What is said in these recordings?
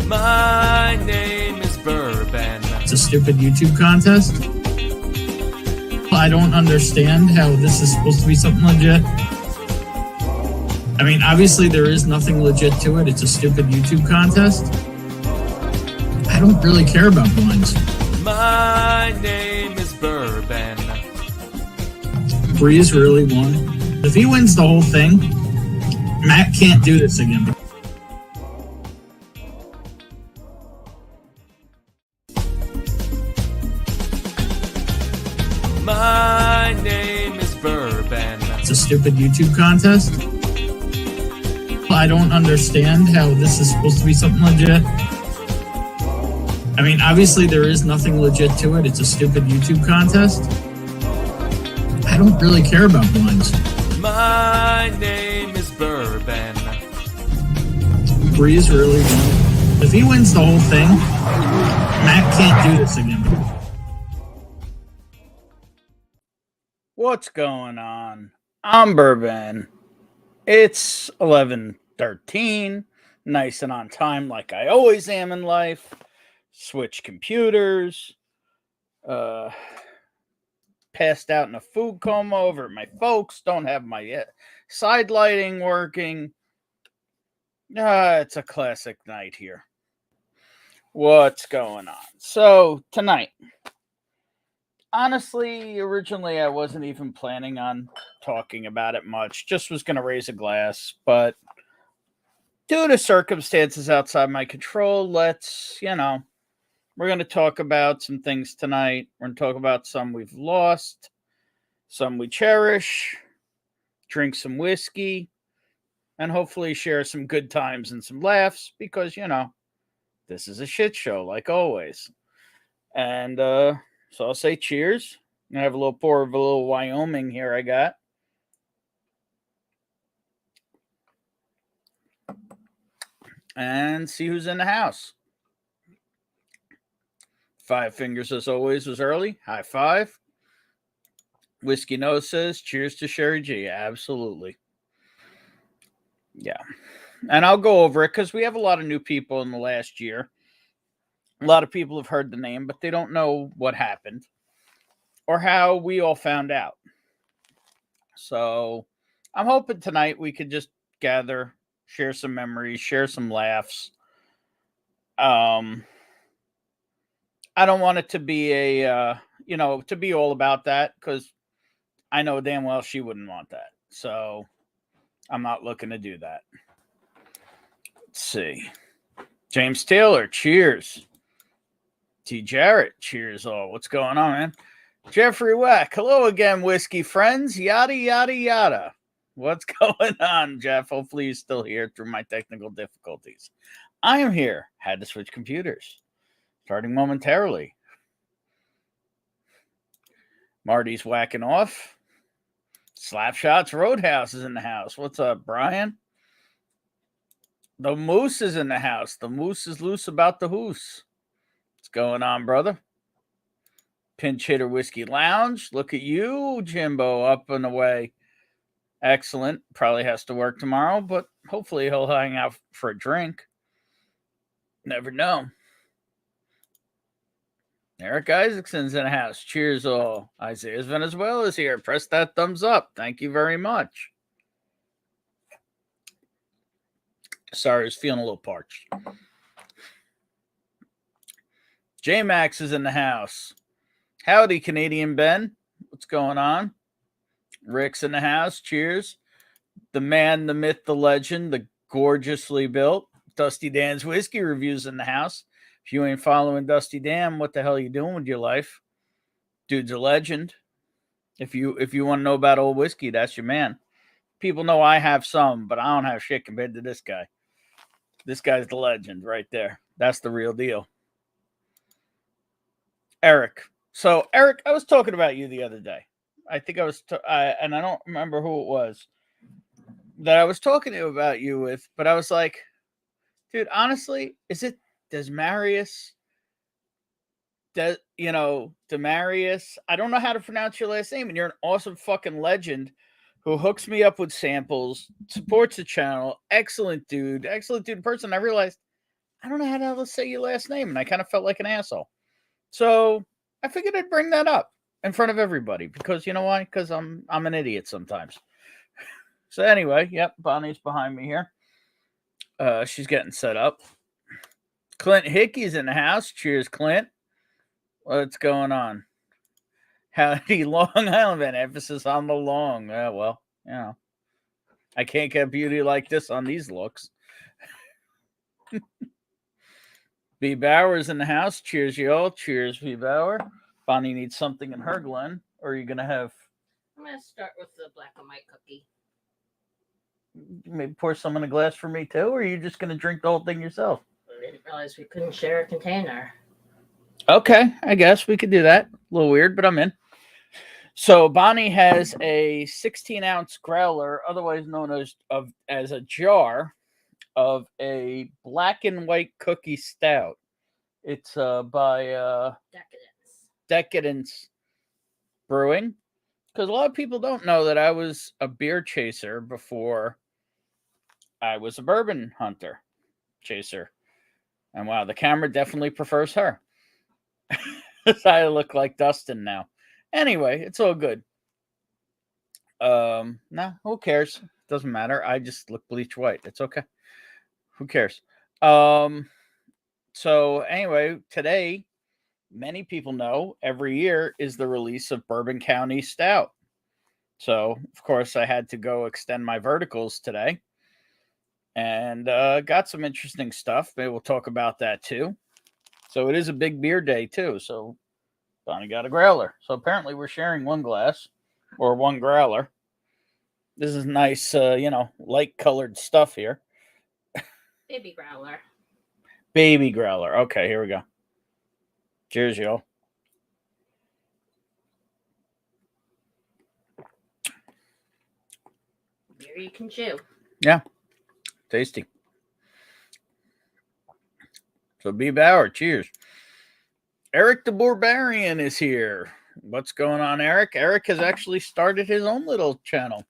My name is Bourbon. It's a stupid YouTube contest. I don't understand how this is supposed to be something legit. I mean, obviously there is nothing legit to it. It's a stupid YouTube contest. I don't really care about blinds. My name is Bourbon. Breeze really won. If he wins the whole thing, Matt can't do this again. My name is Bourbon. It's a stupid YouTube contest. I don't understand how this is supposed to be something legit. I mean, obviously there is nothing legit to it. It's a stupid YouTube contest. I don't really care about blinds. My name is Bourbon. Breeze really won. If he wins the whole thing, Matt can't do this again. What's going on? I'm Bourbon. It's 11:13, nice and on time like I always am in life. Switch computers. Passed out in a food coma over at my folks. Don't have my side lighting working. It's a classic night here. What's going on? So, tonight. Honestly, originally I wasn't even planning on talking about it much. Just was going to raise a glass. But due to circumstances outside my control, we're going to talk about some things tonight. We're going to talk about some we've lost, some we cherish, drink some whiskey, and hopefully share some good times and some laughs because, this is a shit show like always. And, so I'll say cheers. I'm going to have a little pour of a little Wyoming here I got. And see who's in the house. 5 fingers as always was early. High five. Whiskey Nose says cheers to Sherry G. Absolutely. Yeah. And I'll go over it because we have a lot of new people in the last year. A lot of people have heard the name, but they don't know what happened or how we all found out. So I'm hoping tonight we could just gather, share some memories, share some laughs. I don't want it to be to be all about that because I know damn well she wouldn't want that. So I'm not looking to do that. Let's see. James Taylor, cheers. T. Jarrett, cheers all. What's going on, man? Jeffrey Wack, hello again, whiskey friends. Yada, yada, yada. What's going on, Jeff? Hopefully you're still here through my technical difficulties. I am here. Had to switch computers. Starting momentarily. Marty's whacking off. Slapshots Roadhouse is in the house. What's up, Brian? The Moose is in the house. The Moose is loose about the hoose. What's going on, brother? Pinch Hitter Whiskey Lounge. Look at you, Jimbo, up and away. Excellent. Probably has to work tomorrow, but hopefully he'll hang out for a drink. Never know. Eric Isaacson's in the house. Cheers all. Isaiah's Venezuela's here. Press that thumbs up. Thank you very much. Sorry, I was feeling a little parched. J-Max is in the house. Howdy, Canadian Ben. What's going on? Rick's in the house. Cheers. The man, the myth, the legend, the gorgeously built Dusty Dan's Whiskey Reviews in the house. If you ain't following Dusty Dan, what the hell are you doing with your life? Dude's a legend. If you want to know about old whiskey, that's your man. People know I have some, but I don't have shit compared to this guy. This guy's the legend right there. That's the real deal. Eric. So, Eric, I was talking about you the other day. I think I was, and I don't remember who it was that I was talking to about you with, but I was like, dude, honestly, Demarius, Demarius, I don't know how to pronounce your last name, and you're an awesome fucking legend who hooks me up with samples, supports the channel, excellent dude in person. I realized I don't know how the hell to say your last name, and I kind of felt like an asshole. So I figured I'd bring that up in front of everybody because you know why? Because I'm an idiot sometimes. So anyway, yep, Bonnie's behind me here. She's getting set up. Clint Hickey's in the house. Cheers, Clint. What's going on? Howdy, Long Island, man. Emphasis on the long. Well, you know, I can't get beauty like this on these looks. B. Bauer's in the house. Cheers, y'all. Cheers, B. Bauer. Bonnie needs something in her Glen. Or are you going to have... I'm going to start with the black and white cookie. Maybe pour some in a glass for me, too? Or are you just going to drink the whole thing yourself? I didn't realize we couldn't share a container. Okay, I guess we could do that. A little weird, but I'm in. So Bonnie has a 16-ounce growler, otherwise known as a jar, of a black and white cookie stout. It's by Decadence Brewing. Because a lot of people don't know that I was a beer chaser before I was a bourbon hunter chaser. And wow, the camera definitely prefers her. I look like Dustin now. Anyway, it's all good. No, who cares? Doesn't matter. I just look bleach white. It's okay. Who cares? So anyway, today, many people know every year is the release of Bourbon County Stout. So, of course, I had to go extend my verticals today. And got some interesting stuff. Maybe we'll talk about that too. So it is a big beer day too. So Bonnie got a growler. So apparently we're sharing one glass or one growler. This is nice, light colored stuff here. Baby growler. Baby growler. Okay, here we go. Cheers, y'all. Beer you can chew. Yeah. Tasty. So B. Bauer, cheers. Eric the Barbarian is here. What's going on, Eric? Eric has actually started his own little channel.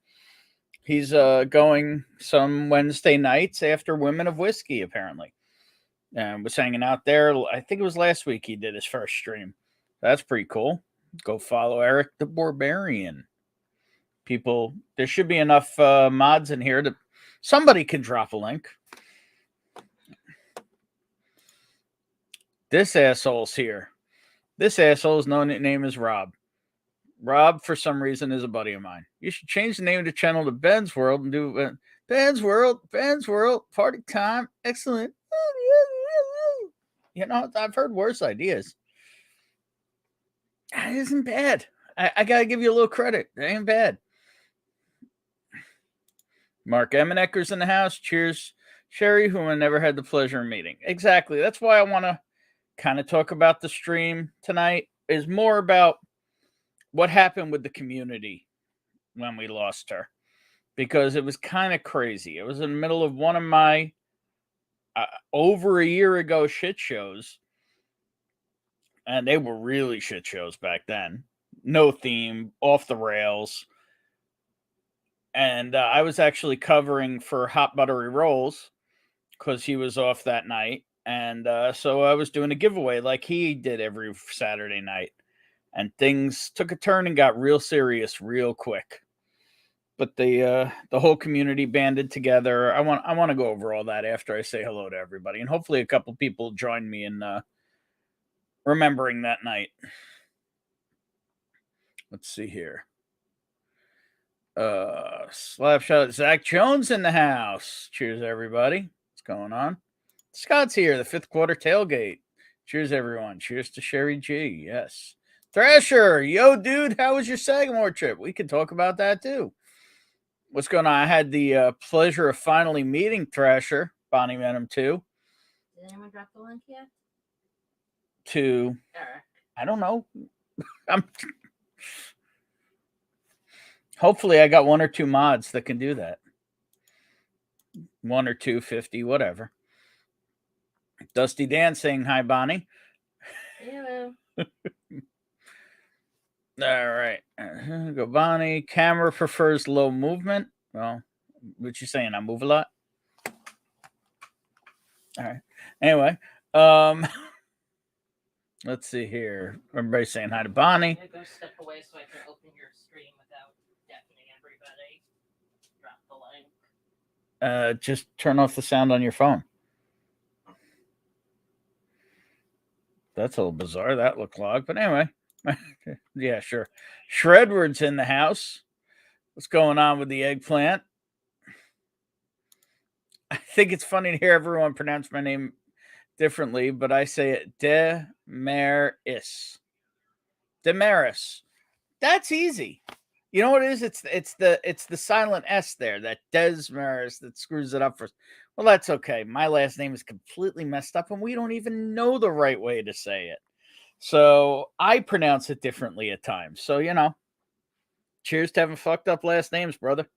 He's going some Wednesday nights after Women of Whiskey, apparently. And was hanging out there. I think it was last week he did his first stream. That's pretty cool. Go follow Eric the Barbarian. People, there should be enough mods in here that somebody can drop a link. This asshole's here. This asshole's name is Rob. Rob, for some reason, is a buddy of mine. You should change the name of the channel to Ben's World and do Ben's World, party time, excellent. You know, I've heard worse ideas. It isn't bad. I got to give you a little credit. It ain't bad. Mark Emenecker's in the house. Cheers, Sherry, whom I never had the pleasure of meeting. Exactly. That's why I want to kind of talk about the stream tonight, is more about what happened with the community when we lost her, because it was kind of crazy. It was in the middle of one of my over a year ago shit shows, and they were really shit shows back then. No theme, off the rails. And I was actually covering for Hot Buttery Rolls because he was off that night. And so I was doing a giveaway like he did every Saturday night. And things took a turn and got real serious real quick. But the whole community banded together. I want to go over all that after I say hello to everybody. And hopefully a couple people join me in remembering that night. Let's see here. Slapshot Zach Jones in the house. Cheers, everybody. What's going on? Scott's here, the fifth quarter tailgate. Cheers, everyone. Cheers to Sherry G. Yes. Thrasher, yo, dude, how was your Sagamore trip? We could talk about that too. What's going on? I had the pleasure of finally meeting Thrasher. Bonnie met him too. Did anyone drop the link yet? To Eric. I don't know. Hopefully I got one or two mods that can do that. 1 or 250, whatever. Dusty Dan saying hi, Bonnie. Hello. All right. Go Bonnie. Camera prefers low movement. Well, what you saying? I move a lot? All right. Anyway, um, let's see here. Everybody's saying hi to Bonnie. I'm gonna go step away so I can open your stream without deafening everybody. Drop the link. Just turn off the sound on your phone. That's a little bizarre, that look log. But anyway, yeah, sure. Shredward's in the house. What's going on with the eggplant? I think it's funny to hear everyone pronounce my name differently, but I say it Demaris. Demaris. That's easy. You know what it is? It's the silent S there, that Desmaris, that screws it up for. Well, that's okay. My last name is completely messed up, and we don't even know the right way to say it. So I pronounce it differently at times. So, cheers to having fucked up last names, brother.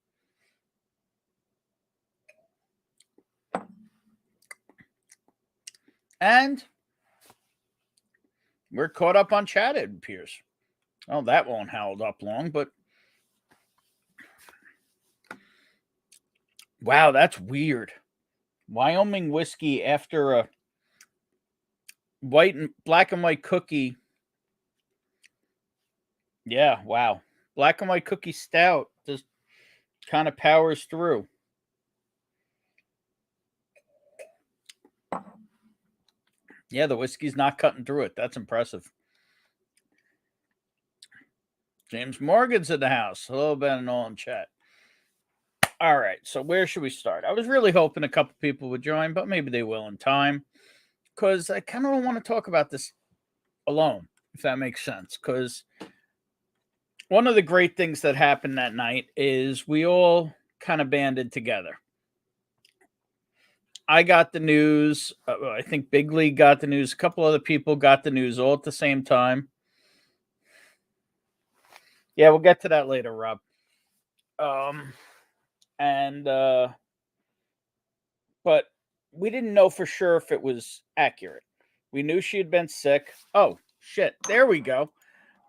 And we're caught up on chat, it appears. Oh, that won't hold up long, but wow, that's weird. Wyoming whiskey after a black and white cookie. Yeah, wow. Black and white cookie stout just kind of powers through. Yeah, the whiskey's not cutting through it. That's impressive. James Morgan's in the house. Hello, Ben and all in chat. All right, so where should we start? I was really hoping a couple people would join, but maybe they will in time, because I kind of don't want to talk about this alone, if that makes sense, because one of the great things that happened that night is we all kind of banded together. I got the news. I think Big League got the news. A couple other people got the news all at the same time. Yeah, we'll get to that later, Rob. But we didn't know for sure if it was accurate. We knew she had been sick. Oh, shit. There we go.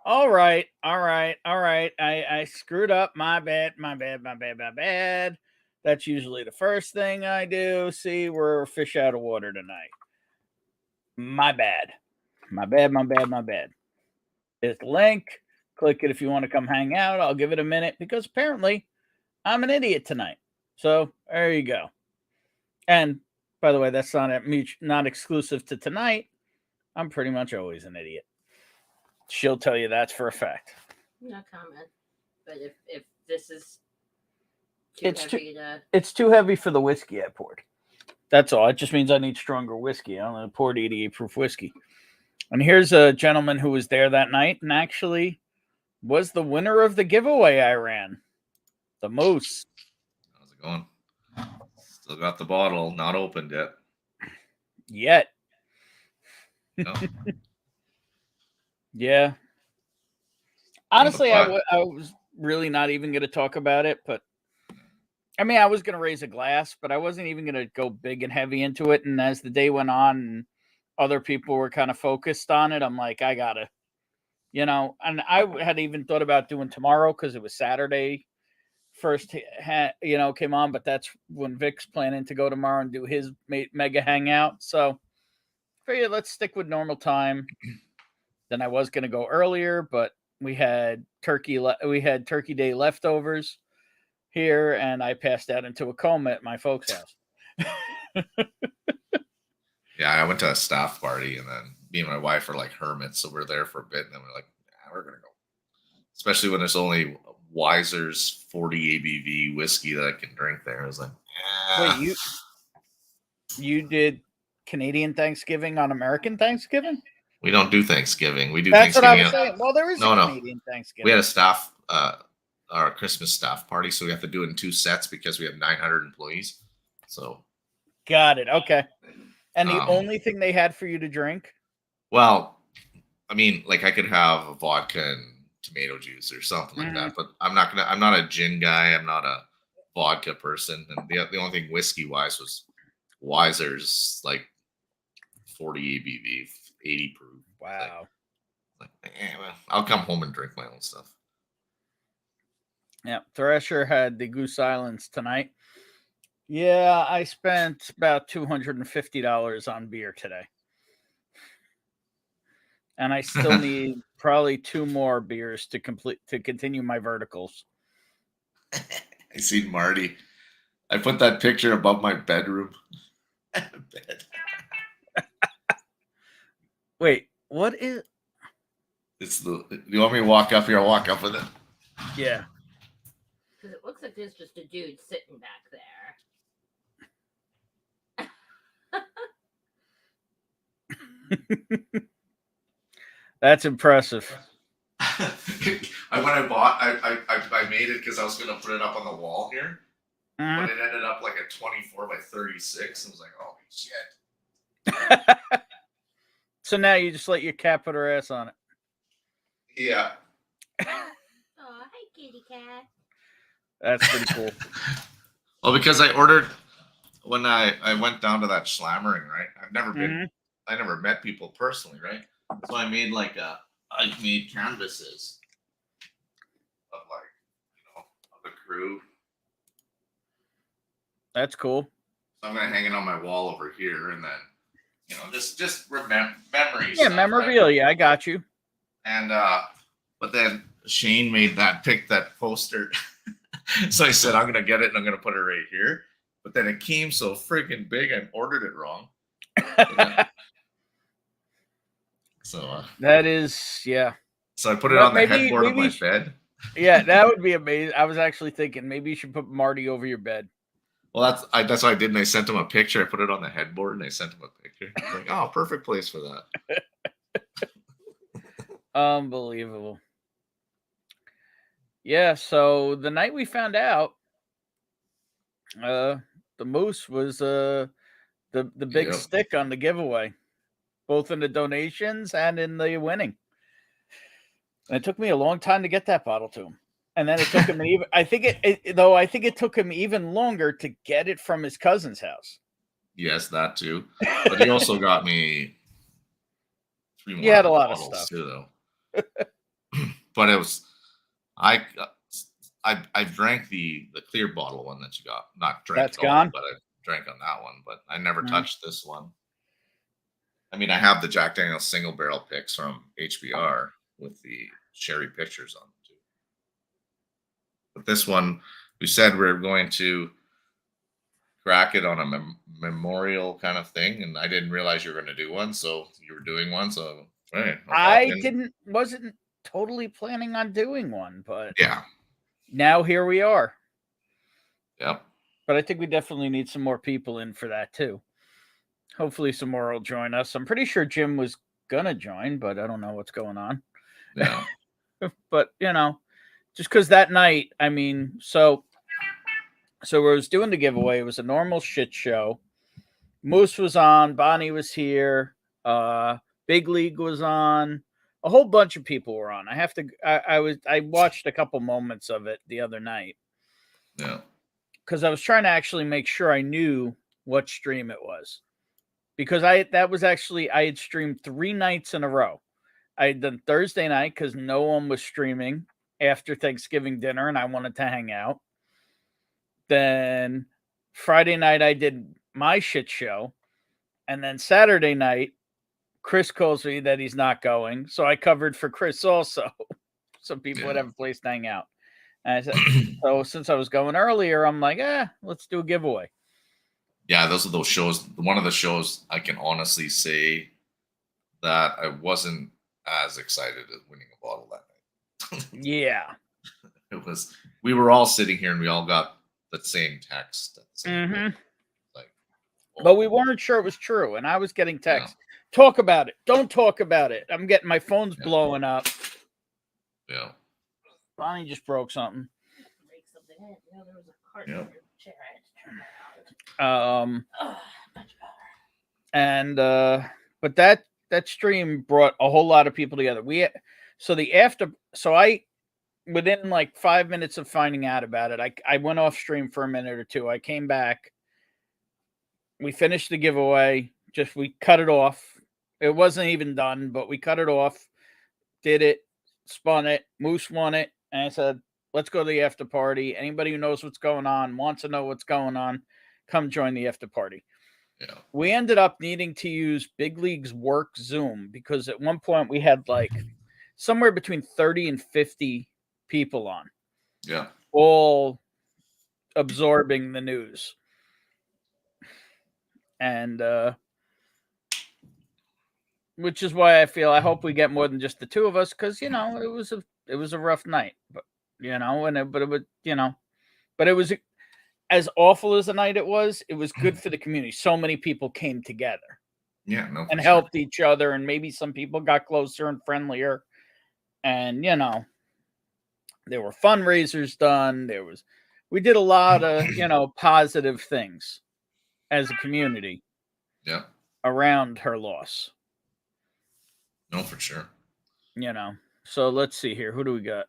All right. I screwed up. My bad. That's usually the first thing I do. See, we're a fish out of water tonight. My bad. There's the link. Click it if you want to come hang out. I'll give it a minute because apparently I'm an idiot tonight. So there you go. And by the way, that's not exclusive to tonight. I'm pretty much always an idiot. She'll tell you that's for a fact. No comment. But if this is it's too heavy for the whiskey I poured. That's all. It just means I need stronger whiskey. I only poured 88 proof whiskey. And here's a gentleman who was there that night and actually was the winner of the giveaway I ran. The Moose. How's it going? Still got the bottle, not opened yet. No. Yeah. Honestly, I was really not even going to talk about it, but I mean, I was going to raise a glass, but I wasn't even going to go big and heavy into it. And as the day went on and other people were kind of focused on it, I'm like, I got to, and I had even thought about doing tomorrow because it was Saturday first, came on, but that's when Vic's planning to go tomorrow and do his mega hangout. So figured let's stick with normal time. Then I was going to go earlier, but we had turkey day leftovers here, and I passed out into a coma at my folks' house. Yeah, I went to a staff party, and then me and my wife are like hermits, so we're there for a bit, and then we're like, we're going to go. Especially when there's only Weiser's 40 ABV whiskey that I can drink there. I was like, Wait, you did Canadian Thanksgiving on American Thanksgiving? We don't do Thanksgiving. We do That's Thanksgiving. What I was saying. Well, there is a Canadian Thanksgiving. We had a staff, our Christmas staff party, so we have to do it in 2 sets because we have 900 employees. So, got it. Okay. And the only thing they had for you to drink? Well, I mean, like I could have a vodka and tomato juice or something like that, but I'm not a gin guy. I'm not a vodka person. And the only thing whiskey wise was Weiser's like 40 ABV, 80 proof. Wow. Well, I'll come home and drink my own stuff. Yeah. Thresher had the Goose Islands tonight. Yeah, I spent about $250 on beer today. And I still need probably 2 more beers to continue my verticals. I seen Marty. I put that picture above my bedroom. Bed. Wait, what is? It's the. You want me to walk up here? I'll walk up with it. Yeah. Because it looks like there's just a dude sitting back there. That's impressive. When I bought, I made it because I was gonna put it up on the wall here, Mhm. but it ended up like a 24 by 36. I was like, oh shit. So now you just let your cat put her ass on it. Yeah. Oh, hi, kitty cat. That's pretty cool. Well, because I ordered when I went down to that slammering, right? I've never been. I never met people personally, right? So I made I made canvases of of the crew. That's cool. So I'm gonna hang it on my wall over here, and then just remember memories. Yeah, memorabilia. I got you. And but then Shane made that poster. So I said I'm gonna get it and I'm gonna put it right here. But then it came so freaking big, I ordered it wrong. So that is, yeah. So I put it on the headboard of my bed. Yeah, that would be amazing. I was actually thinking maybe you should put Marty over your bed. Well, that's what I did, and I sent him a picture. I put it on the headboard, and I sent him a picture. I'm like, oh, perfect place for that. Unbelievable. Yeah, so the night we found out, the moose was the big stick on the giveaway, both in the donations and in the winning. And it took me a long time to get that bottle to him. And then it took him even. I think it took him even longer to get it from his cousin's house. Yes, that too. But he also got me 3 more. He had a lot of stuff too, though. But it was I drank the clear bottle one that you got. Not drank. That's gone. But I drank on that one. But I never touched this one. I mean, I have the Jack Daniel's single barrel picks from HBR with the sherry pictures on them too. But this one, we said we're going to crack it on a memorial kind of thing, and I didn't realize you were going to do one, so you were doing one. So hey, wasn't totally planning on doing one, but yeah, now here we are. Yep. But I think we definitely need some more people in for that too. Hopefully, some more will join us. I'm pretty sure Jim was gonna join, but I don't know what's going on. Yeah. But just because that night, I mean, so we was doing the giveaway. It was a normal shit show. Moose was on. Bonnie was here. Big League was on. A whole bunch of people were on. I watched a couple moments of it the other night. Yeah. Because I was trying to actually make sure I knew what stream it was. Because I had streamed 3 nights in a row. I had done Thursday night because no one was streaming after Thanksgiving dinner and I wanted to hang out. Then Friday night I did my shit show. And then Saturday night, Chris calls me that he's not going. So I covered for Chris also. So people would have a place to hang out. And I said, so since I was going earlier, I'm like, let's do a giveaway. Yeah, those are those shows. One of the shows I can honestly say that I wasn't as excited as winning a bottle that night. Yeah. We were all sitting here and we all got the same text. But we weren't sure it was true. And I was getting texts. Talk about it. Don't talk about it. I'm getting my phone's blowing up. Yeah. Bonnie just broke something. Break something in. There was a cart in your chair. I had to turn that out. Much better. But that stream brought a whole lot of people together. Within like 5 minutes of finding out about it, I went off stream for a minute or two. I came back. We finished the giveaway. We cut it off. It wasn't even done, but we cut it off. Did it. Spun it. Moose won it. And I said, let's go to the after party. Anybody who knows what's going on, wants to know what's going on, come join the after party. Yeah. We ended up needing to use Big League's work Zoom because at one point we had like somewhere between 30 and 50 people on. Yeah. All absorbing the news. And which is why I hope we get more than just the two of us, because it was a rough night. But it was as awful as the night it was good for the community. So many people came together. Yeah, no, and helped each other, and maybe some people got closer and friendlier. And there were fundraisers done. We did a lot of positive things as a community. Yeah. Around her loss. No, for sure. So let's see here. Who do we got?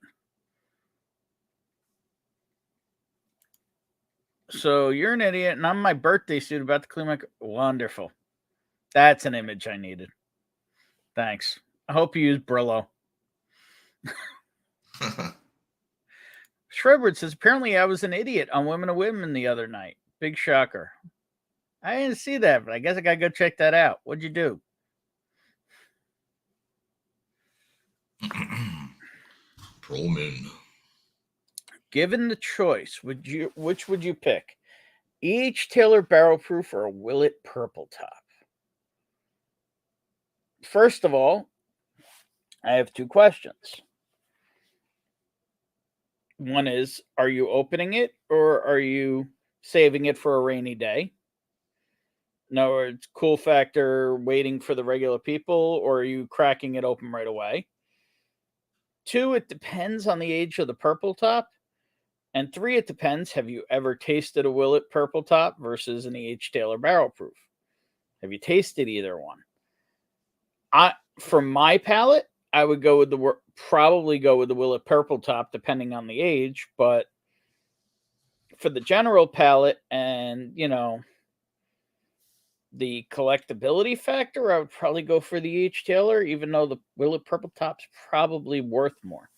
So you're an idiot, and I'm my birthday suit about to clean my... Wonderful. That's an image I needed. Thanks. I hope you use Brillo. Shredwood says, apparently I was an idiot on Women to Women the other night. Big shocker. I didn't see that, but I guess I gotta go check that out. What'd you do? Proman. Given the choice, which would you pick? E.H. Taylor Barrel Proof or a Willet Purple Top? First of all, I have two questions. One is, are you opening it or are you saving it for a rainy day? In other words, cool factor, waiting for the regular people, or are you cracking it open right away? 2, it depends on the age of the purple top. And 3, it depends, have you ever tasted a Willet Purple Top versus an E.H. Taylor Barrel Proof? Have you tasted either one? For my palate, I would probably go with the Willet Purple Top, depending on the age. But for the general palate and, the collectability factor, I would probably go for the E.H. Taylor, even though the Willet Purple Top's probably worth more.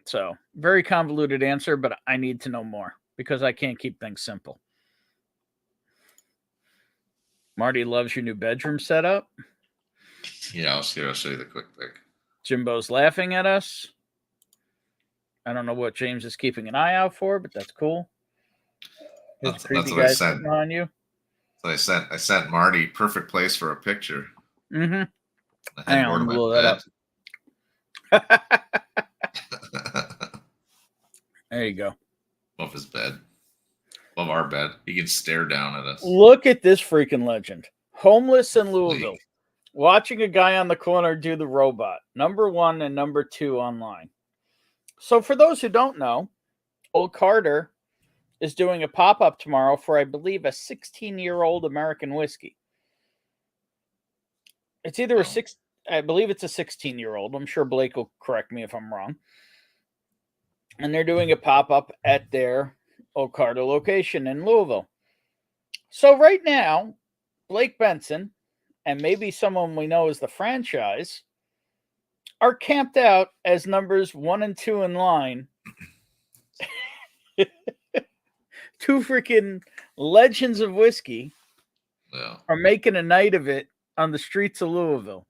So, very convoluted answer, but I need to know more because I can't keep things simple. Marty loves your new bedroom setup. Yeah, I'll show you the quick pic. Jimbo's laughing at us. I don't know what James is keeping an eye out for, but that's cool. That's what I sent on you. So I sent Marty perfect place for a picture. Mm-hmm. I had I'm more blow to that up. There you go. Above his bed. Above our bed. He can stare down at us. Look at this freaking legend. Homeless in Louisville. Watching a guy on the corner do the robot. Number 1 and number 2 online. So for those who don't know, Old Carter is doing a pop-up tomorrow for, I believe, a 16-year-old American whiskey. It's either I believe it's a 16-year-old. I'm sure Blake will correct me if I'm wrong. And they're doing a pop-up at their Old Carter location in Louisville. So right now, Blake Benson, and maybe someone we know as the franchise, are camped out as numbers 1 and 2 in line. 2 freaking legends of whiskey are making a night of it on the streets of Louisville.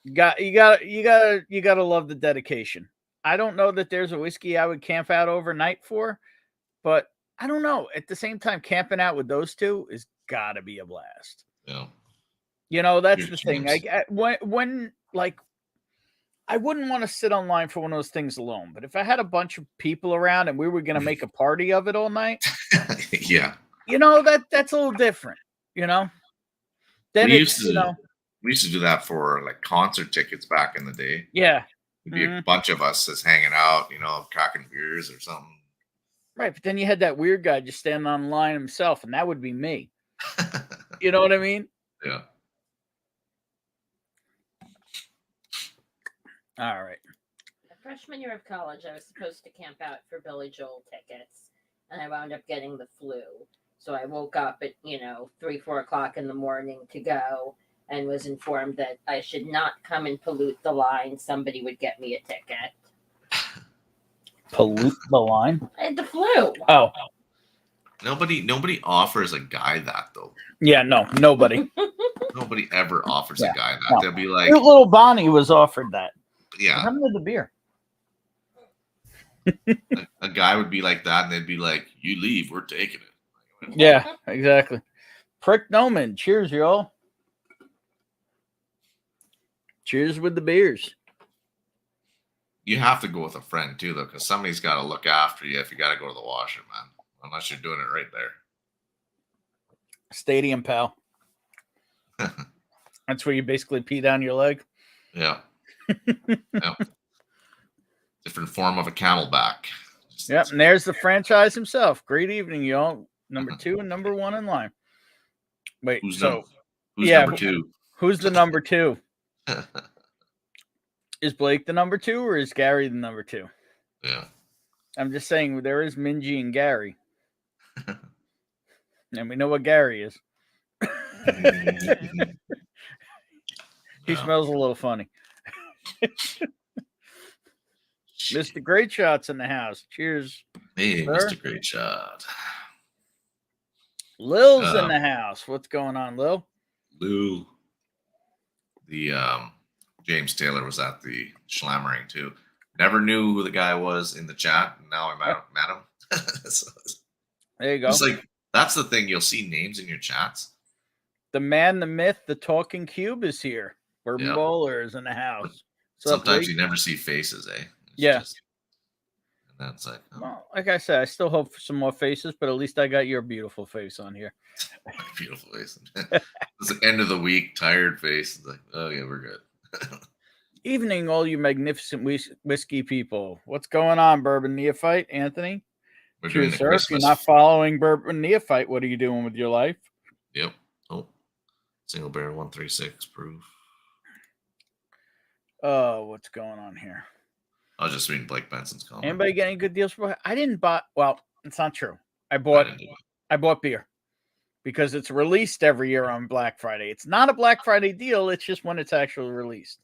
You gotta love the dedication. I don't know that there's a whiskey I would camp out overnight for, but I don't know. At the same time, camping out with those 2 is gotta be a blast. Yeah. That's the thing. When I wouldn't want to sit online for one of those things alone, but if I had a bunch of people around and we were going to make a party of it all night, yeah, that's a little different, Then we used to do that for like concert tickets back in the day. Yeah, it'd be a bunch of us just hanging out, cracking beers or something. Right, but then you had that weird guy just standing on line himself, and that would be me. You know what I mean? Yeah. All right. The freshman year of college, I was supposed to camp out for Billy Joel tickets, and I wound up getting the flu. So I woke up at, 3-4 o'clock in the morning to go and was informed that I should not come and pollute the line. Somebody would get me a ticket. Pollute the line? I had the flu. Oh. Nobody offers a guy that though. Yeah, no, nobody. Nobody ever offers Yeah, a guy that. no. They'll be like, Cute little Bonnie was offered that. What yeah, happened to the beer? a guy would be like that, and they'd be like, "You leave, we're taking it." Yeah, exactly. Prick Noman. Cheers, y'all. Cheers with the beers. You have to go with a friend too, though, because somebody's got to look after you if you got to go to the washer, man. Unless you're doing it right there. Stadium pal. That's where you basically pee down your leg. Yeah. Yeah. Different form of a camelback. Yep, and there's the franchise himself. Great evening, y'all. Number 2 and number 1 in line. Wait, Who's so number 2? Who's the number 2? Is Blake the number 2 or is Gary the number 2? Yeah. I'm just saying there is Minji and Gary. And we know what Gary is. He smells a little funny. Mr. Great Shot's in the house. Cheers. Hey, sir. Mr. Great Shot. Lil's in the house. What's going on, Lil? Lou. The James Taylor was at the Schlammering too. Never knew who the guy was in the chat. And now I met him. So There you go. it's like that's the thing. You'll see names in your chats. The man, the myth, the talking cube is here. Bourbon Yeah. Bowler is in the house. What's up, Sometimes Lee? you never see faces, eh? It's Yeah. And that's like, oh, Well, like I said, I still hope for some more faces, but at least I got your beautiful face on here. beautiful face. It's the end of the week, tired face. It's like, oh yeah, we're good. Evening, all you magnificent whiskey people. What's going on, Bourbon Neophyte? Anthony? We're doing Cheers, the sir. If Christmas. you're not following Bourbon Neophyte, what are you doing with your life? Yep. Oh, single barrel 136 proof. Oh, what's going on here? I was just reading Blake Benson's comment. Anybody get any good deals for? I didn't buy. Well, it's not true. I I bought didn't do it. I bought beer because it's released every year on Black Friday. It's not a Black Friday deal. It's just when it's actually released.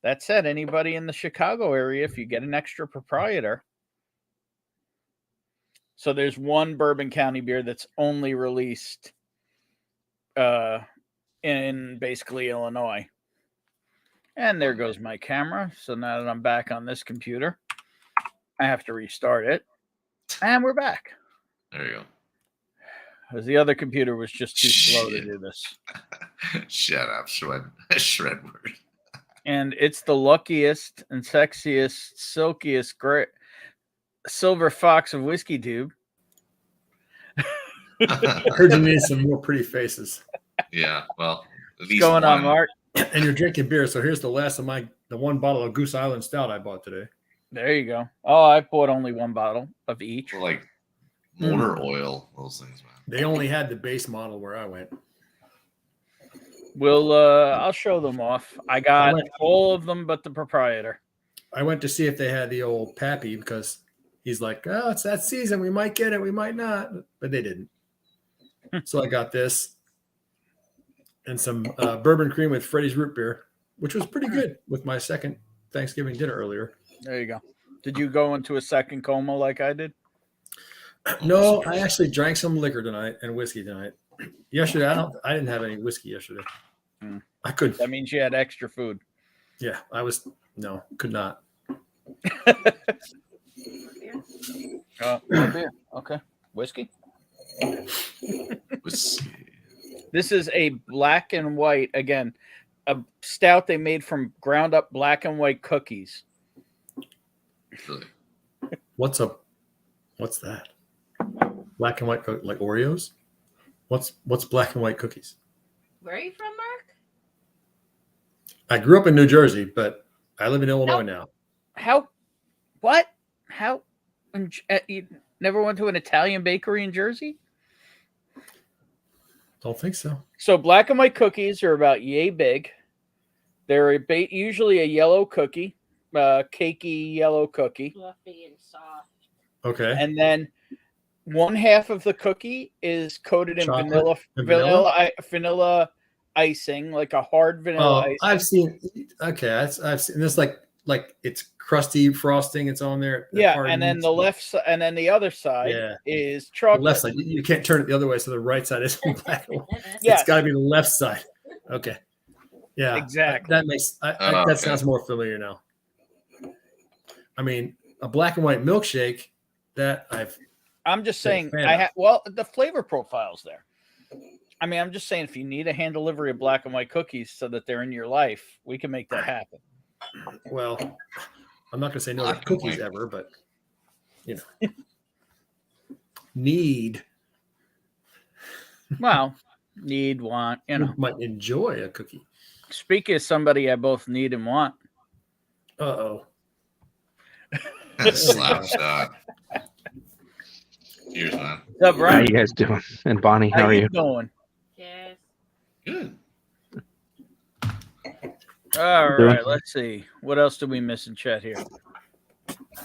That said, anybody in the Chicago area, if you get an extra proprietor, so there's one Bourbon County beer that's only released in basically Illinois. And there goes my camera. So now that I'm back on this computer, I have to restart it. And we're back. There you go. Because the other computer was just too slow to Shit. do this. Shut up, shred word. And it's the luckiest and sexiest, silkiest, great silver fox of whiskey tube. I heard you need some more pretty faces. Yeah, well, at What's least going on, one. Mark? And you're drinking beer, so here's the last of the one bottle of Goose Island Stout I bought today. There you go. Oh, I bought only one bottle of each. Well, like motor oil, those things, man. They only had the base model where I went. I'll show them off. I got all of them but the proprietor. I went to see if they had the old Pappy because he's like, oh, it's that season. We might get it. We might not. But they didn't. So I got this and some bourbon cream with Freddy's root beer, which was pretty good with my second Thanksgiving dinner earlier. There you go. Did you go into a second coma like I did? No, I actually drank some liquor tonight and whiskey tonight. Yesterday, I didn't have any whiskey yesterday. I couldn't. That means you had extra food. Yeah, could not. Oh, no beer. Okay. Whiskey? Whiskey. This is a black and white, again, a stout they made from ground up black and white cookies. Really? What's that? Black and white like Oreos? What's black and white cookies? Where are you from, Mark? I grew up in New Jersey, but I live in Illinois now. How? What? How? You never went to an Italian bakery in Jersey? Don't think so. So black and white cookies are about yay big. They're usually a yellow cookie, cakey yellow cookie. Fluffy and soft. Okay. And then one half of the cookie is coated in Chocolate and vanilla? vanilla icing, like a hard vanilla icing. I've seen. Okay, I've seen this. Like like it's crusty frosting. It's on there. Yeah, and then the left side, and then the other side is chocolate. The left side. You can't turn it the other way, so the right side is black and white. Yes. It's got to be the left side. Okay. Yeah, Exactly. That makes that sounds more familiar now. I mean, a black and white milkshake that I'm just saying, the flavor profile's there. I mean, I'm just saying, if you need a hand delivery of black and white cookies so that they're in your life, we can make that happen. Well, I'm not going to say no to cookies ever, but you know, need. Well, need, want, you know. Might enjoy a cookie. Speaking of somebody I both need and want. Uh-oh. Slap shot. Cheers, man. What's up, How Brian? you guys doing? And Bonnie, how are you? Going? Yes. Good. All right, let's see. What else did we miss in chat here?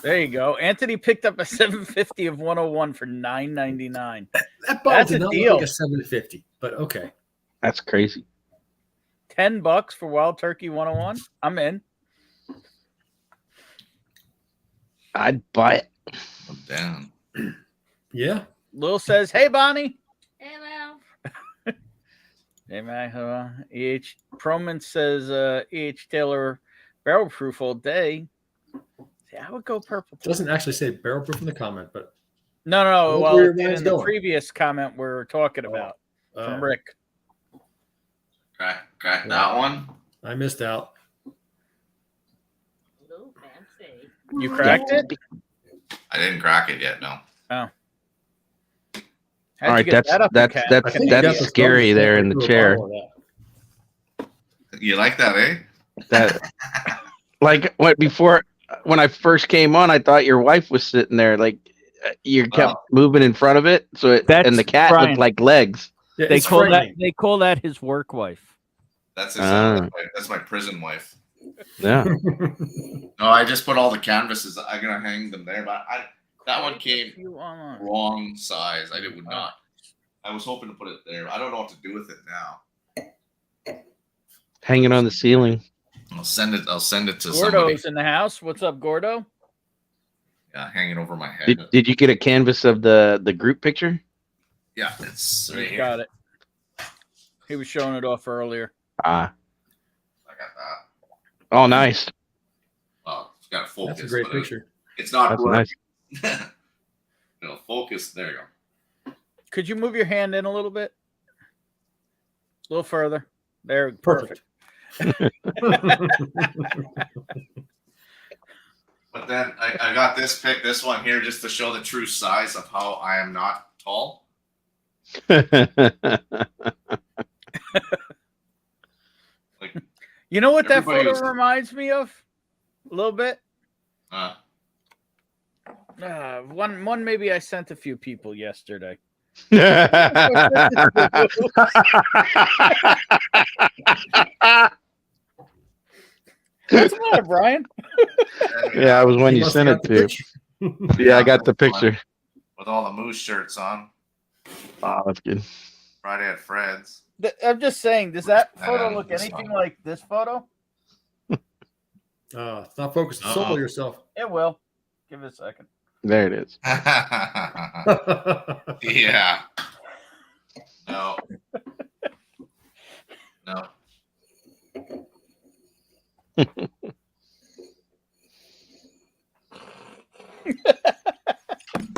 There you go. Anthony picked up a 750 of 101 for $9.99. That bottle That's did a not deal. look like a 750, but okay. That's crazy. $10 for Wild Turkey 101. I'm in. I'd buy it. I'm down. Yeah. Lil says, "Hey, Bonnie." Hello. Hey, man. E.H. Proman says, E.H. Taylor barrel proof all day. See, I would go purple. It doesn't actually say barrel proof in the comment, but No. Look Well, where your in mind's the going. previous comment we're talking about from Rick. Crack that one. I missed out. Ooh, fancy. You cracked it? I didn't crack it yet. No. Oh. All right, that's scary there in the chair. You like that, eh? That like when I first came on, I thought your wife was sitting there, like you kept moving in front of it, so and the cat Brian. looked like legs. Yeah, They it's call frightening. that his work wife. That's my prison wife. Yeah. No, I just put all the canvases. I'm gonna hang them there, but that one came wrong size. I would not. I was hoping to put it there. I don't know what to do with it now. Hanging on the ceiling. I'll send it to somebody. Gordo's in the house. What's up, Gordo? Yeah, hanging over my head. Did you get a canvas of the group picture? Yeah, it's right here. Got it. He was showing it off earlier. I got that. Oh, nice. Oh, it's got focus. That's a great but picture. It's not That's working. nice. No, focus. There you go. Could you move your hand in a little bit? A little further. There. Perfect. But then I got this one here just to show the true size of how I am not tall. Like, You know what that everybody photo was- reminds me of? A little bit. uh, One maybe I sent a few people yesterday. What's the matter, Brian? Yeah, I was when He you must sent have it the to. picture. Yeah, I got the picture. with all the moose shirts on. Oh, that's good. Friday at Fred's. I'm just saying, does that photo Um, look this anything one. like this photo? It's not focused. Uh-oh. Solo yourself. It will. Give it a second. There it is. Yeah. No. No.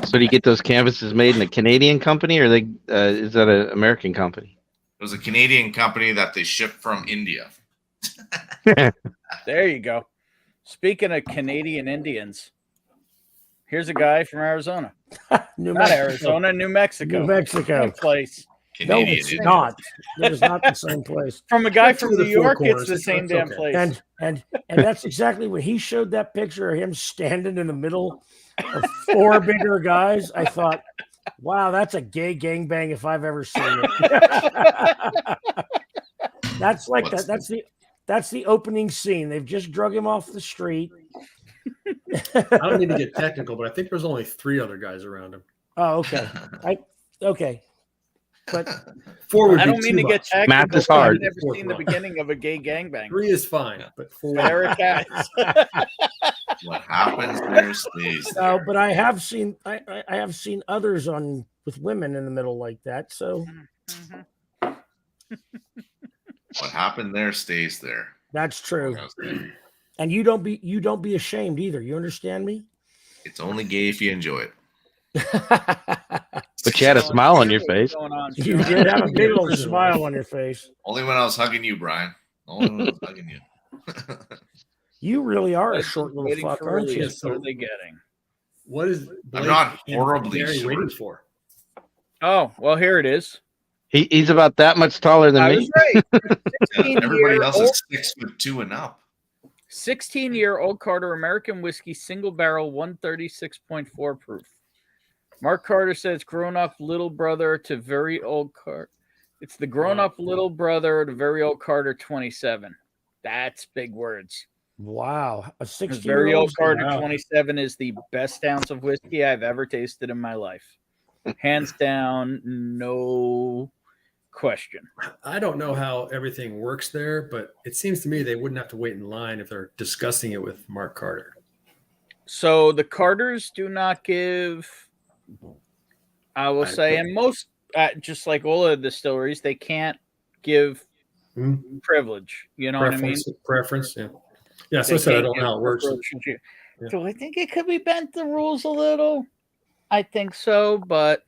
So do you get those canvases made in a Canadian company, or is that an American company? It was a Canadian company that they shipped from India. There you go. Speaking of Canadian Indians, here's a guy from Arizona. New Not Arizona, New Mexico. New Mexico. Same place. No, Canadian it's Indian. not. It is not the same place. From a guy Two from of the New four York, corners. it's the same It's damn okay. place. And that's exactly when he showed that picture of him standing in the middle of four bigger guys. I thought, wow, that's a gay gangbang if I've ever seen it. That's like What's that. That's the opening scene. They've just drug him off the street. I don't need to get technical, but I think there's only 3 other guys around him. Oh, okay. Okay. But 4 would I be don't mean too to get much. technical. Math is but hard. I've never seen the beginning of a gay gangbang. 3 is fine, but 4. There it has. What happens there stays no, there. but I have seen I have seen others on with women in the middle like that. So What happened there stays there. that's true. Like I was saying. And you don't be ashamed either. You understand me? It's only gay if you enjoy it. But you had a smile on your face. What's going on, You Sean? did have a big old smile on your face. Only when I was hugging you, Brian. Only when I was hugging you. You really are a Waiting short little fuck, for aren't you? release. What are they getting? What is I'm not and horribly Gary short. waiting for? Oh, well, here it is. He's about that much taller than I me. was right. Everybody else is 6'2" and up. 16-year-old Carter American whiskey single barrel 136.4 proof. Mark Carter says grown up little brother to very old Carter. It's the grown up little brother to very old Carter 27. That's big words. Wow, a Because 16 very old Carter wow. 27 is the best ounce of whiskey I've ever tasted in my life. Hands down, no question. I don't know how everything works there, but it seems to me they wouldn't have to wait in line if they're discussing it with Mark Carter. So the Carters do not give, I will say, and most, just like all of the distilleries, they can't give privilege. You know what I mean? Preference, yeah. Yeah, so They I said I can't don't know how it give works. privilege. Yeah. Do I think it could be bent the rules a little? I think so, but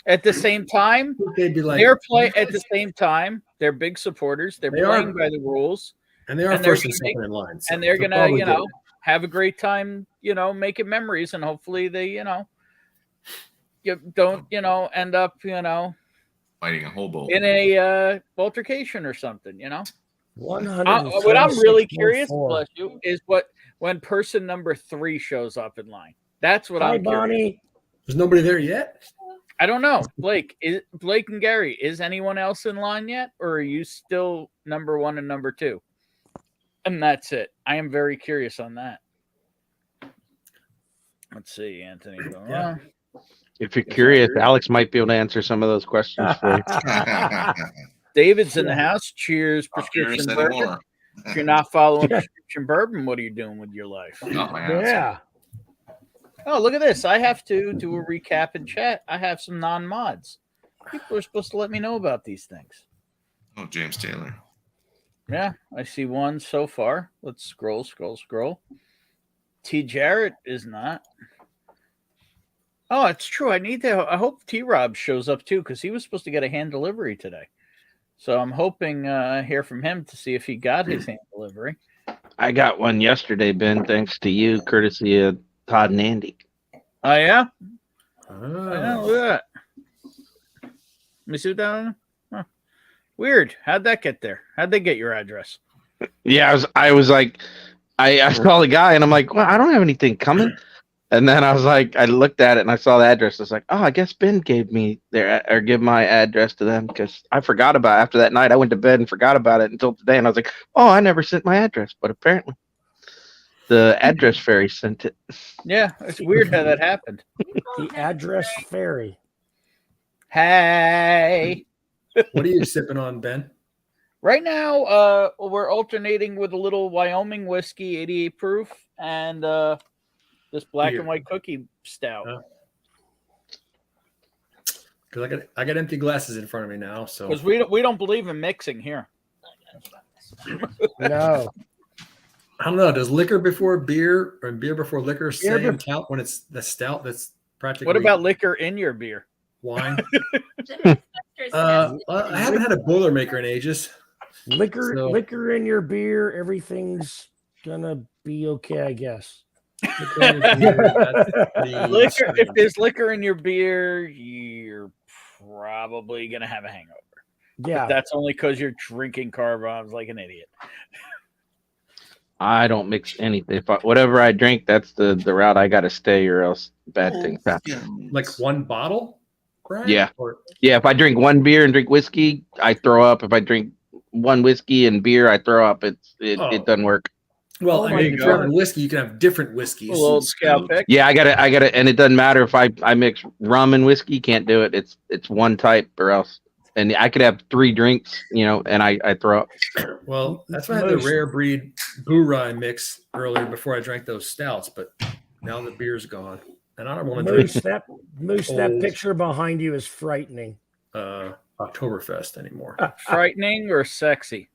at the same time, They'd be like, they're at the same time. They're big supporters. They're They playing are. by the rules, and they are and they're first and gonna second in line. so and they're they'll gonna, probably you do know, it. have a great time. You know, making memories, and hopefully they, you know, you don't, you know, end up, you know, Fighting a hobo. in a altercation or something. You know, 126.4. what I'm really curious, bless you, is when person number 3 shows up in line. That's what Hi, I'm curious. Bonnie. There's nobody there yet. I don't know. Blake and Gary, is anyone else in line yet? Or are you still number 1 and number 2? And that's it. I am very curious on that. Let's see, Anthony. Yeah. If you're curious, Alex might be able to answer some of those questions for you. David's in the house. Cheers, Not curious prescription bourbon. anymore. If you're not following prescription bourbon, what are you doing with your life? Got my answer. Yeah. Oh, look at this. I have to do a recap in chat. I have some non-mods. People are supposed to let me know about these things. Oh, James Taylor. Yeah, I see one so far. Let's scroll. T. Jarrett is not. Oh, it's true. I hope T. Rob shows up too, because he was supposed to get a hand delivery today. So I'm hoping hear from him to see if he got his hand delivery. I got one yesterday, Ben, thanks to you, courtesy of Todd and Andy. Oh yeah? Oh. Yeah, look at that. Let me see what that is. Huh. Weird. How'd that get there? How'd they get your address? Yeah, I was like, I saw the guy and I'm like, well, I don't have anything coming. And then I was like, I looked at it and I saw the address. I was like, oh, I guess Ben gave me give my address to them, because I forgot about it. After that night. I went to bed and forgot about it until today. And I was like, oh, I never sent my address. But apparently the address fairy sent it. Yeah, it's weird how that happened. The address fairy. Hey. What are you sipping on, Ben? Right now, we're alternating with a little Wyoming whiskey, 88 proof, and this black Beer. and white cookie stout. Because I got empty glasses in front of me now. So Because we don't believe in mixing here. No. I don't know. Does liquor before beer or beer before liquor Beer same count when it's the stout that's practically What about liquor in your beer? wine? I haven't had a Boilermaker in ages. Liquor, So- liquor in your beer, everything's gonna be okay, I guess. Liquor. If there's liquor in your beer, you're probably gonna have a hangover. Yeah. But that's only because you're drinking car bombs like an idiot. I don't mix anything. Whatever I drink, that's the route I got to stay, or else bad things happen. Like one bottle, Brian? Yeah. Or, Yeah, if I drink one beer and drink whiskey, I throw up. If I drink one whiskey and beer, I throw up. It doesn't work. well, Oh I my mean, if God. you're having whiskey, you can have different whiskeys. A little scout pick. Yeah, I got it, and it doesn't matter if I mix rum and whiskey. Can't do it. It's one type or else. and I could have 3 drinks, and I throw up. Well, that's why I had the rare breed Boo Rye mix earlier before I drank those stouts, but now the beer's gone. And I don't want to drink that picture behind you is frightening. Oktoberfest anymore. Frightening or sexy?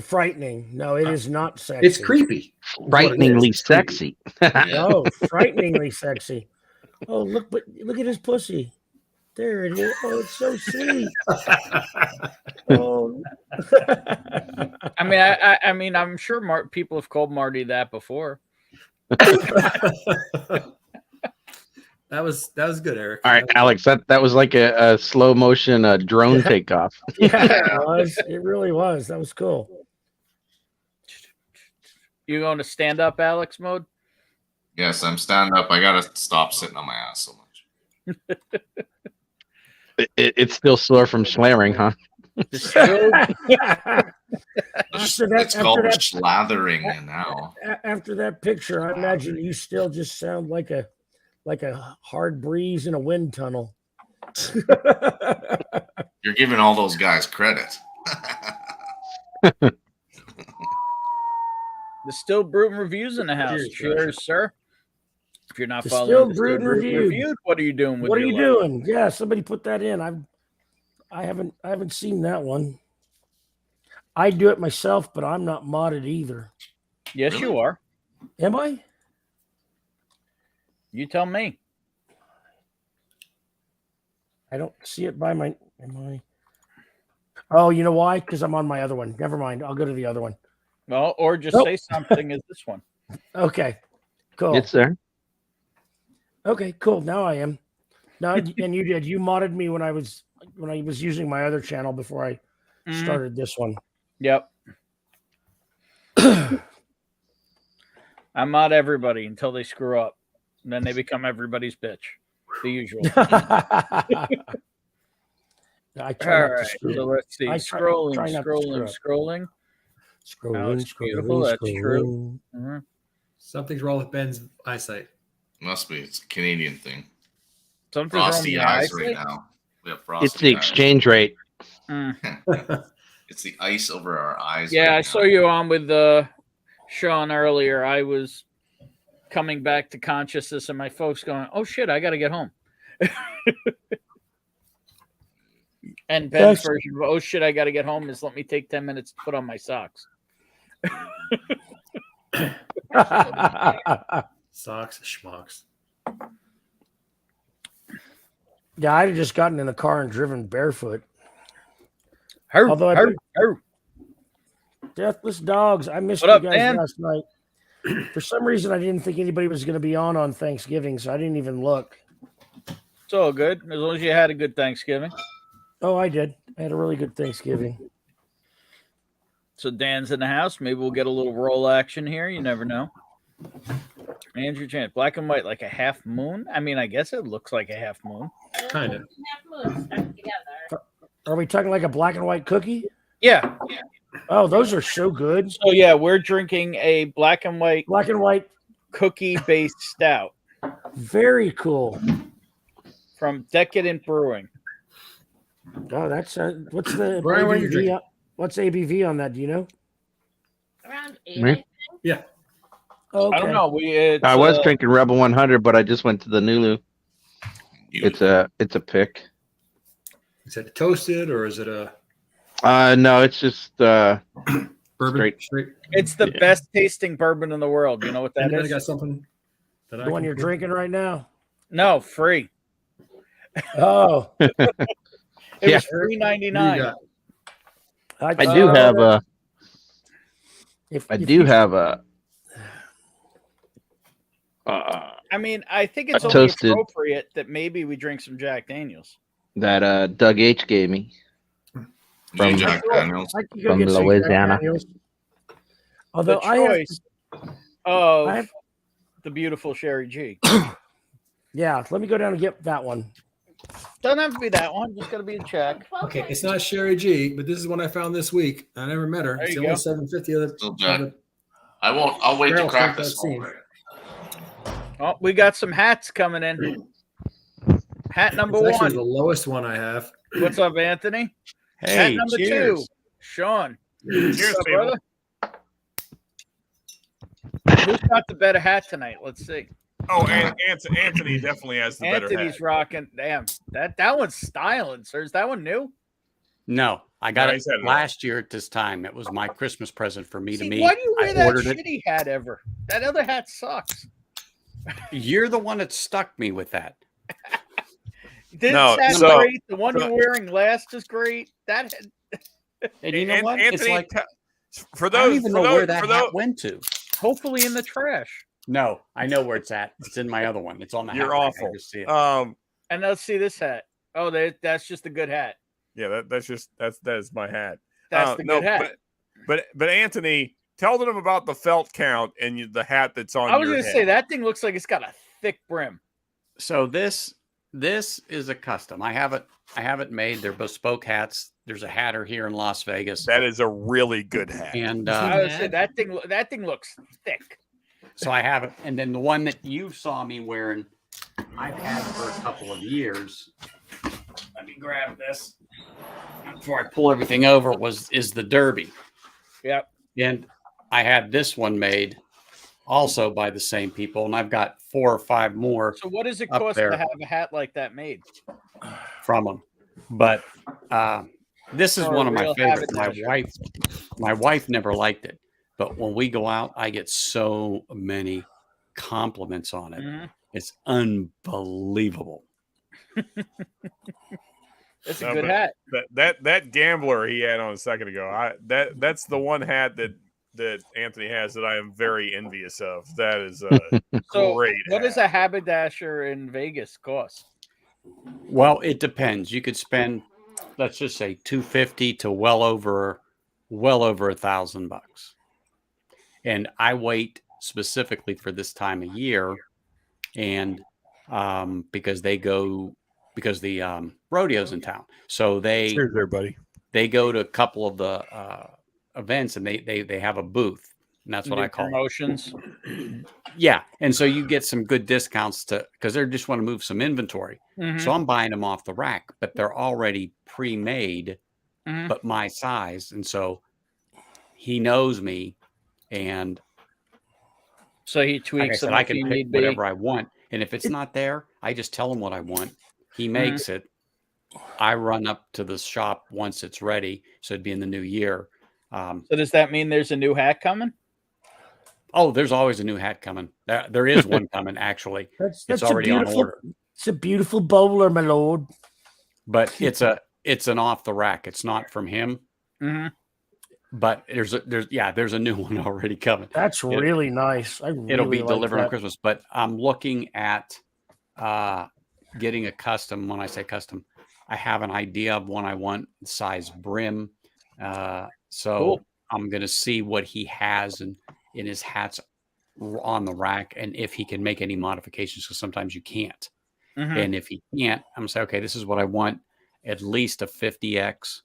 Frightening. No, it is not sexy. It's creepy. Frighteningly sexy. Oh, frighteningly sexy. Oh, look at his pussy. There it is. Oh, it's so sweet. Oh. I mean, I'm sure people have called Marty that before. That was good, Eric. All right, Alex, that was like a slow motion drone takeoff. Yeah, it was. It really was. That was cool. You going to stand up, Alex mode? Yes, I'm stand up. I gotta stop sitting on my ass so much. It's still sore from slamming, huh? It's called slathering now. After that picture, I imagine you still just sound like a hard breeze in a wind tunnel. You're giving all those guys credit. The Still Brewing Reviews in the house. Cheers, sir. If you're not following Still the Brewing Review, what are you doing with What are your you life? doing? Yeah, somebody put that in. I haven't seen that one. I do it myself, but I'm not modded either. Yes, Really? you are. Am I? You tell me. I don't see it by my. Am I? Oh, you know why? Because I'm on my other one. Never mind. I'll go to the other one. Well, or just Nope. say something as this one. Okay. Cool. It's there. Okay, cool. Now I am. No, and you did. You modded me when I was using my other channel before I started this one. Yep. I mod everybody until they screw up. And then they become everybody's bitch. The usual. I try All not to right. screw So up. let's see. I try not to screw Scrolling. up. Oh, it's beautiful. That's true. Mhm. Something's wrong with Ben's eyesight. Must be. It's a Canadian thing. Something's wrong with Frosty your eyes eyesight? right now. We have frosty It's the eyes. exchange rate. It's the ice over our eyes. Yeah, right I now. saw you on with Sean earlier. I was coming back to consciousness, and my folks going, "Oh shit, I got to get home." And Ben's version of "Oh shit, I got to get home" is let me take 10 minutes to put on my socks. Socks, schmucks. Yeah, I'd have just gotten in the car and driven barefoot. Although Deathless dogs. I missed What you up, guys Dan? last night. For some reason, I didn't think anybody was going to be on Thanksgiving, so I didn't even look. it's all good as long as you had a good Thanksgiving. Oh, I did. I had a really good Thanksgiving. So Dan's in the house. Maybe we'll get a little roll action here. You never know. Andrew Chance, black and white, like a half moon. I mean, I guess it looks like a half moon. Kind of. Half moons stuck together. Are we talking like a black and white cookie? Yeah. Oh, those are so good. So yeah, we're drinking a black and white Black and white, cookie-based stout very cool. from Decadent Brewing. Oh, that's what's the Brian, what are you ABV? drinking? What's ABV on that? Do you know? Around 8. Me? I think. Yeah. Oh, okay. I don't know. It's, I was drinking Rebel 100, but I just went to the Nulu. It's a pick. Is it toasted or is it a No, it's just bourbon? Straight. It's the Yeah. best tasting bourbon in the world. You know what that Anybody is? got something that The one you're drinking right now. No, free. Oh, It Yeah. was $3.99. I do have a. I do have a. I mean, I think it's A only toasted- appropriate that maybe we drink some Jack Daniels. That Doug H gave me. From From- Jack Daniels. I could go From get some Jack Louisiana. Daniels. The Although I have, choice of I have- the beautiful Sherry G. yeah, let me go down and get that one. Doesn't have to be that one. Just got to be a check. Okay, it's not Sherry G, but this is one I found this week. I never met her. There It's you the only go. 750 other. Still Jack. I'll wait to Barrel crack strength this I've seen. one. Oh, we got some hats coming in. Hat number It's actually one. the lowest one I have. What's up, Anthony? Hat Hey, number cheers. 2, Sean. Cheers, What's up, people. brother? Who's got the better hat tonight? Let's see. Oh, and Anthony definitely has the better Anthony's hat. rocking. Damn, that one's styling, sir. Is that one new? No, I got No, it he's had it last year at this time. It was my Christmas present for me to See, me. why do you wear I that ordered it. shitty hat ever? That other hat sucks. You're the one that stuck me with that. This No, hat's so- great. The one you're wearing last is great. That And you know what? It's Anthony, like for I don't those, even for know those, where that for hat those, went to. hopefully in the trash. No, I know where it's at. It's in my other one. It's on the hat you're rack. I awful. just see it. And let's see this hat. Oh, that's just a good hat. Yeah, that is my hat. That's the good hat. But Anthony, tell them about the felt count and the hat that's on. I was your going to head. say that thing looks like it's got a thick brim. So this is a custom. I have it made. They're bespoke hats. There's a hatter here in Las Vegas. That is a really good hat. And I would say that thing looks thick. so I have it. And then the one that you saw me wearing, I've had for a couple of years. Let me grab this before I pull everything over. Is the Derby. Yep. And I had this one made also by the same people, and I've got 4 or 5 more So what does it Up cost there. to have a hat like that made? from them. But this is For a one of my real favorites. haberdasher. My wife never liked it, but when we go out, I get so many compliments on it. Mhm. It's unbelievable. It's a No, good but hat. That gambler he had on a second ago. That's the one hat that Anthony has that I am very envious of. That is a So great. what hat. does a haberdasher in Vegas cost? Well, it depends. You could spend, let's just say, $250 to well over $1,000. And I wait specifically for this time of year, and because the rodeo's in town, so Cheers there, buddy. they go to a couple of the events, and they have a booth, and that's what Do I call it. promotions. Yeah, and so you get some good discounts because they just want to move some inventory. Mhm. So I'm buying them off the rack, but they're already pre-made, Mhm. but my size, and so he knows me, and So he like I tweaks said, them I if can he pick need be. whatever I want, and if it's not there, I just tell him what I want. He makes it. I run up to the shop once it's ready, so it'd be in the new year. So does that mean there's a new hat coming? Oh, there's always a new hat coming. There is one coming, actually. That's It's a already on beautiful. order, It's a beautiful bowler, my lord. but it's an off the rack. It's not from him, Mm-hmm. but there's a new one already coming. That's really nice. It'll be like delivered on that. Christmas, but I'm looking at getting a custom. When I say custom, I have an idea of one I want, size brim. So Cool. I'm going to see what he has in his hats on the rack, and if he can make any modifications, because sometimes you can't. Mhm. And if he can't, I'm going to say, okay, this is what I want, at least a 50X,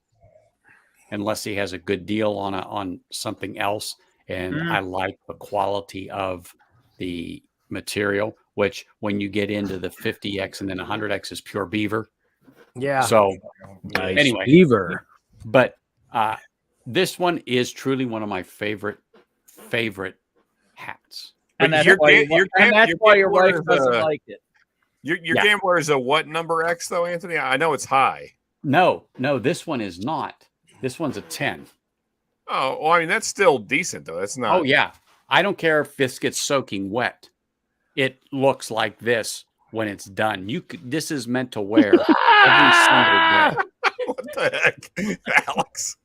unless he has a good deal on something else. And Mhm. I like the quality of the material, which when you get into the 50X and then 100X is pure beaver. Yeah. So Nice. anyway, Beaver. but this one is truly one of my favorite hats. And But that's your why, ga- your and gam- that's your why your gambler wife is, doesn't uh, like it. Your Yeah. gambler is a what number X though, Anthony? I know it's high. No, this one is not. This one's a 10. Oh, well, I mean that's still decent though. That's not. Oh yeah. I don't care if this gets soaking wet. It looks like this when it's done. This is meant to wear every single day. What the heck, Alex?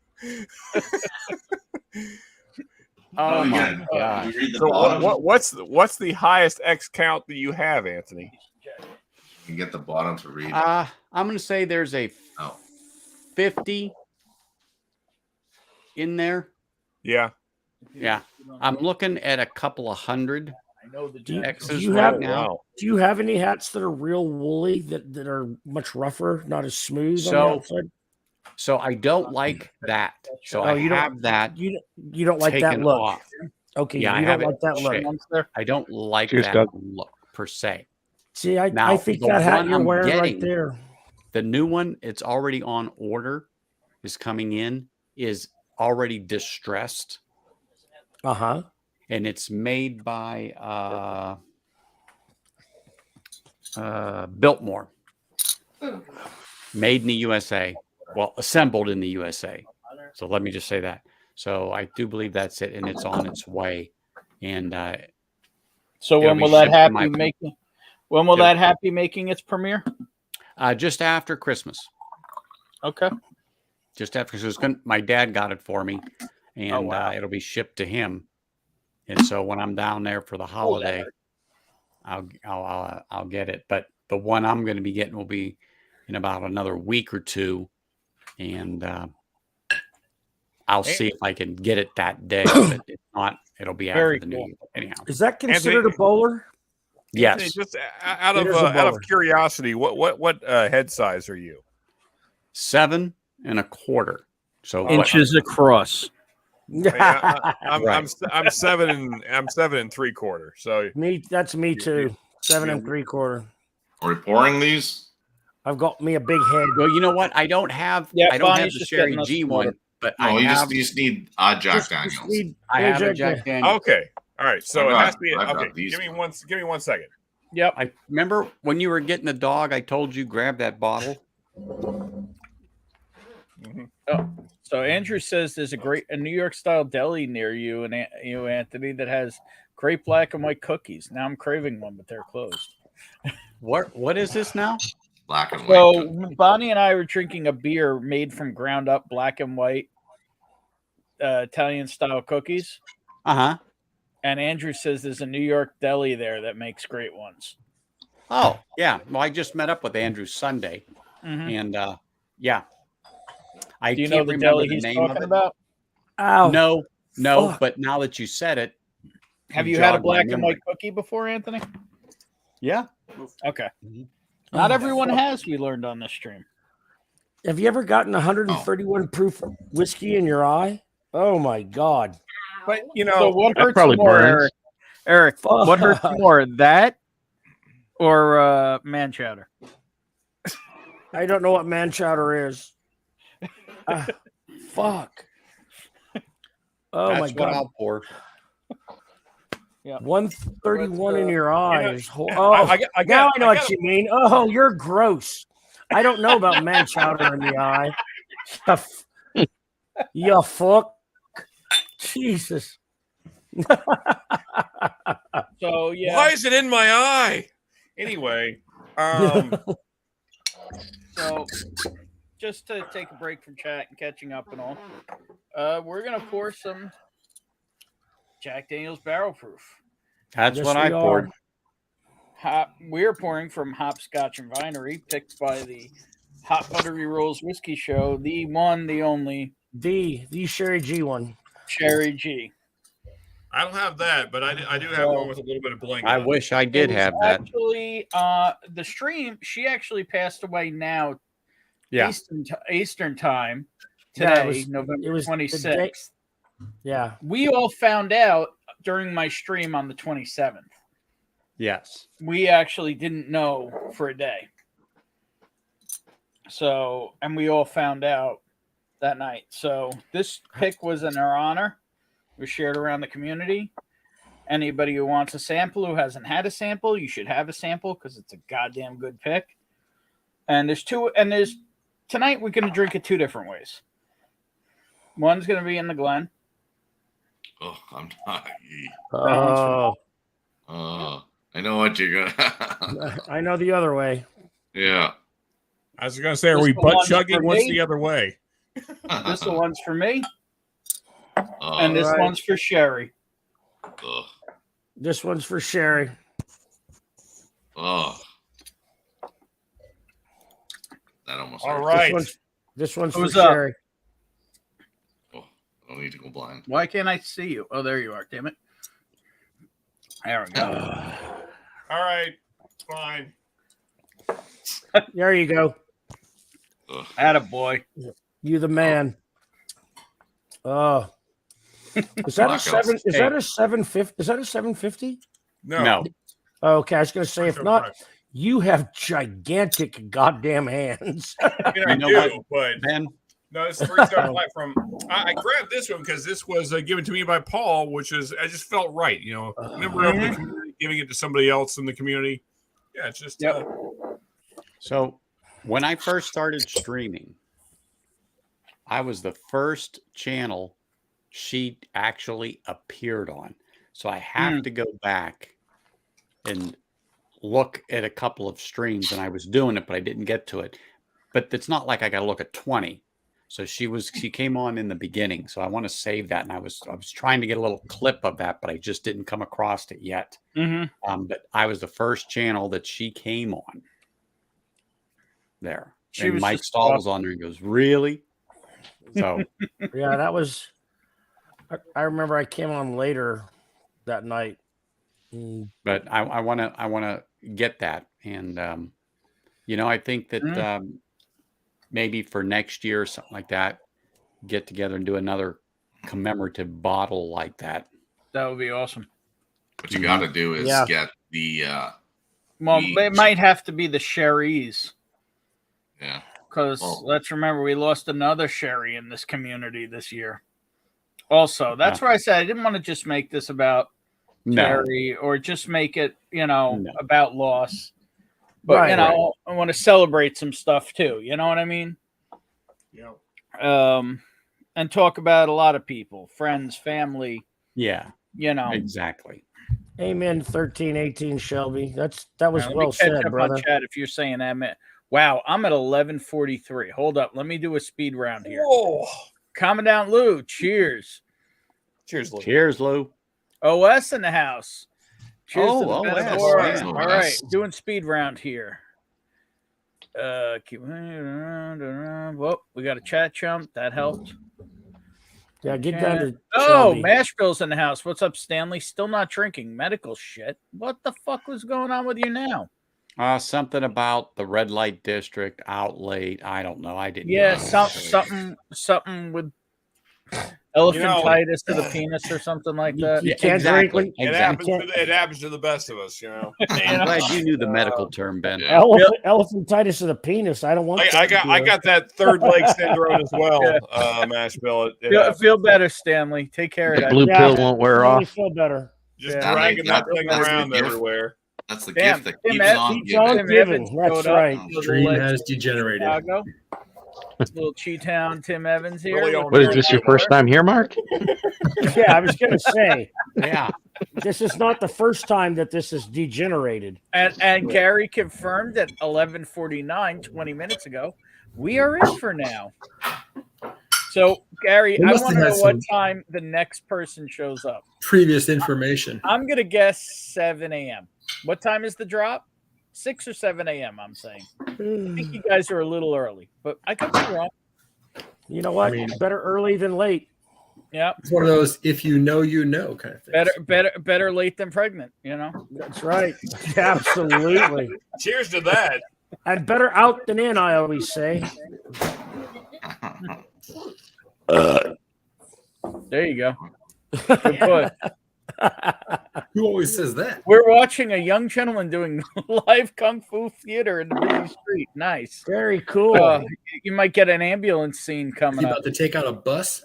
Oh my Again, god. you read the So bottom. what's the highest X count that you have, Anthony? You can get the bottom to read. I'm going to say there's a Oh. 50 in there. Yeah. Yeah. I'm looking at a couple of hundred X's you right have- now. Wow. Do you have any hats that are real woolly that are much rougher, not as smooth on the So- outside? So I don't like that. So Oh, I you don't- have that You don't like that taken look. off. Okay, Yeah, I you have don't it like that look. shaved. I don't like Cheers, that Doug. look per se. See, I Now, think the that hat one you're I'm wearing right getting- there. The new one, it's already on order, is coming in, is already distressed, Uh-huh. and it's made by Biltmore, made in the USA. Well, assembled in the USA. So let me just say that. So I do believe that's it, and it's on its way. And So it'll when be will that shipped to my- happy making? When will that happy making its premiere? just after Christmas. Okay. Just after Christmas. My dad got it for me, and wow. it'll be shipped to him. And so when I'm down there for the holiday, I'll get it. But the one I'm going to be getting will be in about another week or two, and I'll see if I can get it that day. But if not, it'll be after Very the new cool. year. Anyhow, Is that considered a bowler? Anthony, yes, just out It is a of bowler. curiosity, what head size are you? 7 1/4. So what- Inches across. I'm Right. I'm 7 3/4. So That's me too. 7 Yeah. 3/4. Are we pouring these? I've got me a big head. Well, you know what? I don't have. Yeah, I don't have Bonnie's the just Sherry getting us G some water. one, but No, I you have. just need Jack Just Daniels. need- I have a Jack- Jack Daniels. okay, all right. So I've it got- has to be I've got okay. these Give me 1 second. Yep. I remember when you were getting the dog. I told you grab that bottle. So Andrew says there's a New York style deli near you and you, Anthony, that has great black and white cookies. Now I'm craving one, but they're closed. What is this now? Black and white. So Bonnie and I were drinking a beer made from ground up black and white Italian style cookies. Uh-huh. And Andrew says there's a New York deli there that makes great ones. Oh, yeah. Well, I just met up with Andrew Sunday, Mhm. and yeah. I Do you can't know the remember deli the he's name of talking it. about? Ow. No, Fuck. but now that you said it, Have you you had a jogged my black and memory. white cookie before, Anthony? Yeah. Okay. Mhm. Not Oh, everyone fuck. has, we learned on this stream. Have you ever gotten 131 proof whiskey in your eye? Oh my God. But So what that hurts probably more, burns. Eric? Fuck. What hurts more, that or man chowder? I don't know what man chowder is. Fuck. Oh That's my what God. I'll pour. 131 in Let's, your eye you know, is now I know I what got you mean. Oh, you're gross. I don't know about man chowder in the eye. You fuck. Jesus. So yeah. Why is it in my eye? Anyway, So just to take a break from chat and catching up and all, we're gonna pour some Jack Daniels Barrel Proof. That's Yes, what I we are. poured. We're pouring from Hopscotch and Vinery, picked by the Hot Buttery Rolls Whiskey Show, the one, the only The Sherry G one. Cherry G. I don't have that, but I do have one with a little bit of bling. I on it. wish I It did was have that. Actually, the stream, she actually passed away now, Yeah. Eastern time Yeah, today, it was November the 26th. day- Yeah. We all found out during my stream on the 27th. Yes. We actually didn't know for a day. So, and we all found out that night. So, this pick was in our honor. We shared around the community. Anybody who wants a sample who hasn't had a sample, you should have a sample because it's a goddamn good pick. And there's tonight we're going to drink it two different ways. One's going to be in the Glen. Oh, I'm not. Oh, I know what you're gonna. I know the other way. Yeah. I was going to say, are This we the butt one chugging? for What's me? the other way? This one's for me, Oh, and this Right. one's for Sherry. ugh. This one's for Sherry. Oh. That almost All hurts. right. This one's for Who's up? Sherry. Oh, I don't need to go blind. Why can't I see you? Oh, there you are. Damn it. There we go. All right. Fine. There you go. Ugh. Attaboy. You the man. Oh. Is that a Blackouts. 7? Is that a 750? Is that a 750? No. No. Okay, I was going to say if not, You have gigantic goddamn hands. I mean, I You know do, but Ben, no, it's 3-star platform. I grabbed this one because this was given to me by Paul, which is I just felt right. You know, member of the community giving it to somebody else in the community. Yeah, it's just so when I first started streaming, I was the first channel she actually appeared on. So I have to go back and look at a couple of streams, and I was doing it, but I didn't get to it. But it's not like I got to look at 20. So she came on in the beginning. So I want to save that. And I was trying to get a little clip of that, but I just didn't come across it yet. But I was the first channel that she came on there. And Mike Stahl was on there and goes, really? So Yeah, that was. I remember I came on later that night. but I want to get that. And, you know, I think that maybe for next year or something like that, get together and do another commemorative bottle like that. That would be awesome. What you got to do is get the. Well, it might have to be the sherries. Yeah. Because let's remember, we lost another sherry in this community this year. Also, that's where I said I didn't want to just make this about sherry or just make it, about loss. But, I want to celebrate some stuff too. You know what I mean? Yeah. And talk about a lot of people, friends, family. Yeah. Exactly. Amen. 1318 Shelby. That was Let well me catch said, up brother. on chat if you're saying that. Wow, I'm at 11:43. Hold up, let me do a speed round here. Whoa. Commandant Lou, cheers. Cheers, Lou. Cheers, Lou. OS in the house. Cheers to the OS. best. Yeah. All right, doing speed round here. Well, we got a chat chump. That helped. Yeah, get down to Oh, Shelby. Mashbill's in the house. What's up, Stanley? Still not drinking. Medical shit. What the fuck was going on with you now? Something about the red light district out late. I don't know. I didn't. Yeah, know. something with elephantitis to the penis or something like that. You can't drink when It happens to the best of us, I'm glad you knew the medical term, Ben. elephantitis of the penis. I don't want. I got that third leg syndrome as well, Mashbill. Feel better, Stanley. Take care of The that. blue pill won't wear I off. feel better. Just Yeah. dragging that thing That's the around gift. everywhere. That's the Damn, gift that Tim keeps Evans- on Keeps on giving. giving. Evans That's showed up. right. Stream has degenerated. Chicago. Little Cheetown Tim Evans here. Really on What is this, your first time here, Mark? Yeah, I was going to say, Yeah. this is not the first time that this has degenerated. And Gary confirmed at 11:49, 20 minutes ago, we are in for now. So, Gary, They I must want have to had know what some- time the next person shows up. Previous information. I'm going to guess 7 a.m. What time is the drop? 6 or 7 a.m., I'm saying. I think you guys are a little early, but I could be wrong. You know what? I mean- Better early than late. Yeah, It's one of those if you know kind of things. better late than pregnant, That's right. Absolutely. Cheers to that. And better out than in, I always say. There you go. Good put. Who always says that? We're watching a young gentleman doing live kung fu theater in the busy street. Nice. Very cool. You might get an ambulance scene Is coming he up. about to take out a bus?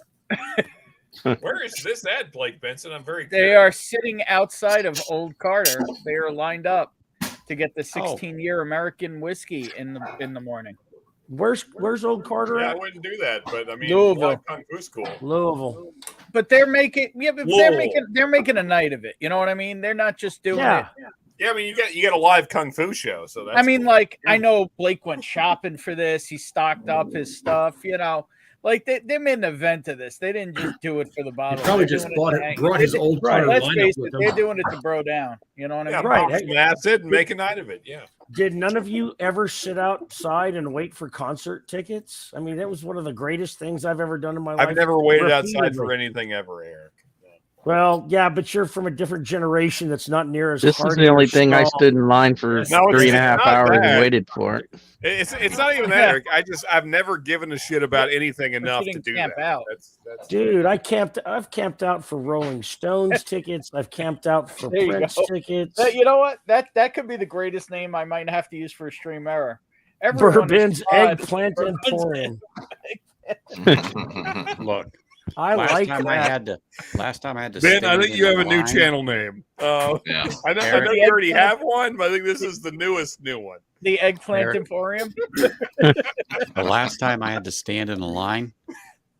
Where is this at, Blake Benson? I'm very They are sitting outside of Old Carter. They are lined up to get the 16-year American whiskey in the morning. Where's Old Carter Yeah, I at? wouldn't do that, but I mean, Louisville. live kung fu's cool. Louisville. But they're making Whoa. they're making a night of it. You know what I mean? They're not just doing Yeah. it. Yeah, I mean, you got a live kung fu show, so that's I mean, cool. like, I know Blake went shopping for this. He stocked up his stuff, Like, they made an event of this. They didn't just do it for the He bottle. probably They're just doing it to hang- brought his old Carter Let's lineup face with it, him. they're doing it to bro down. You know what I yeah, mean? Right. pop some acid and make a night of it. Yeah. Did none of you ever sit outside and wait for concert tickets? I mean, that was one of the greatest things I've ever done in my life. I've never waited outside Repeatedly. for anything ever, Eric. Well, yeah, but you're from a different generation that's not near as This is hardy the only or thing I strong. stood in line for No, it's 3.5 not hours that. and waited for it. It's not even that, Eric. I've never given a shit about anything enough to didn't do camp that. out. That's Dude, I've camped out for Rolling Stones tickets. I've camped out for There you Prince go. tickets. You know what? That could be the greatest name I might have to use for a stream error. Everyone Bourbon's responds. Eggplant Emporium. Look, I like that. last time I had to. Ben, I stand think in you have the a new line. channel name. Yeah. I know Eric. you already have one, but I think this is the newest new one. The Eggplant Eric. Emporium. The last time I had to stand in a line,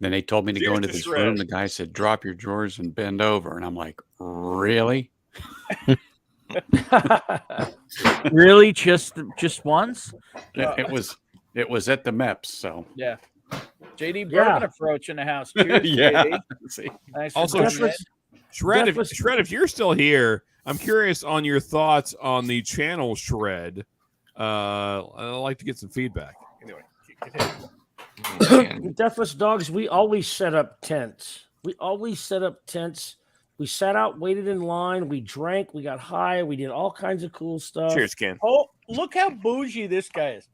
then they told me to go Cheers into to this Shred. room. The guy said, "Drop your drawers and bend over," and I'm like, "Really?" Really? Just once? It was at the MEPS, so Yeah. JD Yeah. Bourbon approach in the house. Cheers, yeah. JD. See, Thanks for Also, joining in. Shred, That was- if you're still here, I'm curious on your thoughts on the channel Shred. I'd like to get some feedback. Anyway, continue. Deathless Dogs, we always set up tents. We sat out, waited in line, we drank, we got high, we did all kinds of cool stuff. Cheers, Ken. Oh, look how bougie this guy is.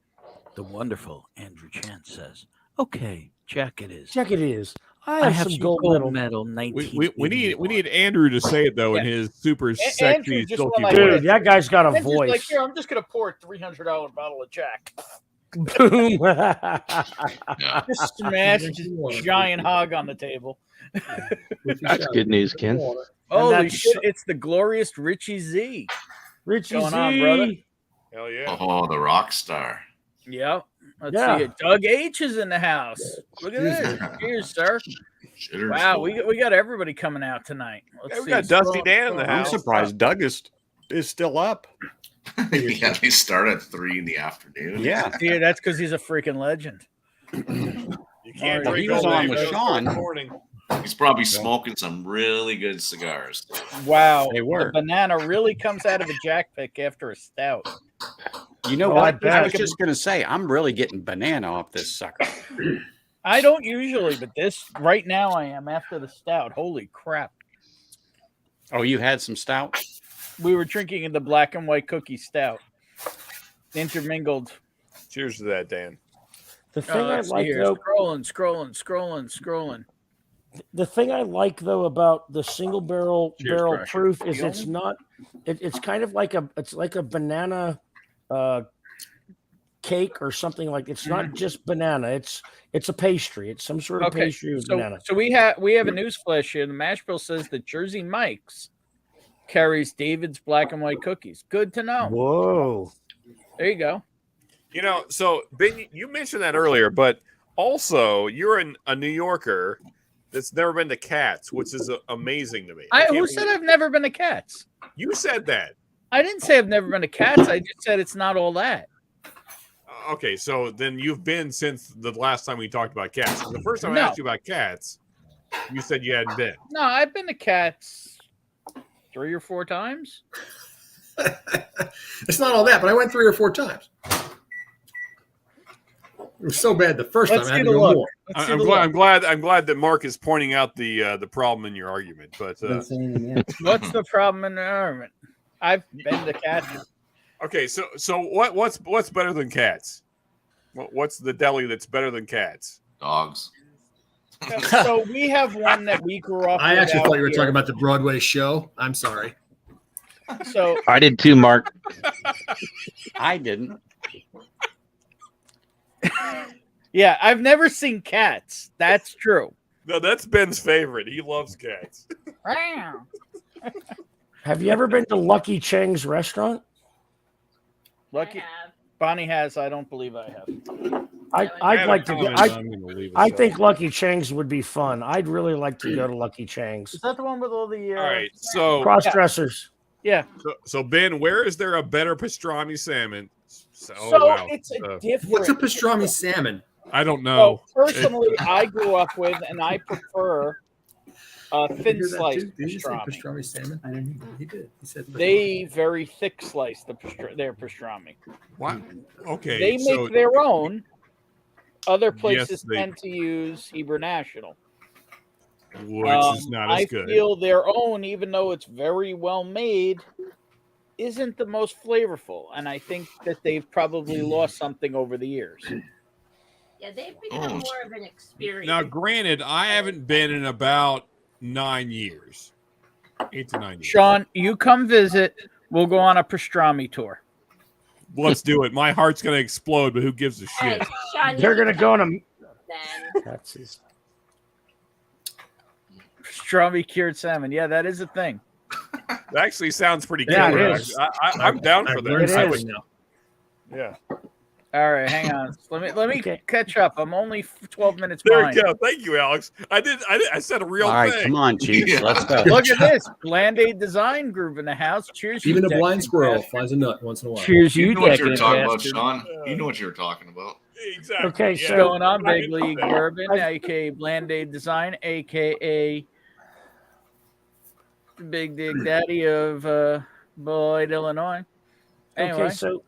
The wonderful Andrew Chance says, "Okay, Jack, it is. Check it is. I I have some gold medal. We need Andrew to say it though in his super sexy Andrew just silky went like voice. Dude, that guy's got a Andrew's voice. like, here, I'm just gonna pour a $300 bottle of Jack. Boom. Yeah. Just smash this giant hog on the table. That's good news, Ken. Holy that's- shit! It's the glorious Richie Z. Richie Going Z. on, brother? Hell yeah. Oh, the rock star. Yep. Let's Yeah. see it. Doug H is in the house. Look at this. Cheers, sir. Shitters. Wow, we got everybody coming out tonight. Let's Yeah, we see. got Dusty Scroll- Dan in the scroll- I'm house. surprised Doug is still up. Yeah, they start at 3 in the afternoon. Yeah, Yeah, that's because he's a freaking legend. You can't Well, drink he was all on day, with but Sean. it's morning. He's probably smoking some really good cigars. Wow, They were. the banana really comes out of a jack pick after a stout. You know Oh, I what? bet. I was just gonna say I'm really getting banana off this sucker. I don't usually, but this right now I am after the stout. Holy crap! Oh, you had some stout? We were drinking in the black and white cookie stout, intermingled. Cheers to that, Dan. The thing I Let's see like here. though, Scrolling. the thing I like though about the single barrel Cheers, barrel Crusher. proof is You it's not. It's kind of like a banana cake or something like. It's not just banana. It's a pastry. It's some sort of Okay, pastry with so banana. we have a news flash here. The mash bill says that Jersey Mike's carries David's black and white cookies. Good to know. Whoa. There you go. You know, so Ben, you mentioned that earlier, but also you're a New Yorker that's never been to Cats, which is amazing to me. Who said I've never been to Cats? You said that. I didn't say I've never been to Cats. I just said it's not all that. Okay, so then you've been since the last time we talked about Cats. The first time I No. asked you about Cats, you said you hadn't been. No, I've been to Cats 3 or 4 times. It's not all that, but I went 3 or 4 times. It was so bad the first Let's time I see had to the go look. more. Let's see I'm the glad, look. I'm glad that Mark is pointing out the problem in your argument. But What's the problem in the argument? I've been to Cats. okay, so what's better than Cats? What's the deli that's better than Cats? Dogs. So we have one that we grew up. I actually with thought you were out talking about the Broadway show. I'm sorry. here. So I did too, Mark. I didn't. yeah, I've never seen Cats. That's true. No, that's Ben's favorite. He loves Cats. Have you ever been to Lucky Cheng's restaurant? Lucky I have. Bonnie has. I don't believe I have. I'd like to go. I'm gonna leave it I so. think Lucky Cheng's would be fun. I'd really like to go to Lucky Cheng's. Is that the one with all the? All right, so Cross dressers. Yeah. so Ben, where is there a better pastrami salmon? So It's it's a uh, different. What's a pastrami salmon? I don't know. So personally, I grew up with, and I prefer Did you thin hear that slice too? Did you say pastrami. pastrami salmon? I didn't hear. He did. He said They very thick slice their pastrami. What? Okay, They make so their own. Other places they- tend to use Hebrew National. which is not as I good. feel their own, even though it's very well made, isn't the most flavorful, and I think that they've probably lost something over the years. Yeah, they've become more of an experience. Now, granted, I haven't been in about 9 years, 8 to 9 years. Sean, you come visit. We'll go on a pastrami tour. Let's do it. My heart's gonna explode, but who gives a shit? Hey, Sean, They're gonna go on a. then. That's his. Pastrami cured salmon. Yeah, that is a thing. That actually sounds pretty good. Yeah, it is. I'm down for I've that. learned It something is. now. Yeah. All right, hang on. Let me Okay. catch up. I'm only 12 minutes There behind. you go. Thank you, Alex. I said a real All right, thing. come on, Chiefs. Yeah. Let's go. Look at this. Bland-Aid Design Group in the house. Cheers. Even you a blind decadent squirrel bastard. finds a nut once in a while. Cheers, You you know what you were decadent talking about, bastard. Sean. You know what you were talking about. Exactly. Okay, What's so- going on, I- Big League Bourbon, aka Bland-Aid Design, aka Big Dick Daddy of Boyd, Illinois. Anyway, Okay, so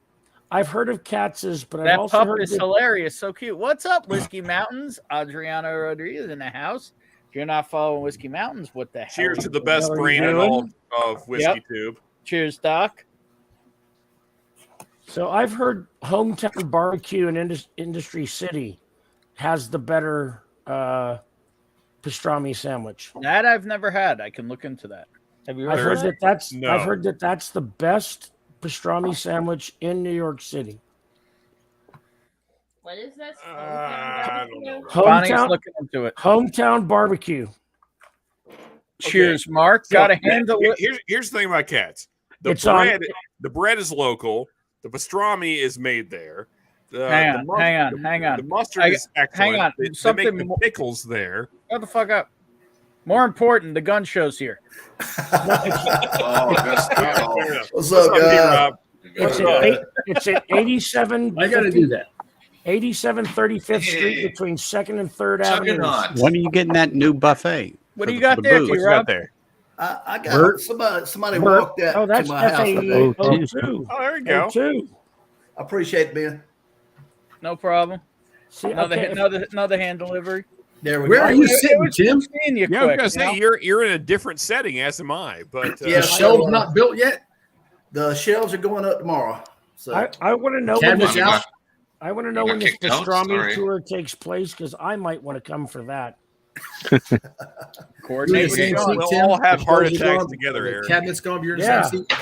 I've heard of Katz's, but I've that also pup heard is that, hilarious, so cute. What's up, Whiskey Mountains? Adriano Rodriguez in the house. If you're not following Whiskey Mountains, what the hell? Cheers to the best How are brain you in all doing? of Whiskey Tube. Cheers, Doc. so I've heard Hometown Barbecue in Industry City has the better pastrami sandwich. That I've never had. I can look into that. Have you I've heard heard that? that No. I've heard that that's the best pastrami sandwich in New York City. What is this? I don't know. Bonnie's Hometown, looking into it. Hometown Barbecue. Cheers, Mark. So, Got to handle it. Here's the thing about cats. It's on- The bread is local. The pastrami is made there. Hang on, the hang on. The mustard I- is excellent. hang on. They Something make the mo- pickles there. Shut the fuck up. More important, the gun show's here. Oh, that's Fair enough. What's up, Here, guys? Rob? It's at 87. I got to do that. 87 35th Street between 2nd and 3rd Avenue. Juggernaut. When are you getting that new buffet? What for do you the- got the there, booze? What you T-Rob? got there? I got Bert? somebody Bert. walked that Oh, that's to my house today. FAE02. Oh, there you go. 02. I appreciate it, Ben. No problem. See, Another, okay, another hand delivery. There we Where go. are you It sitting, was Tim? seeing you Yeah, I was quick, gonna say you know? you're in a different setting, as am I. But Yeah, The shelves not built yet? The shelves are going up tomorrow. So I want to know when Cabinets this, out? I want to know You when got this kicked out? pastrami Sorry. tour takes place because I might want to come for that. Coordinate with Same Sean. seat, We'll Tim? all have The heart shelves are attacks gone? together, The Aaron. Cabinets gone, but you're in the Yeah. same seat?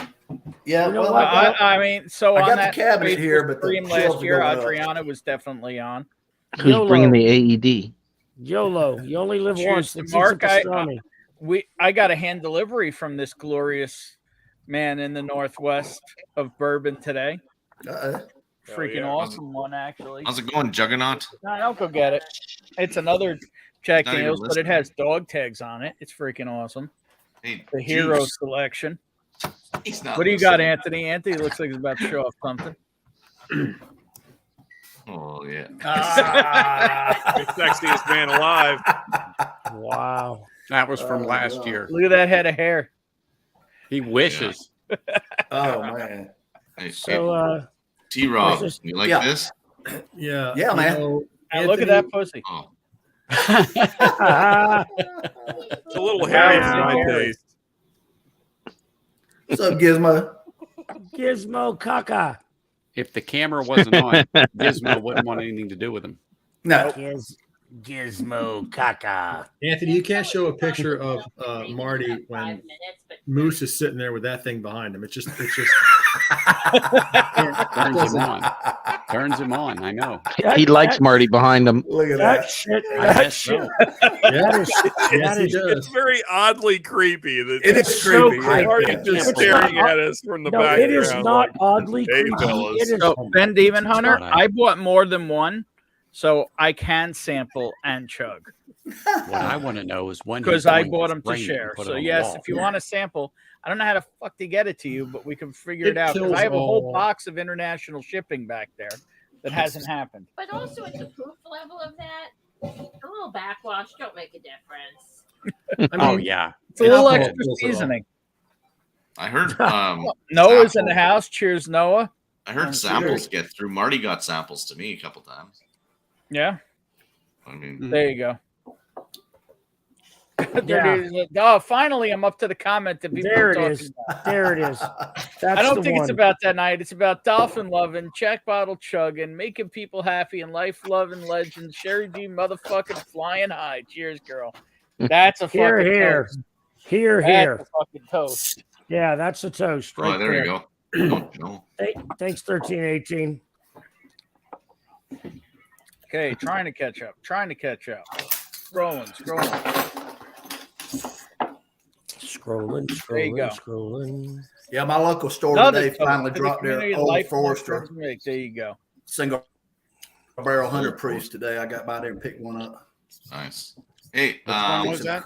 yeah, You know well, what? I mean, so I on got the that cabinet Facebook here, but the stream shelves last are year, going up. Adriana was definitely on. Who's YOLO. bringing the AED? YOLO. You only live Cheers once. to Let's Mark. eat some pastrami. I got a hand delivery from this glorious man in the Northwest of Bourbon today. Freaking yeah. awesome one, actually. How's it going, Juggernaut? No, I'll go get it. It's another Jack Not even Daniels, but it listening. has dog tags on it. It's freaking awesome. Hey, The hero Juice. selection. He's not What do you got, listening. Anthony? Anthony looks like he's about to show off something. Oh yeah. The sexiest man alive. Wow. That was from Oh, last God. year. Look at that head of hair. He wishes. Oh man. Hey, So, T-Rob, this- you like yeah. this? Yeah. Yeah, you man. know, And look at Anthony- that pussy. Oh, It's a little hairy for my Hairy. taste. What's up, Gizmo? Gizmo Caca. If the camera wasn't on, Gizmo wouldn't want anything to do with him. No. Gizmo Caca. Anthony, you can't show a picture of Marty About 5 when minutes, but Moose is sitting there with that thing behind him. It's just Turns him on. Turns him on. I know. He likes Marty behind him. Look at That that. shit. I That guess shit. so. yes, That he is- does. It's very oddly creepy. That It is so creepy. Why are you creepy. just It's staring not- at us from the No, back? it is not oddly Hey, creepy. fellas. It is So Ben Demon Hunter, not I bought more than one, so I can sample and chug What I want to know is when because he's I going bought to them to frame it and share. put it So on the yes, wall. if you want a sample, I don't know how to fuck to get it to you, but we can figure it It out because kills I have a whole all- box of international shipping back there that hasn't happened. but also at the proof level of that, a little backwash don't make a difference. I Oh mean, yeah. It's a little Alcohol extra kills it all. season. I heard. Noah's in the Sample. house. Cheers, Noah. I heard Oh, samples get through. Marty got samples to me a couple times. Yeah, I mean, there you go. Oh, finally, I'm up to the comment that people There are it talking is. about. There it is. That's I don't the think one. it's about that night. It's about dolphin loving, Jack bottle chugging, making people happy, and life loving legend Sherry G motherfucking flying high. Cheers, girl. That's a Here, fucking here. toast. Here, That's here. a fucking toast. Yeah, that's a toast right Oh, there you go. No. Thanks, 1318. Okay, trying to catch up. Scrolling. Scrolling, There you go. scrolling. Yeah, my local store Another today toast finally to the dropped their community, Old life Forester long-term make. There you go. single barrel 100 proofs today. I got by there and picked one up. Nice. Hey, What was that?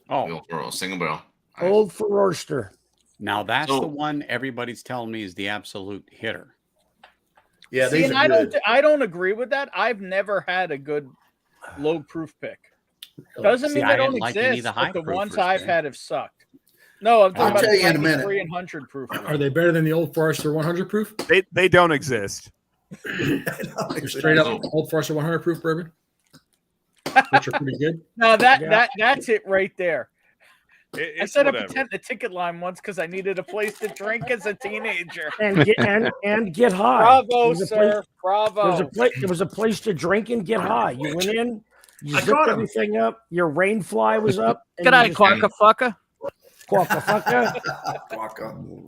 Oh, single barrel. Nice. Old Forester. Now that's So- the one everybody's telling me is the absolute hitter. Yeah, See, these and are good. I don't agree with that. I've never had a good low proof pick. Doesn't See, mean I they don't didn't like any of exist, the but high the ones proofers, I've man. had have sucked. No, I'm talking I'll about tell you in a the minute. 3 and 100 proof. Are they better than the Old Forester 100 proof? They don't exist. You're straight up Old Forester 100 proof bourbon, which are pretty good. No, Yeah. that's it right there. I It's set up whatever. a tent in the ticket line once because I needed a place to drink as a teenager. And get high. Bravo, There's a sir. place- There Bravo. was a place to drink and get high. You went in, you I zipped got 'em. everything up, your rain fly was up. and Good you night, just- Quacka-fucker. Quacka-fucka.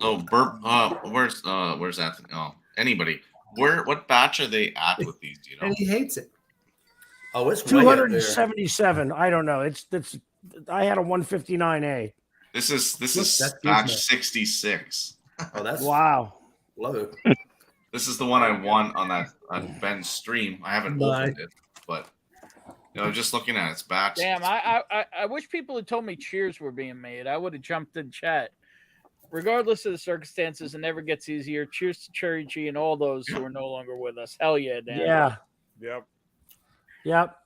Oh, where's that? Oh, anybody? What batch are they at with these? Do you know? And he hates it. Oh, it's way up there. 277. I don't know. It's I had a 159A. This is That's batch Gizmo. 66. Oh, that's Wow. low. This is the one I won on Ben's stream. I haven't Nice. opened it, but just looking at its batch. Damn, I wish people had told me cheers were being made. I would have jumped in chat. Regardless of the circumstances, it never gets easier. Cheers to Cherry G and all those who are no longer with us. Hell yeah, Dan. Yeah. Yep. Yep.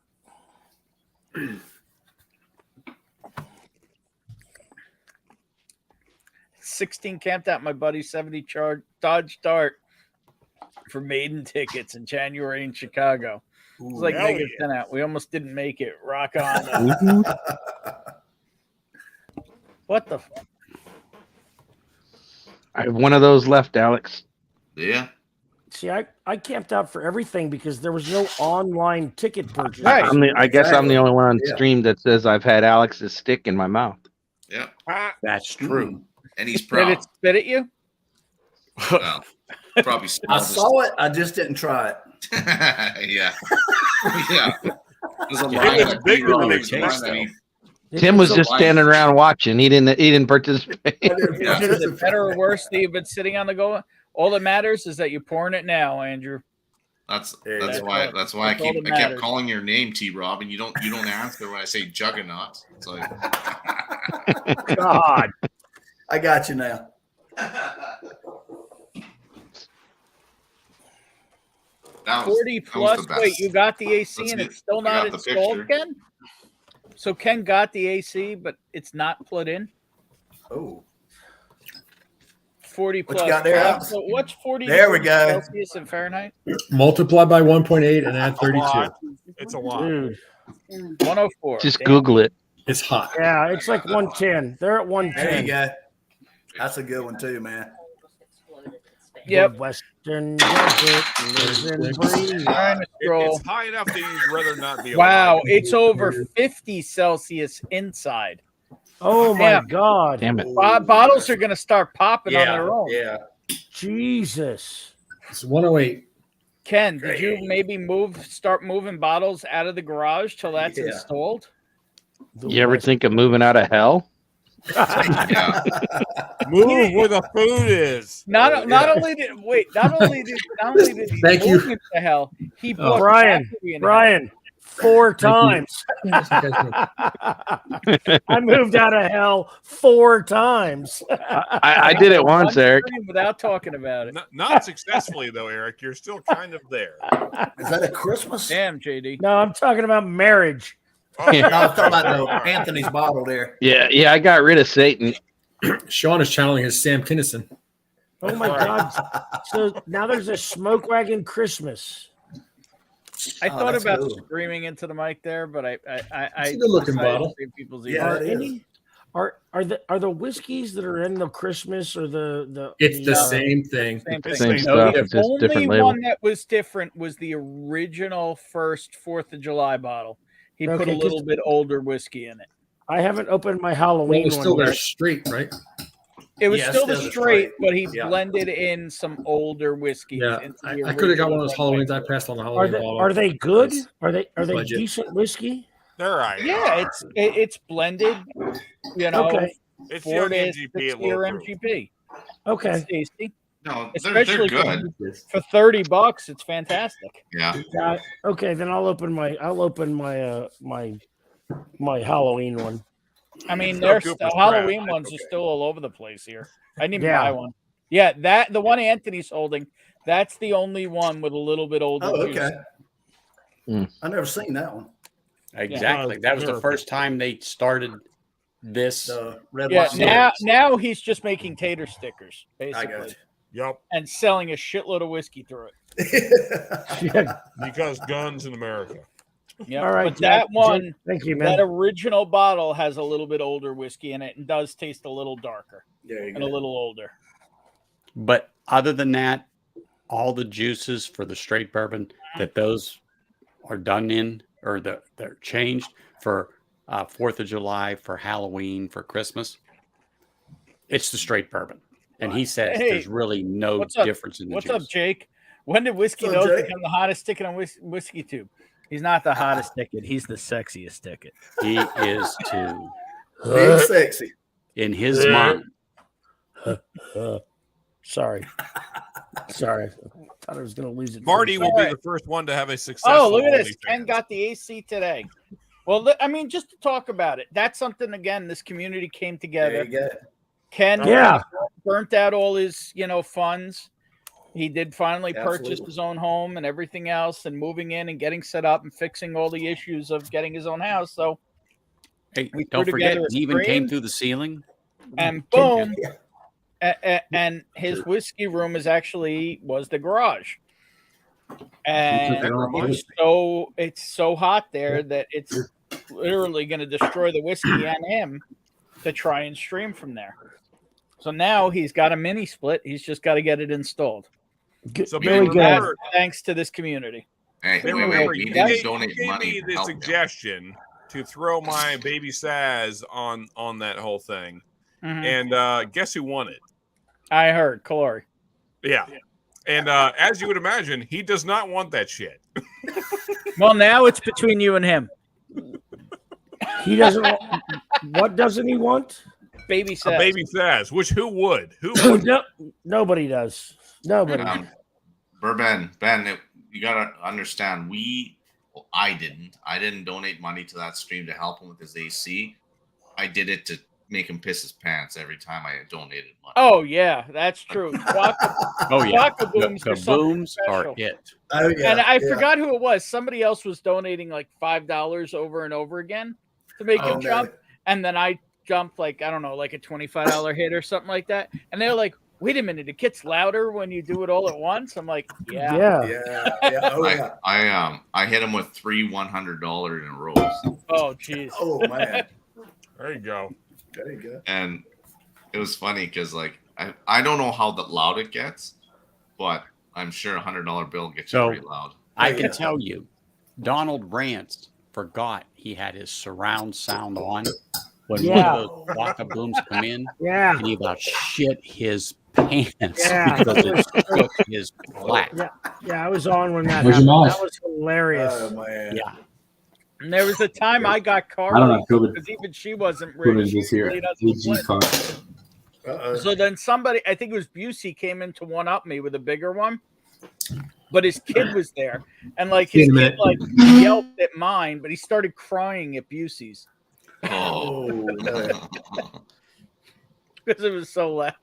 16 camped out my buddy 70 Dodge Dart for maiden tickets in January in Chicago. It was like hell negative yeah. 10 out. We almost didn't make it. Rock on. What the? I have one of those left, Alex. Yeah. See, I camped out for everything because there was no online ticket purchase. Right. I guess I'm the only one on Yeah. stream that says I've had Alex's stick in my mouth. Yeah. That's true. And he's Did proud. it spit at you? Well, probably I smelled saw it. I just didn't try it. yeah. Yeah. There's a It line was that bigger T-Rob than was it tastes, trying to- Tim was just line. standing around watching. He didn't participate. I didn't Yeah. Is it better or worse that you've been sitting on the go? All that matters is that you're pouring it now, Andrew. That's That's why all- that's why that's all I that kept matters. calling your name, T-Rob, and you don't answer when I say Juggernaut. It's like God. I got you now. that was 40 that was plus. the best. Wait, you got the AC That's and it. it's still I not got the installed, picture. Ken? So Ken got the AC, but it's not plugged in? Oh, 40 What plus. you got there, Alex? So what's 40 There we degrees go. Celsius and Fahrenheit? Multiply by 1.8 and add 32. It's a lot. Dude. 104. Just Damn. Google it. It's hot. Yeah, it's like 110. They're at there you 110. go. That's a good one too, man. Yep. The Western desert lives and breathes. Trying to scroll. It's high enough that you'd rather not be. Wow, alive. it's over 50 Celsius inside. Oh my Damn. God. Damn it. Bottles are going to start popping on their own. Yeah. Jesus. It's 108. Ken, did you maybe start moving bottles out of the garage till that's Yeah. installed? You ever think of moving out of hell? Yeah. Move where the food is. Not Yeah. only did he Thank you. move into hell, he bought Brian, property in Brian, 4 times. Yes, you guys know. I moved out of hell 4 times. I did it once, hell. Eric. Without talking about it. Not successfully though, Eric. You're still kind of there. Is that a Christmas? Damn, JD. No, I'm talking about marriage. No, I was talking about the Anthony's bottle there. Yeah, I got rid of Satan. Sean is channeling his Sam Kinison. Oh my God. So now there's a smoke wagon Christmas. I Oh, thought that's about cool. screaming into the mic there, but I It's a good-looking decided to bottle. save people's Yeah, ears. it is. Are the whiskeys that are in the Christmas or It's the same thing. Same thing. Same Same stuff. The It's just only different label. one that was different was the original first 4th of July bottle. He put Okay, a 'cause- little bit older whiskey in it. I haven't opened my Well, Halloween it's still one their yet. street, right? It was Yeah, still the still the straight, straight. but he Yeah. blended in some older whiskeys. Yeah, into I the could have got one of those original Halloweens. I red passed on the Are Halloween they bottle. are they good? It's- Are they legit. decent whiskey? They're right. Yeah, it's blended. You know, Okay. It's 4 young to MGP at 60 or low proof. MGP. Okay. It's tasty, No, especially they're good. for $30. It's fantastic. Yeah. Okay, then I'll open my my Halloween one. I mean, Still there's good the for Halloween scratch. ones are Okay. still all over the place here. I didn't even Yeah. buy one. Yeah, that the one Anthony's holding. That's the only one with a little bit older Oh, juice. okay. I never seen that one. Exactly. That was the first time they started this. The red Yeah, wine. now he's just making tater stickers I got basically, Yep. and selling a shitload of whiskey through it. Yeah. Because guns in America. Yeah, All right, but that Jack, one, thank you, that man. original bottle has a little bit older whiskey in it and does taste a little darker There you and a go. little older. But other than that, all the juices for the straight bourbon that those are done in, or they're changed for 4th of July, for Halloween, for Christmas, it's the straight bourbon. And he says Hey, there's really no what's up? difference in the What's juice. up, Jake? When did Whiskey What's up, Nose Jake? become the hottest ticket on Whiskey Tube? He's not the hottest ticket. He's the sexiest ticket. He is too, Being sexy. in his mind. Sorry. Sorry. I thought I was going to lose it. Marty will be Alright. the first one to have a successful. Oh, look at this. OnlyFans. Ken got the AC today. Well, I mean, just to talk about it, that's something, again, this community came There together. you go. Ken Yeah. burnt out all his, funds. He did finally purchase Absolutely. his own home and everything else, and moving in and getting set up and fixing all the issues of getting his own house. So, Hey, We don't threw forget, together a he even came screen. through the ceiling. and boom, Yeah. and his whiskey room was the garage. And it's so hot there that it's literally going to destroy the whiskey and him to try and stream from there. So now he's got a mini split. He's just got to get it installed. So Very be good. remember, Thanks to this community. Hey, be wait, remember, we you didn't gave, donate you gave money me to the help them. suggestion to throw my baby Saz on that whole thing, Mhm. and guess who won it? I heard Kalori. Yeah. And as you would imagine, he does not want that shit. Well, now it's between you and him. He doesn't want, what doesn't he want? Baby A says. baby Saz, which who would? Who would? No, nobody does. Nobody. Bourbon, Ben, you gotta understand. I didn't donate money to that stream to help him with his AC. I did it to make him piss his pants every time I donated money. Oh yeah, that's true. Oh yeah, Waka booms the are something booms are special. it. Oh, yeah. And I yeah. forgot who it was. Somebody else was donating like $5 over and over again to make Oh, him jump. And then I jumped like, I don't know, like a $25 hit or something like that. And they're like, wait a minute, it gets louder when you do it all at once. I'm like, yeah. Yeah. Yeah. Oh, yeah. I hit him with 3 $100 in a row, Oh, jeez. Oh, man. There you go. There you go. and it was funny because like I don't know how loud it gets, but I'm sure $100 bill gets So- pretty loud. I Yeah. can tell you, Donald Rance forgot he had his surround sound on when Yeah. one of those Waka booms come in, Yeah. and he about shit his pants Yeah. because it shook his flat. Yeah, I was on when that Where's your happened. mouse? That was hilarious. Oh, man. Yeah. And there was a time I got I don't Carly have COVID. because even she wasn't ready. Privilege She this here. really doesn't AG flip. card. Uh-oh. So then somebody, I think it was Busey, came in to one up me with a bigger one, but his kid was there, and like his Wait a kid like minute. yelped at mine, but he started crying at Busey's Oh, no. because it was so loud.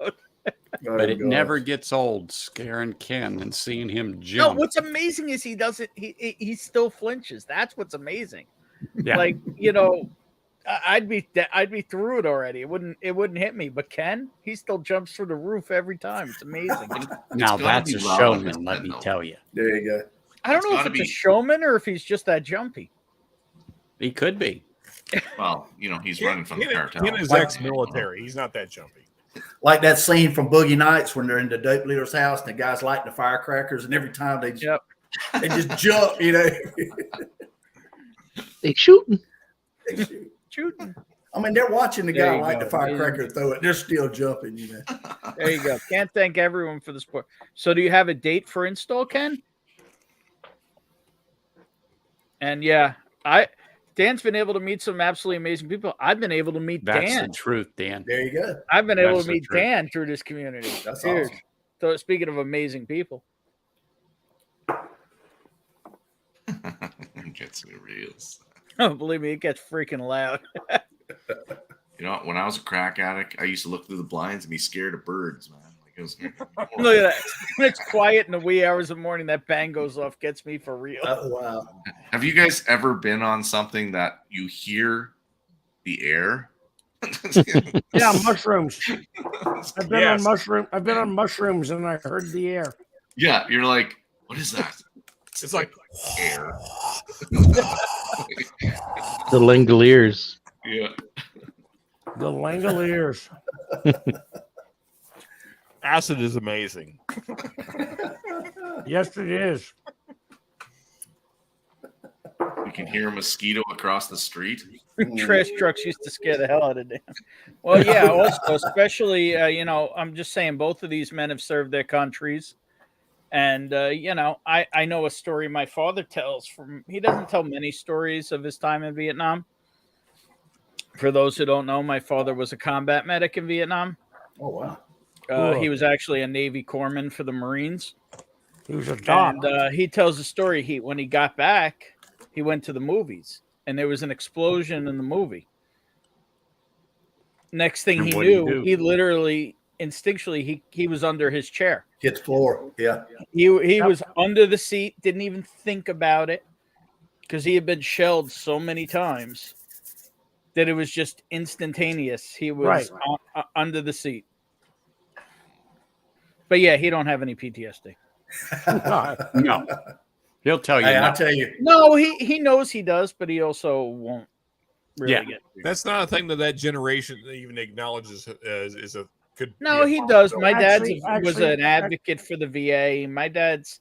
But it God. never gets old scaring Ken and seeing him No, jump. what's amazing is he doesn't. He still flinches. That's what's amazing. Yeah. Like I'd be through it already. It wouldn't hit me. But Ken, he still jumps through the roof every time. It's amazing. Now gotta that's be a loud on his showman, let head, me though. tell you. There you go. I don't know if gotta it's a be. showman or if he's just that jumpy. He could be. Well, he's running from the cartel. Ken is ex-military. He's not that jumpy. Like that scene from Boogie Nights when they're in the dope leader's house and the guy's lighting the firecrackers, and every time they just jump, They shooting. Shooting. I mean, they're watching the There guy you light go. the firecracker and throw it. They're still jumping, There you go. Can't thank everyone for the support. So, do you have a date for install, Ken? And yeah, Dan's been able to meet some absolutely amazing people. I've been able to meet That's Dan. the truth, Dan. There you go. I've been able That's to the meet truth. Dan through this community. That's Dude. awesome. So, speaking of amazing people, It gets me reels. oh, believe me, it gets freaking loud. When I was a crack addict, I used to look through the blinds and be scared of birds, man. Like it was. Look at that. When it's quiet in the wee hours of the morning, that bang goes off, gets me for real. Oh, wow. Have you guys ever been on something that you hear the air? Yeah, mushrooms. I've been Yes. on mushroom. I've been on mushrooms, and I heard the air. Yeah, you're like, what is that? It's like Air. The Langoliers. Yeah. The Langoliers. acid is amazing. Yes, it is. You can hear a mosquito across the street. Trash trucks used to scare the hell out of Dan. Well, yeah, also, especially, I'm just saying both of these men have served their countries. And, I know a story my father tells he doesn't tell many stories of his time in Vietnam. For those who don't know, my father was a combat medic in Vietnam. Oh, wow. He was actually a Navy corpsman for the Marines. He was a dog. And he tells a story. When he got back, he went to the movies, and there was an explosion in the movie. Next thing he knew, he literally, instinctually, he was under his chair. Hit the floor. Yeah. He was under the seat, didn't even think about it, because he had been shelled so many times that it was just instantaneous. He was under the seat. But yeah, he don't have any PTSD. No. He'll tell you. Hey, no. I'll tell you. No, he knows he does, but he also won't really Yeah. get. That's not a thing that generation even acknowledges is a good. No, he does. My dad was Actually- an advocate for the VA. My dad's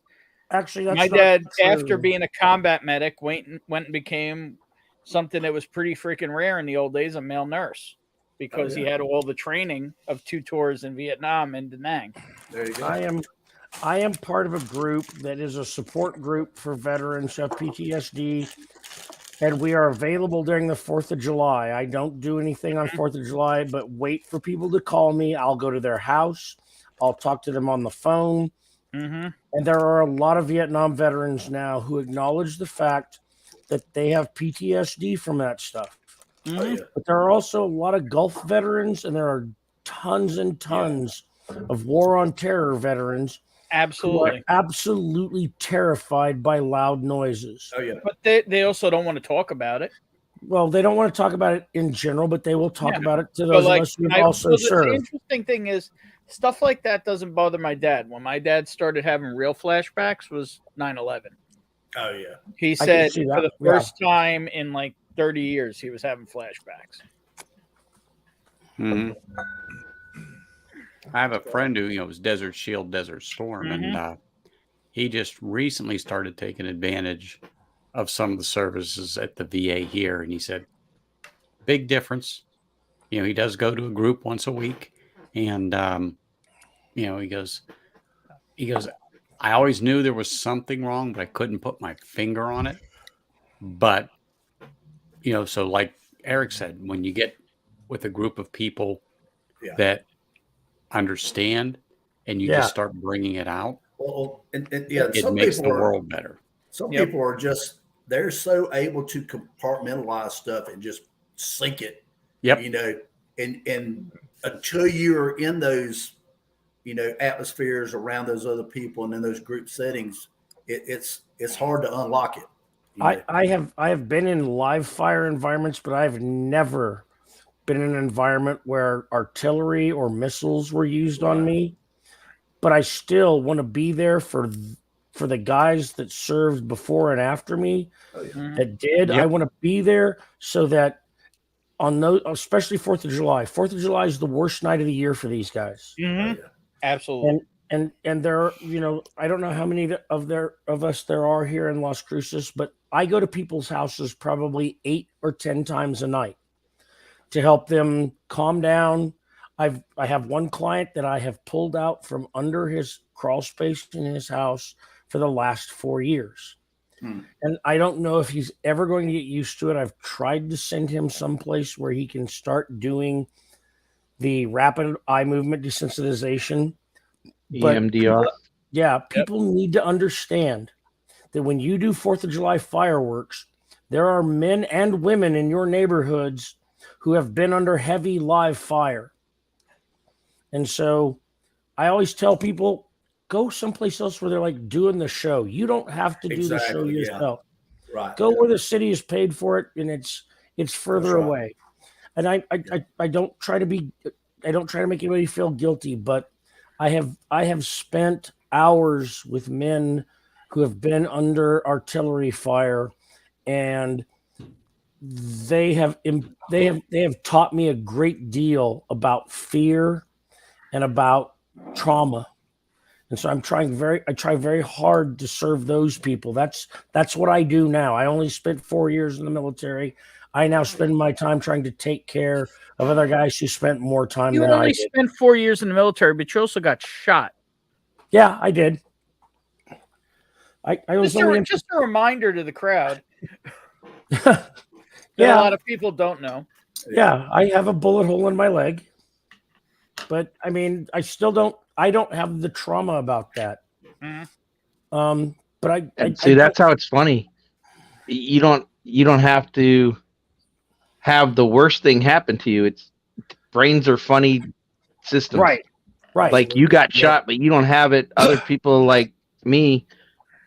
Actually, that's my not dad, true. after being a combat medic, went and became something that was pretty freaking rare in the old days, a male nurse, because he had all the training of 2 tours in Vietnam and Da Nang. There you go. I am part of a group that is a support group for veterans of PTSD, and we are available during the 4th of July. I don't do anything on 4th of July, but wait for people to call me. I'll go to their house. I'll talk to them on the phone. Mm-hmm. And there are a lot of Vietnam veterans now who acknowledge the fact that they have PTSD from that stuff. Mm-hmm. But there are also a lot of Gulf veterans, and there are tons and tons of war on terror veterans who Absolutely. are absolutely terrified by loud noises. Oh, yeah. But they also don't want to talk about it. Well, they don't want to talk about it in general, but they will talk Yeah. about it to But those like, of us who the also serve. interesting thing is, stuff like that doesn't bother my dad. When my dad started having real flashbacks was 9/11. Oh, yeah. He can said see for that, the first time in like 30 years, he was having flashbacks. Mhm. I have a friend who was Desert Shield, Desert Storm, Mm-hmm. and he just recently started taking advantage of some of the services at the VA here, and he said, big difference. He does go to a group once a week, and he goes, I always knew there was something wrong, but I couldn't put my finger on it. But so like Eric said, when you get with a group of people that understand and you just start bringing it out, Well, and it some makes people the world better. Some people are just, they're so able to compartmentalize stuff and just sink it. Yep. And until you're in those, atmospheres around those other people and in those group settings, it's hard to unlock it. I have been in live fire environments, but I've never been in an environment where artillery or missiles were used on me. But I still want to be there for for the guys that served before and after me that did. Yep. I want to be there so that on those, especially 4th of July. 4th of July is the worst night of the year for these guys. Absolutely. And there, you know, I don't know how many of us there are here in Las Cruces, but I go to people's houses probably 8 or 10 times a night to help them calm down. I have one client that I have pulled out from under his crawl space in his house for the last 4 years. And I don't know if he's ever going to get used to it. I've tried to send him someplace where he can start doing the rapid eye movement desensitization. But EMDR. People need to understand that when you do 4th of July fireworks, there are men and women in your neighborhoods who have been under heavy live fire. And so I always tell people, go someplace else where they're like doing the show. You don't have to do the show yourself. Right. Go where the city is paid for it, and it's further away. And I don't try to make anybody feel guilty, but I have spent hours with men who have been under artillery fire, and they have taught me a great deal about fear and about trauma. And so I try very hard to serve those people. That's what I do now. I only spent 4 years in the military. I now spend my time trying to take care of other guys who spent more time than I did. You only spent 4 years in the military, but you also got shot. Yeah, I did. I was just a reminder to the crowd. that a lot of people don't know. Yeah, I have a bullet hole in my leg. But I mean, I don't have the trauma about that. But that's how it's funny. You don't have to have the worst thing happen to you. It's brains are funny systems. Right. Like you got shot, but you don't have it. Other people like me,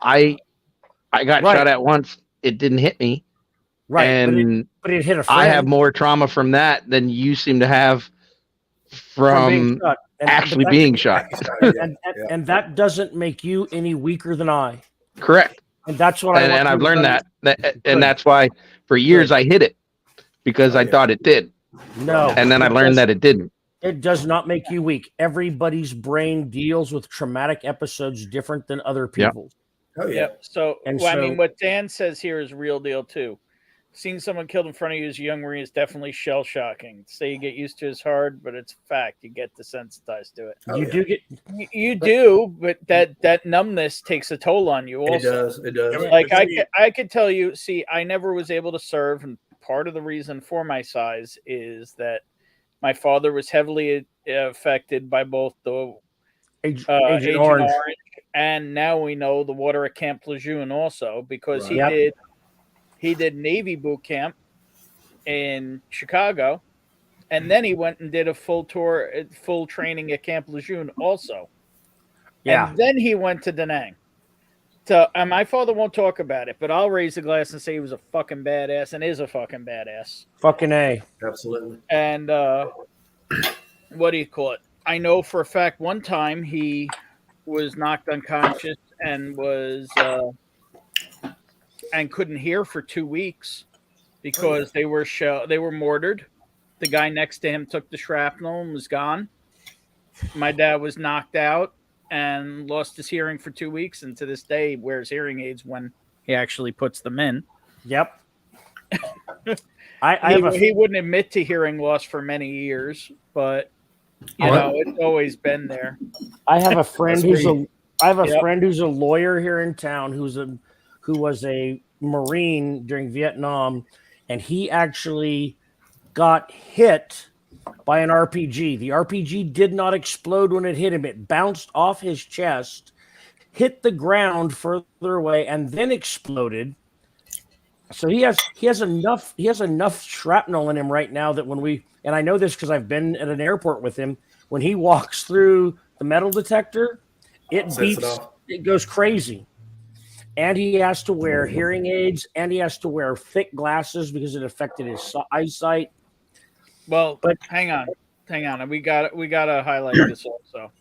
I got shot at once. It didn't hit me. Right. And but it hit a friend. I have more trauma from that than you seem to have from actually being shot. And that doesn't make you any weaker than I. Correct. And that's what and I've learned that and that's why for years I hid it because I thought it did. No. And then I learned that it didn't. It does not make you weak. Everybody's brain deals with traumatic episodes different than other people's. Oh yeah. Yep. So, I mean, what Dan says here is real deal too. Seeing someone killed in front of you as a young Marine is definitely shell shocking. Say you get used to it is hard, but it's a fact. You get desensitized to it. You do, but that numbness takes a toll on you. Also, it does. Like I could tell you. See, I never was able to serve, and part of the reason for my size is that my father was heavily affected by both the Agent Orange and now we know the water at Camp Lejeune also because he did Navy boot camp in Chicago, and then he went and did a full training at Camp Lejeune also. Yeah. And then he went to Da Nang. So, and my father won't talk about it, but I'll raise the glass and say he was a fucking badass and is a fucking badass. Fucking A. Absolutely. And what do you call it? I know for a fact one time he was knocked unconscious and was and couldn't hear for 2 weeks because they were mortared. The guy next to him took the shrapnel and was gone. My dad was knocked out and lost his hearing for 2 weeks, and to this day wears hearing aids when he actually puts them in. Yep. He wouldn't admit to hearing loss for many years, but you know it's always been there. I have a friend who's a lawyer here in town who was a Marine during Vietnam, and he actually got hit by an RPG. The RPG did not explode when it hit him. It bounced off his chest, hit the ground further away, and then exploded. So he has enough shrapnel in him right now that and I know this because I've been at an airport with him, when he walks through the metal detector, it goes crazy. And he has to wear hearing aids, and he has to wear thick glasses because it affected his eyesight. Well, but hang on. We got to highlight this also.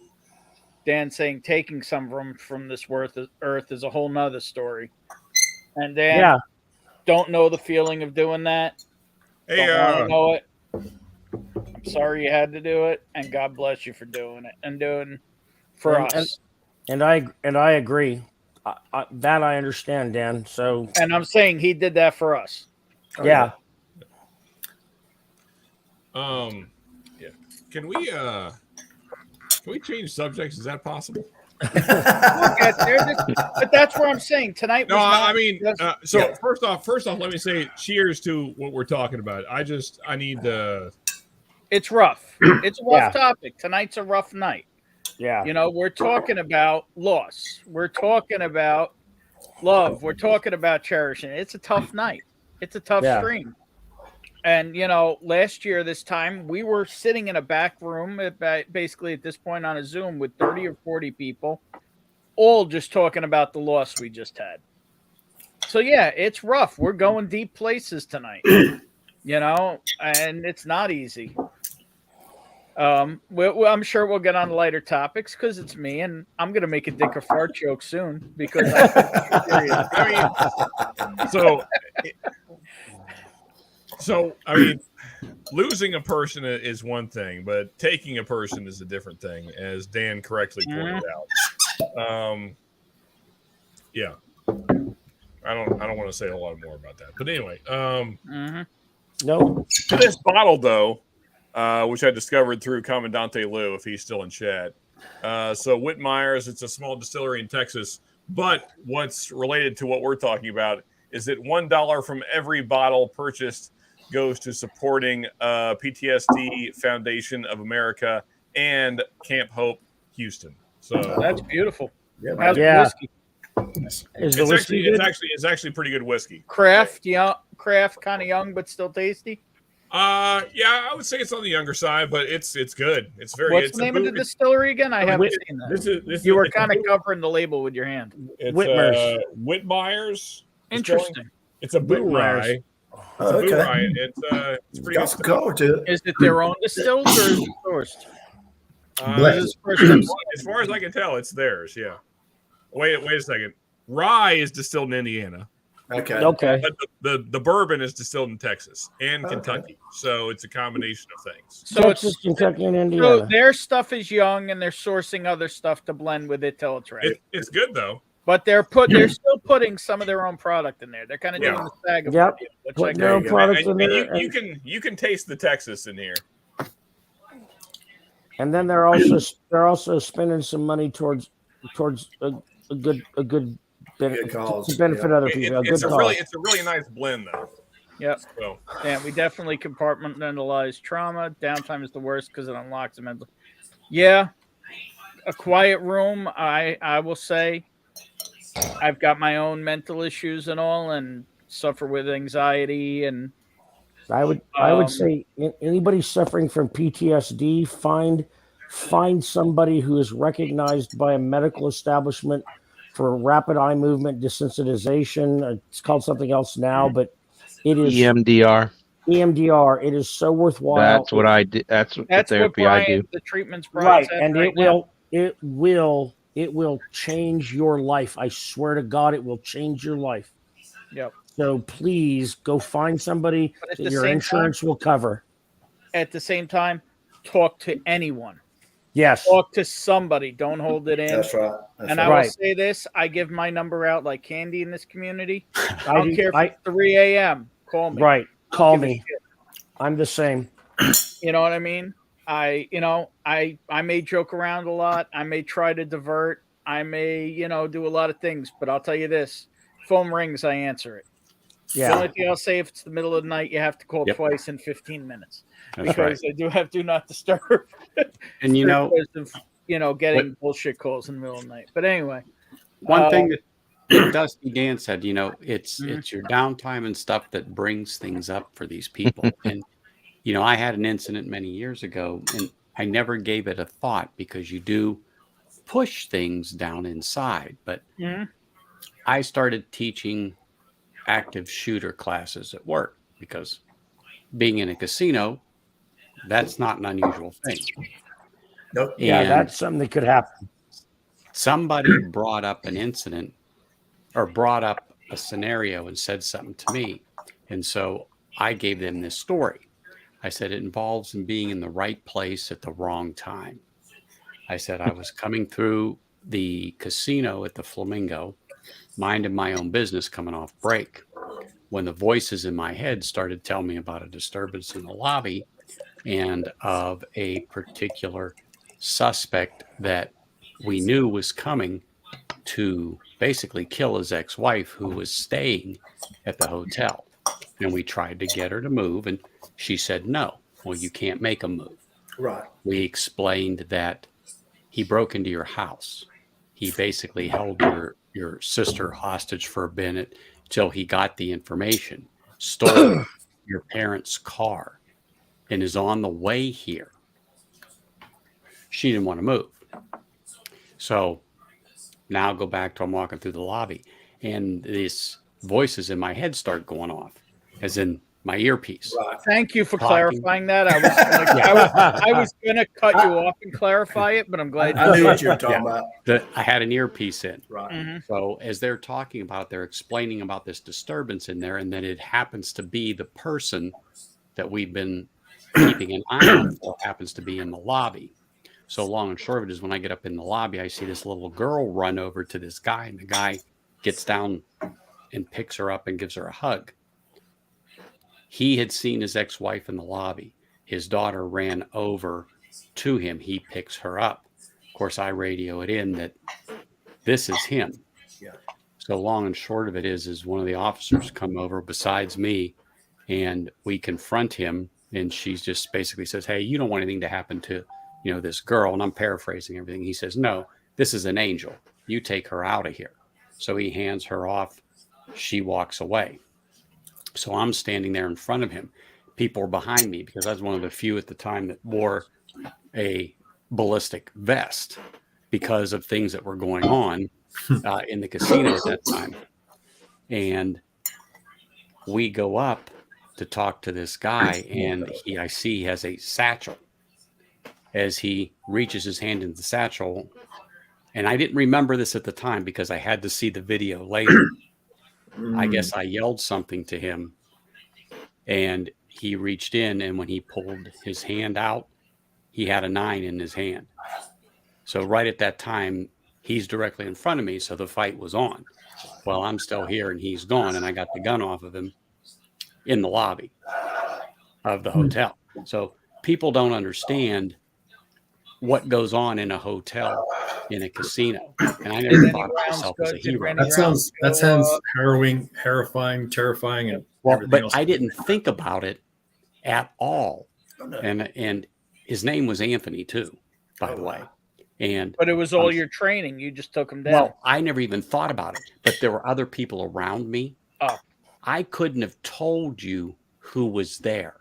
Dan saying taking some from this earth is a whole nother story. And Dan, don't know the feeling of doing that. Hey, Don't want to know it. I'm sorry you had to do it, and God bless you for doing it and doing for us. And I agree. That I understand, Dan. So, and I'm saying he did that for us. Yeah. Yeah. Can we change subjects? Is that possible? But that's where I'm saying tonight. No, I mean, so first off, let me say cheers to what we're talking about. I need the. It's rough. It's a rough topic. Tonight's a rough night. Yeah. You know, we're talking about loss. We're talking about love. We're talking about cherishing. It's a tough night. It's a tough stream. And, you know, last year, this time, we were sitting in a back room, basically at this point on a Zoom with 30 or 40 people, all just talking about the loss we just had. So, yeah, it's rough. We're going deep places tonight, you know, and it's not easy. I'm sure we'll get on lighter topics because it's me, and I'm going to make a dick or fart joke soon because I mean, losing a person is one thing, but taking a person is a different thing, as Dan correctly pointed out. Yeah, I don't want to say a lot more about that, but anyway, no. This bottle though, which I discovered through Commandante Lou, if he's still in chat. So Whitmeyer's, it's a small distillery in Texas, but what's related to what we're talking about is that $1 from every bottle purchased goes to supporting PTSD Foundation of America and Camp Hope Houston. So that's beautiful. Yeah, whiskey? It's actually pretty good whiskey. Craft, kind of young but still tasty. Yeah, I would say it's on the younger side, but it's good. It's very. What's the name of the distillery again? I haven't seen that. You were kind of covering the label with your hand. It's Whitmeyer's. Interesting. It's a boot rye. Okay. It's pretty got some color to it. Is it their own distilled or is it sourced? As far as I can tell, it's theirs. Yeah. Wait a second. Rye is distilled in Indiana. Okay. But the bourbon is distilled in Texas and Kentucky, so it's a combination of things. So Texas, Kentucky, and Indiana. So their stuff is young, and they're sourcing other stuff to blend with it till it's ready. It's good though. But they're still putting some of their own product in there. They're kind of doing the stag of Yep. which Their own products in there. You can taste the Texas in here. And then they're also spending some money towards a good cause. to benefit other people. It's a really nice blend though. Yep. So. And we definitely compartmentalize trauma. Downtime is the worst because it unlocks the mental. Yeah. A quiet room, I will say. I've got my own mental issues and all, and suffer with anxiety. And I would say anybody suffering from PTSD, find somebody who is recognized by a medical establishment for rapid eye movement desensitization. It's called something else now, but it is EMDR. EMDR. It is so worthwhile. That's what I do. That's the therapy I do. The treatment's right, and it will change your life. I swear to God, it will change your life. Yep. So please go find somebody that your insurance will cover. At the same time, talk to anyone. Yes. Talk to somebody. Don't hold it in. That's right. I will say this. I give my number out like candy in this community. I don't care if it's 3 a.m. Call me. Right. Call me. I'm the same. You know what I mean? I may joke around a lot. I may try to divert. I may, do a lot of things. But I'll tell you this. Phone rings, I answer it. Yeah. The only thing I'll say, if it's the middle of the night, you have to call twice in 15 minutes. That's because right. I do have do not disturb. And getting bullshit calls in the middle of the night. But anyway. One thing that Dusty Dan said, it's your downtime and stuff that brings things up for these people. And, I had an incident many years ago, and I never gave it a thought because you do push things down inside. But I started teaching active shooter classes at work because being in a casino, that's not an unusual thing. Nope. Yeah, that's something that could happen. Somebody brought up an incident or brought up a scenario and said something to me. And so I gave them this story. I said, it involves in being in the right place at the wrong time. I said, I was coming through the casino at the Flamingo, minding my own business, coming off break, when the voices in my head started telling me about a disturbance in the lobby and of a particular suspect that we knew was coming to basically kill his ex-wife, who was staying at the hotel. And we tried to get her to move, and she said no. Well, you can't make him move. Right. We explained that he broke into your house. He basically held your sister hostage for a minute till he got the information, stole your parents' car, and is on the way here. She didn't want to move. So now go back to I'm walking through the lobby, and these voices in my head start going off, as in my earpiece. Right. Thank you for Talking. clarifying that. I was gonna cut you off and clarify it, but I'm glad I knew what you were talking Yeah. about. I had an earpiece in. Right. Mhm. So as they're talking about, they're explaining about this disturbance in there, and then it happens to be the person that we've been keeping an eye on for happens to be in the lobby. So long and short of it is, when I get up in the lobby, I see this little girl run over to this guy, and the guy gets down and picks her up and gives her a hug. He had seen his ex-wife in the lobby. His daughter ran over to him. He picks her up. Of course, I radio it in that this is him. Yeah. So long and short of it is one of the officers come over besides me, and we confront him, and she just basically says, hey, you don't want anything to happen to, this girl. And I'm paraphrasing everything. He says, no, this is an angel. You take her out of here. So he hands her off. She walks away. So I'm standing there in front of him. People are behind me because I was one of the few at the time that wore a ballistic vest because of things that were going on in the casino at that time. And we go up to talk to this guy, and I see he has a satchel. As he reaches his hand in the satchel, and I didn't remember this at the time because I had to see the video later. I guess I yelled something to him, and he reached in, and when he pulled his hand out, he had a 9 in his hand. So right at that time, he's directly in front of me, so the fight was on. Well, I'm still here, and he's gone, and I got the gun off of him in the lobby of the hotel. So people don't understand what goes on in a hotel, in a casino. And I never thought of myself as a hero. That sounds harrowing, terrifying, and But else. I didn't think about it at all. And his name was Anthony too, by the way. But it was all your training. You just took him down. Well, I never even thought about it, but there were other people around me. Oh. I couldn't have told you who was there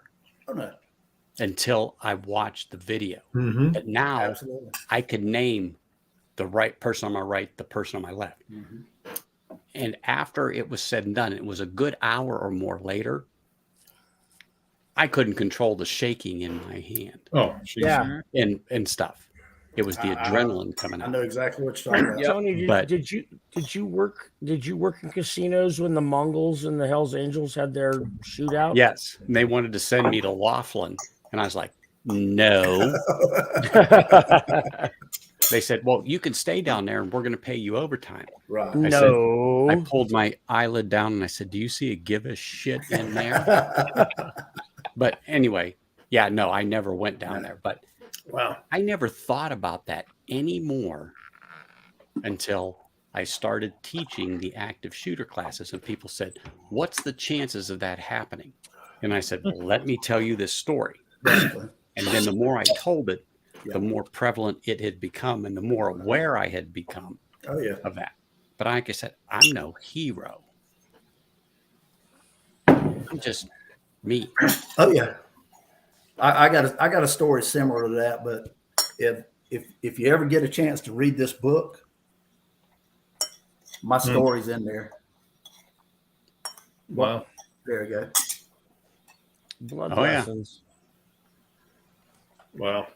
until I watched the video. Mm-hmm. But now Absolutely. I could name the right person on my right, the person on my left. Mm-hmm. And after it was said and done, it was a good hour or more later, I couldn't control the shaking in my hand. Oh, geez. Yeah. And stuff. It was the adrenaline coming I out. know exactly what you're talking about. Tony, But- did you work in casinos when the Mongols and the Hells Angels had their shootout? Yes. And they wanted to send me to Laughlin. And I was like, no. They said, well, you can stay down there and we're going to pay you overtime. Right. I No. I pulled my eyelid down and I said, do you see a give a shit in there? But anyway, yeah, no, I never went down there. But Wow. I never thought about that anymore until I started teaching the active shooter classes. And people said, what's the chances of that happening? And I said, well, let me tell you this story. Basically. And then the more I told it, the more prevalent it had become and the more aware I had become Oh yeah. of that. But like I said, I'm no hero. I'm just me. Oh yeah. I got a story similar to that, but if you ever get a chance to read this book, my story's in there. Wow. There you go. Blood Oh, yeah. lessons. Wow.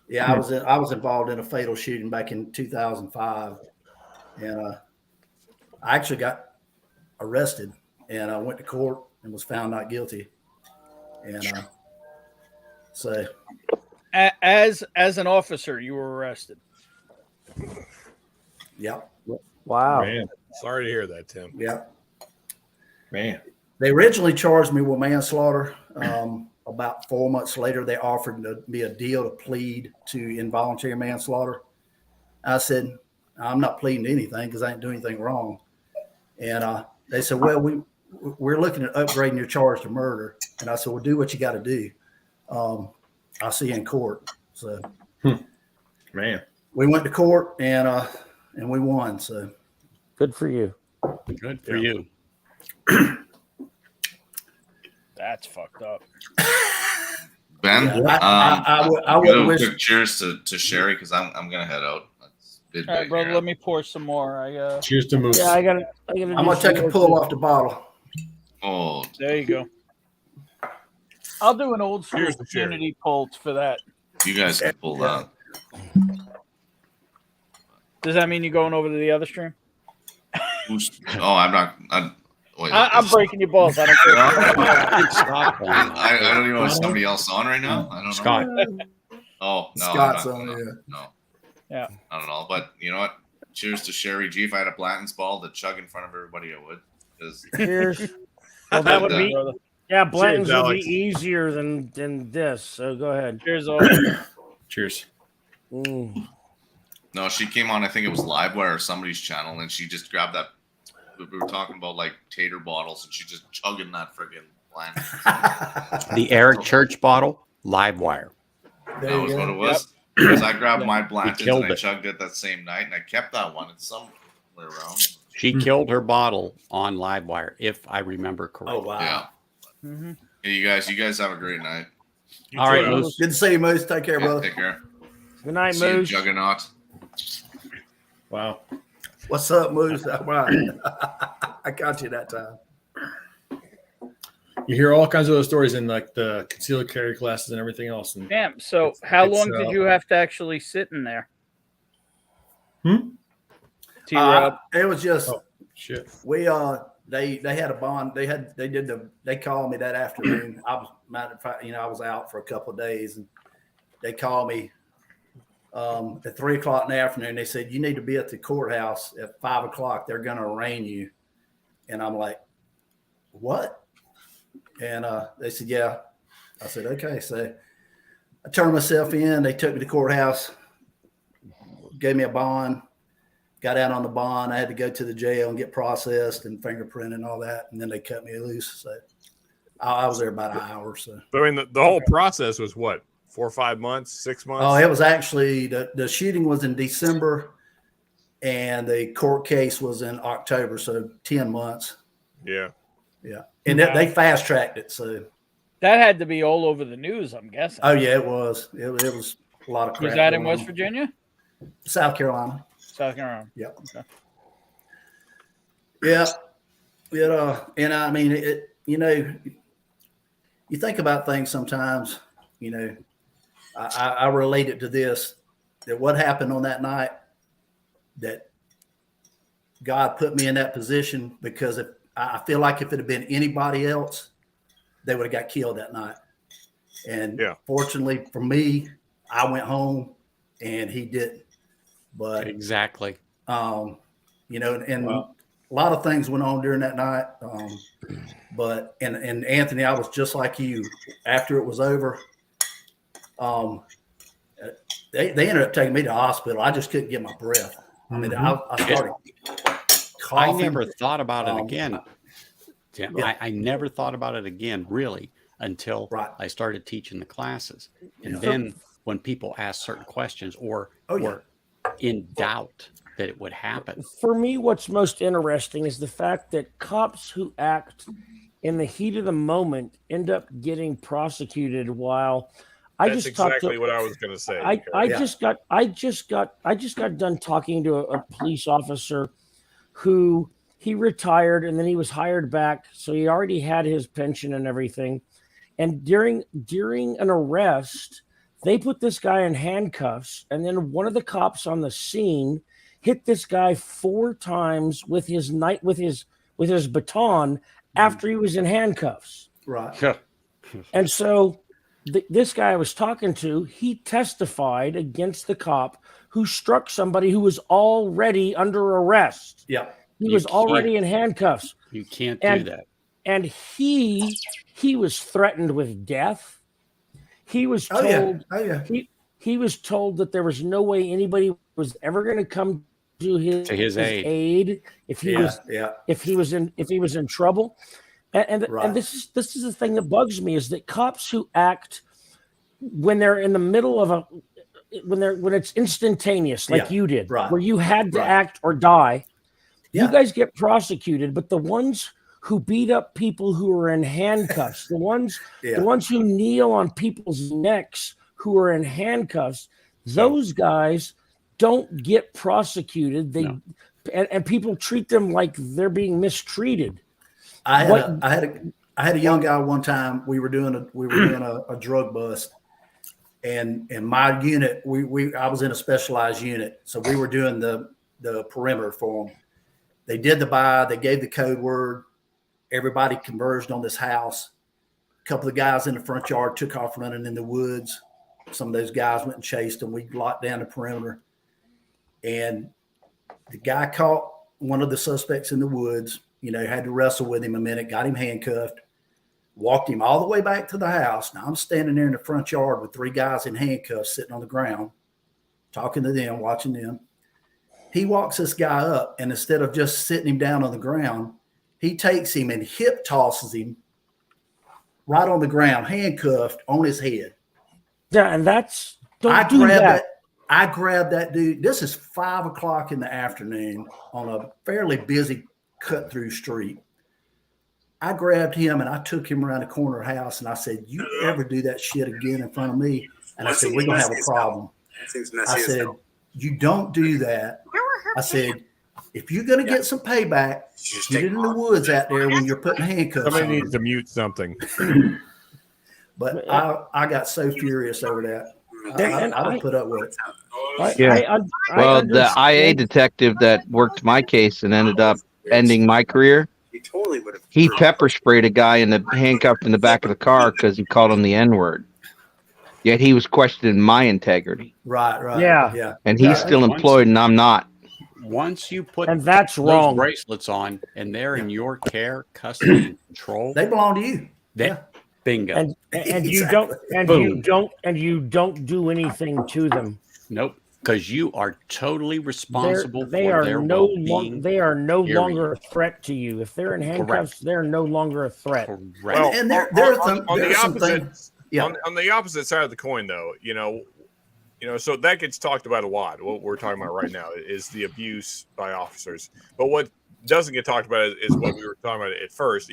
Yeah, I was involved in a fatal shooting back in 2005, and I actually got arrested, and I went to court and was found not guilty. And so, As an officer, you were arrested. yep, Wow. Man, sorry to hear that, Tim. yep. Man. They originally charged me with manslaughter. About 4 months later, they offered me a deal to plead to involuntary manslaughter. I said, I'm not pleading to anything because I didn't do anything wrong. And they said, well, we're looking at upgrading your charge to murder. And I said, well, do what you got to do. I'll see you in court. So, Man. we went to court and we won. So, Good for you. Good for you. That's fucked up. Ben, yeah, I give wouldn't a wish. quick cheers to Sherry because I'm gonna head out. It's been All right, big brother, here. let me pour some more. Cheers to Moose. Yeah, I gotta. I'm gonna take a pull off the bottle. Oh, There you go. I'll do an old school Cheers to Sherry. community pulse for that. you guys can pull that. Does that mean you're going over to the other stream? Oh, I'm not. Wait, I'm breaking your balls. I don't care. It's Scott on. I don't even know if somebody else on right now. I don't know. Scott. Oh no, Scott's I'm not, on, yeah. no. Yeah. I don't know. But you know what? Cheers to Sherry G. If I had a Blanton's ball to chug in front of everybody, I would. 'Cause- Cheers. Well, that would be. brother. Yeah, Blanton's would Alex. be easier than this. So go ahead. Cheers, all. Cheers. Mm. No, she came on. I think it was Livewire or somebody's channel, and she just grabbed that. We were talking about like tater bottles, and she just chugging that friggin' Blanton. The Eric Church bottle, live wire. There That you was go. what it was. Because I grabbed my Blantons killed and I it. chugged it that same night, and I kept that one. It's somewhere around. She killed her bottle on live wire, if I remember correctly. Oh wow. Yeah. Mm-hmm. Hey, you guys have a great night. You All too, right, Alex. Moose. Good to see you, Moose. Take care, Yeah, brother. take care. Good night, See you, Moose. Juggernaut. Wow. What's up, Moose? Wow. I got you that time. You hear all kinds of those stories in like the concealed carry classes and everything else. And Damn. So, how it's, long did you have to actually sit in there? Hmm? T-Rob. It was just Oh, shit. we they had a bond. They called me that afternoon. I was matter of fact, I was out for a couple of days, and they called me at 3:00 in the afternoon. They said, you need to be at the courthouse at 5:00. They're going to arraign you. And I'm like, what? And they said, yeah. I said, okay. So I turned myself in. They took me to the courthouse, gave me a bond, got out on the bond. I had to go to the jail and get processed and fingerprinted and all that. And then they cut me loose. So I was there about an hour. So. But I mean, the whole process was what, 4 or 5 months, 6 months? Oh, it was actually the shooting was in December, and the court case was in October, so 10 months. Yeah. Yeah, and they fast tracked it. So, That had to be all over the news, I'm guessing. oh yeah, it was. It was a lot of crap. Was that in going West on. Virginia? South Carolina. South Carolina. Yep. Okay. Yeah. And I mean, you think about things sometimes. I relate it to this, that what happened on that night, that God put me in that position, because if I feel like if it had been anybody else, they would have got killed that night. And fortunately for me, I went home and he didn't. But exactly. And a lot of things went on during that night. But Anthony, I was just like you. After it was over, they ended up taking me to the hospital. I just couldn't get my breath. I mean, I started coughing. I never thought about it again. Tim. Yeah. I never thought about it again, really, until I started teaching the classes. And then when people ask certain questions or were in doubt that it would happen. For me, what's most interesting is the fact that cops who act in the heat of the moment end up getting prosecuted, while I That's just talked exactly to, what I was going to say. I just got done talking to a police officer who he retired and then he was hired back, so he already had his pension and everything. And during an arrest, They put this guy in handcuffs, and then one of the cops on the scene hit this guy 4 times with his baton after he was in handcuffs. Right. And so this guy I was talking to, he testified against the cop who struck somebody who was already under arrest. Yeah. He was already in handcuffs. You can't do that. And he was threatened with death. He was told he was told that there was no way anybody was ever going to come to his aid if he was in trouble. And this is the thing that bugs me, is that cops who act when they're in the middle of when it's instantaneous, like you did, where you had to act or die, you guys get prosecuted. But the ones who beat up people who are in handcuffs, the ones who kneel on people's necks who are in handcuffs, those guys don't get prosecuted. And people treat them like they're being mistreated. I had a young guy one time. We were doing a drug bust, and in my unit, I was in a specialized unit, so we were doing the perimeter for them. They did the buy. They gave the code word. Everybody converged on this house. A couple of guys in the front yard took off running in the woods. Some of those guys went and chased them. We locked down the perimeter, and the guy caught one of the suspects in the woods. Had to wrestle with him a minute, got him handcuffed, walked him all the way back to the house. Now I'm standing there in the front yard with 3 guys in handcuffs sitting on the ground, talking to them, watching them. He walks this guy up, and instead of just sitting him down on the ground, he takes him and hip tosses him right on the ground, handcuffed on his head. Yeah, and don't do that. I grabbed that dude. This is 5 o'clock in the afternoon on a fairly busy cut through street. I grabbed him and I took him around the corner of the house, and I said, "You ever do that shit again in front of me?" And I said, "We're going to have a problem." I said, "You don't do that." I said, "If you're going to get some payback, get it in the woods out there when you're putting handcuffs on." Somebody needs to mute something. But I got so furious over that. I don't put up with it. The IA detective that worked my case and ended up ending my career, he pepper sprayed a guy handcuffed in the back of the car because he called him the N-word. Yet he was questioning my integrity. Right. Yeah. And he's still employed and I'm not. Once you put that's those wrong bracelets on and they're in your care, custody, and control, they belong to you. Bingo. And you don't do anything to them. Nope. Because you are totally responsible for their well-being. They are no longer a threat to you. If they're in handcuffs, they're no longer a threat. Well, and on the opposite side of the coin, though, so that gets talked about a lot. What we're talking about right now is the abuse by officers. But what doesn't get talked about is what we were talking about at first.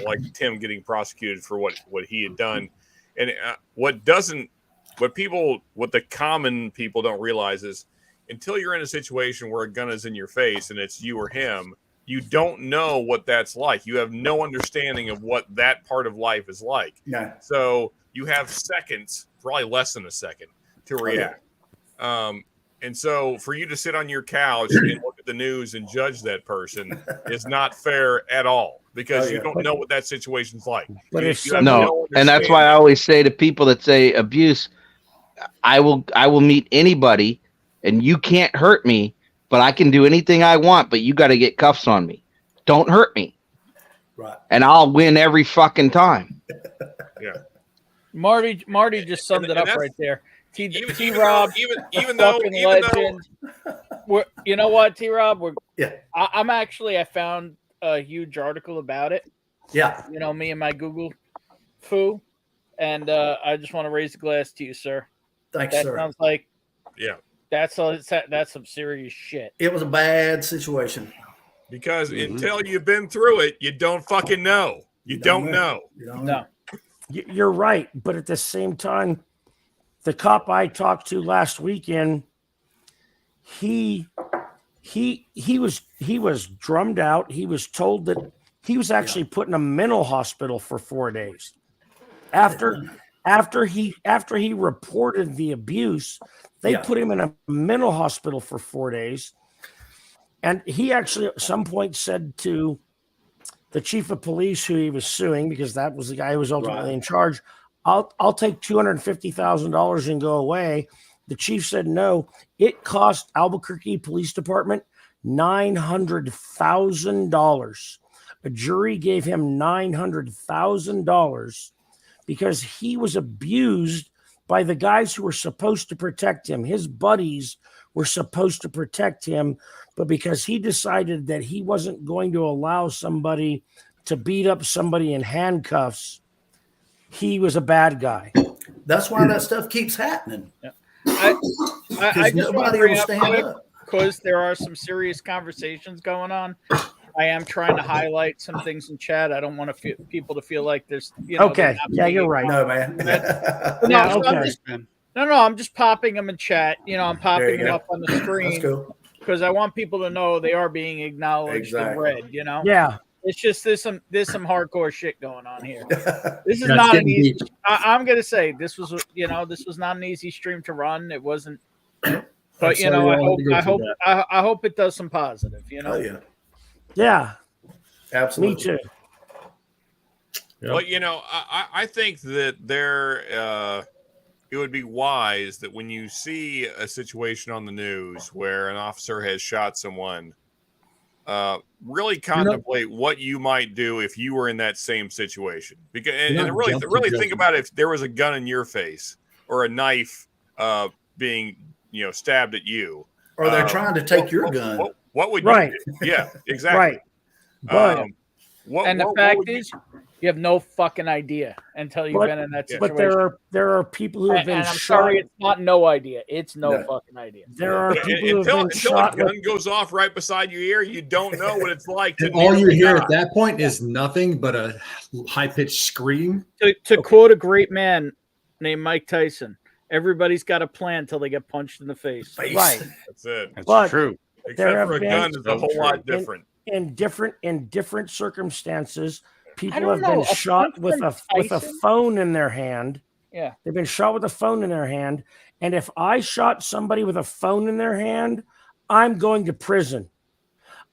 Like Tim getting prosecuted for what he had done, and what the common people don't realize is until you're in a situation where a gun is in your face and it's you or him, you don't know what that's like. You have no understanding of what that part of life is like. Yeah. So you have seconds, probably less than a second, to react. And so for you to sit on your couch and look at the news and judge that person is not fair at all, because you don't know what that situation's like. But and that's why I always say to people that say abuse, I will meet anybody and you can't hurt me, but I can do anything I want, but you got to get cuffs on me. Don't hurt me. Right. And I'll win every fucking time. Yeah. Marty just summed it up right there. T-Rob, even though you know what, T-Rob, I found a huge article about it. Yeah. Me and my Google foo. And I just want to raise a glass to you, sir. Thanks, that sir. Sounds like that's some serious shit. It was a bad situation. Because until you've been through it, you don't fucking know. You don't know. No. You're right, but at the same time, the cop I talked to last weekend, he was drummed out. He was told that he was actually put in a mental hospital for 4 days. After after he reported the abuse, they put him in a mental hospital for 4 days. And he actually at some point said to the chief of police who he was suing, because that was the guy who was ultimately in charge, I'll take $250,000 and go away. The chief said no. It cost Albuquerque Police Department $900,000. A jury gave him $900,000 because he was abused by the guys who were supposed to protect him. His buddies were supposed to protect him, but because he decided that he wasn't going to allow somebody to beat up somebody in handcuffs, he was a bad guy. That's why that stuff keeps happening. I just nobody want to will stand up. because there are some serious conversations going on. I am trying to highlight some things in chat. I don't want people to feel like there's, okay. Yeah, you're right. No, man. I'm just popping them in chat. I'm popping them up on the That's screen cool. because I want people to know they are being acknowledged and read. Yeah. It's just there's some hardcore shit going on here. This is Yeah, not it's an easy. getting I'm gonna say this was not an easy stream to run. It wasn't, but sorry you all had to go through I hope it does some positive. Oh yeah, Yeah. absolutely. Me too. Well, I think that it would be wise that when you see a situation on the news where an officer has shot someone, really contemplate what you might do if you were in that same situation. Because and really think about if there was a gun in your face or a knife being stabbed at you, Or they're trying to take your gun. What would Right. you do? Yeah, exactly. Right. But The fact is, you have no fucking idea until you've been in that situation. but there are people who have been and I'm shot. sorry, it's not no idea. It's no No. fucking idea. There are people who have Until been a shot gun with, goes off right beside your ear, you don't know what it's like to And all you nearly hear die. at that point is nothing but a high-pitched scream. To quote a great man named Mike Tyson, everybody's got a plan till they get punched in the face. right. That's it. That's But true. Except have for a been- gun is a whole lot different. In different circumstances, people don't have know. been A shot punch with from a Tyson? phone in their hand. Yeah. They've been shot with a phone in their hand. And if I shot somebody with a phone in their hand, I'm going to prison.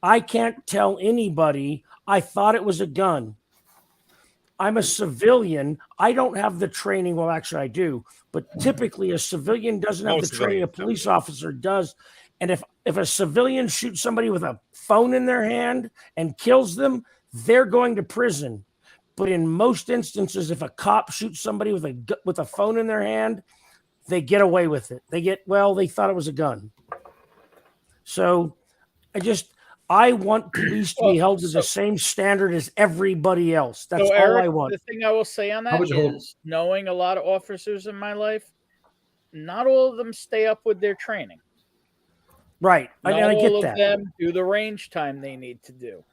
I can't tell anybody I thought it was a gun. I'm a civilian. I don't have the training. Well, actually, I do. But typically, a civilian doesn't have Most the training a civilians don't. police officer does. And if a civilian shoots somebody with a phone in their hand and kills them, they're going to prison. But in most instances, if a cop shoots somebody with a phone in their hand, they get away with it. They thought it was a gun. So I want police to be held to the same standard as everybody else. That's So, all Eric, I want. the thing I will say on How that would you hold- is knowing a lot of officers in my life, not all of them stay up with their training. Right. Not I all get of that. them do the range time they need to do.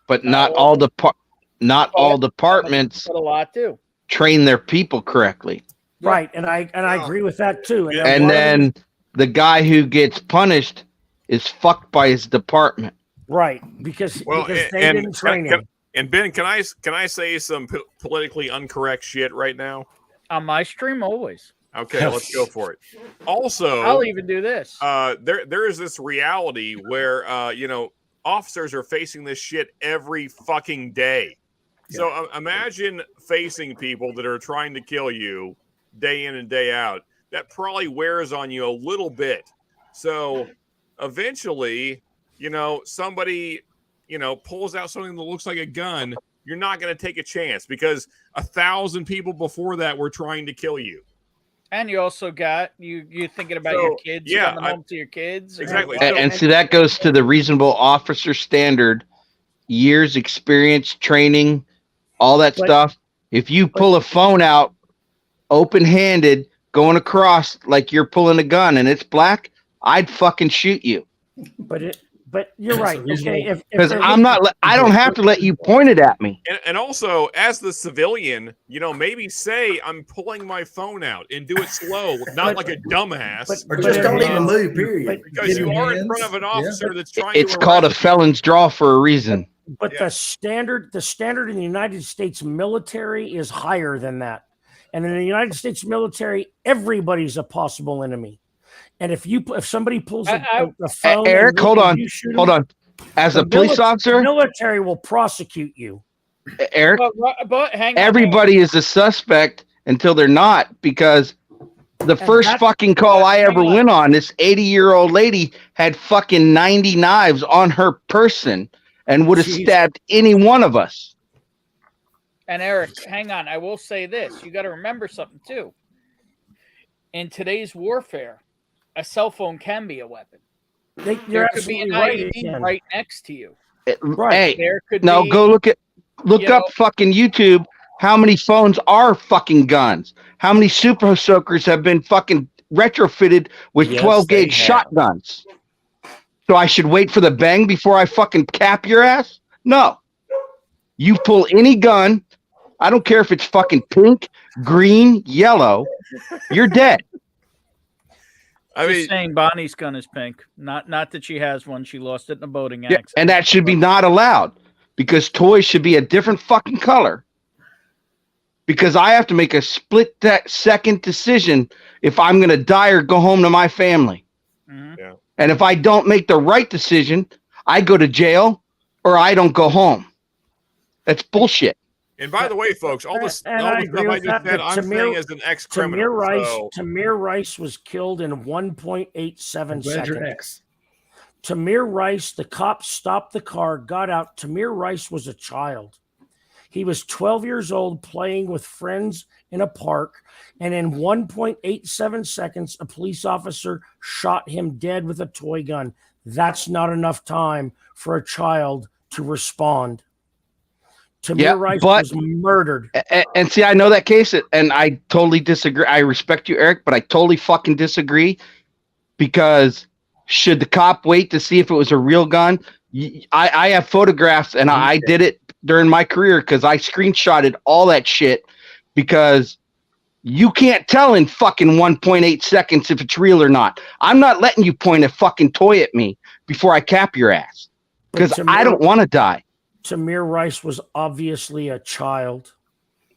But not all departments But a lot do. train their people correctly. Right. And I agree with that too. Yeah. a And lot of them- then the guy who gets punished is fucked by his department. right. Because they didn't train him. And Ben, can I say some politically incorrect shit right now? On my stream, always. Okay, let's go for it. Also, I'll even do this. there is this reality where officers are facing this shit every fucking day. So imagine facing people that are trying to kill you day in and day out. That probably wears on you a little bit. So eventually, somebody pulls out something that looks like a gun. You're not going to take a chance because 1,000 people before that were trying to kill you. And you also got you're thinking about So, your kids, yeah, coming home to your kids. Exactly. And see, that goes to the reasonable officer standard, years experience, training, all that stuff. If you pull a phone out open-handed, going across like you're pulling a gun and it's black, I'd fucking shoot you. But you're right. Okay, Because I don't have to let you point it at me. And also, as the civilian, maybe say I'm pulling my phone out and do it slow, not like a dumbass. Or just don't even move, period. Because you are in front of an officer that's trying It's to called a arrest felon's draw for a reason. But the standard in the United States military is higher than that. And in the United States military, everybody's a possible enemy. And if somebody pulls a phone, Eric, and hold on, you shoot hold them, on. As a police officer, the military will prosecute you. Eric, But hang on. everybody is a suspect until they're not, because the first fucking call I ever went on, this 80-year-old lady had fucking 90 knives on her person and would have stabbed any one of us. And Eric, hang on. I will say this. You got to remember something too. In today's warfare, a cell phone can be a weapon. You're there could be an absolutely IED right next to you. Hey, There could no, be, go look up fucking YouTube. How many phones are fucking guns? How many super soakers have been fucking retrofitted with 12 gauge shotguns? So I should wait for the bang before I fucking cap your ass? No. You pull any gun, I don't care if it's fucking pink, green, yellow, you're dead. I mean, saying Bonnie's gun is pink. Not that she has one. She lost it in a boating accident. And that should be not allowed, because toys should be a different fucking color. Because I have to make a split-second decision if I'm going to die or go home to my family. Mm-hmm. Yeah. And if I don't make the right decision, I go to jail or I don't go home. That's bullshit. And by the way, folks, all this stuff I just said, I'm saying as an ex-criminal. Tamir Rice was killed in 1.87 seconds. Tamir Rice, the cops stopped the car, got out. Tamir Rice was a child. He was 12 years old playing with friends in a park, and in 1.87 seconds, a police officer shot him dead with a toy gun. That's not enough time for a child to respond. Tamir Rice was murdered. And see, I know that case, and I totally disagree. I respect you, Eric, but I totally fucking disagree, because should the cop wait to see if it was a real gun? I have photographs, and I did it during my career because I screenshotted all that shit, because you can't tell in fucking 1.8 seconds if it's real or not. I'm not letting you point a fucking toy at me before I cap your ass, because I don't want to die. Tamir Rice was obviously a child.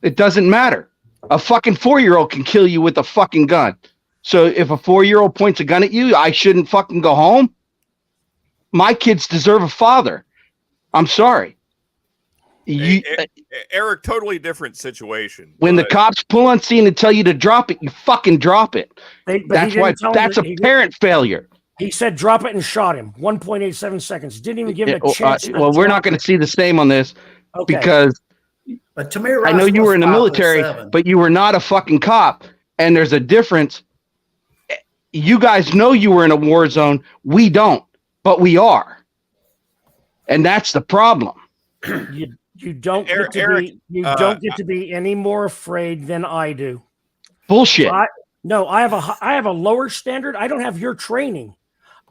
It doesn't matter. A fucking 4-year-old can kill you with a fucking gun. So if a 4-year-old points a gun at you, I shouldn't fucking go home? My kids deserve a father. I'm sorry. Eric, totally different situation. When the cops pull on scene and tell you to drop it, you fucking drop it. That's why that's a parent failure. He said drop it and shot him. 1.87 seconds. Didn't even give him a chance. Well, we're not going to see the same on this, because but Tamir Rice, I know you were in the military, but you were not a fucking cop, and there's a difference. You guys know you were in a war zone. We don't, but we are, and that's the problem. You don't get to be any more afraid than I do. Bullshit. I have a lower standard. I don't have your training.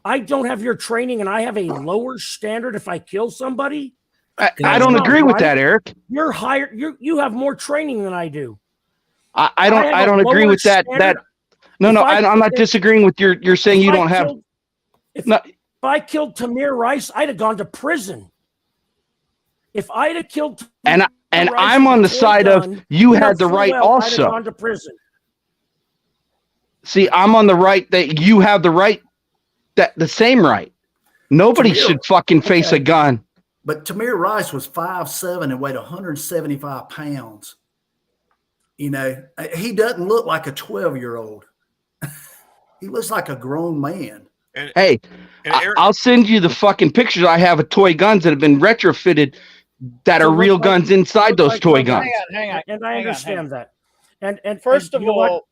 And I have a lower standard if I kill somebody. I don't agree with that, Eric. You're higher. You have more training than I do. I don't agree with that. I'm not disagreeing with you're saying you don't have. If I killed Tamir Rice, I'd have gone to prison. If I'd have killed and I'm on the side of you had the right also. I'd have gone to prison. See, I'm on the right that you have the right, that the same right. Nobody should fucking face a gun. But Tamir Rice was 5'7" and weighed 175 pounds. You know, he doesn't look like a 12-year-old. He looks like a grown man. I'll send you the fucking pictures. I have of toy guns that have been retrofitted that are real guns inside those toy guns. Hang on. And I understand that. And first of all,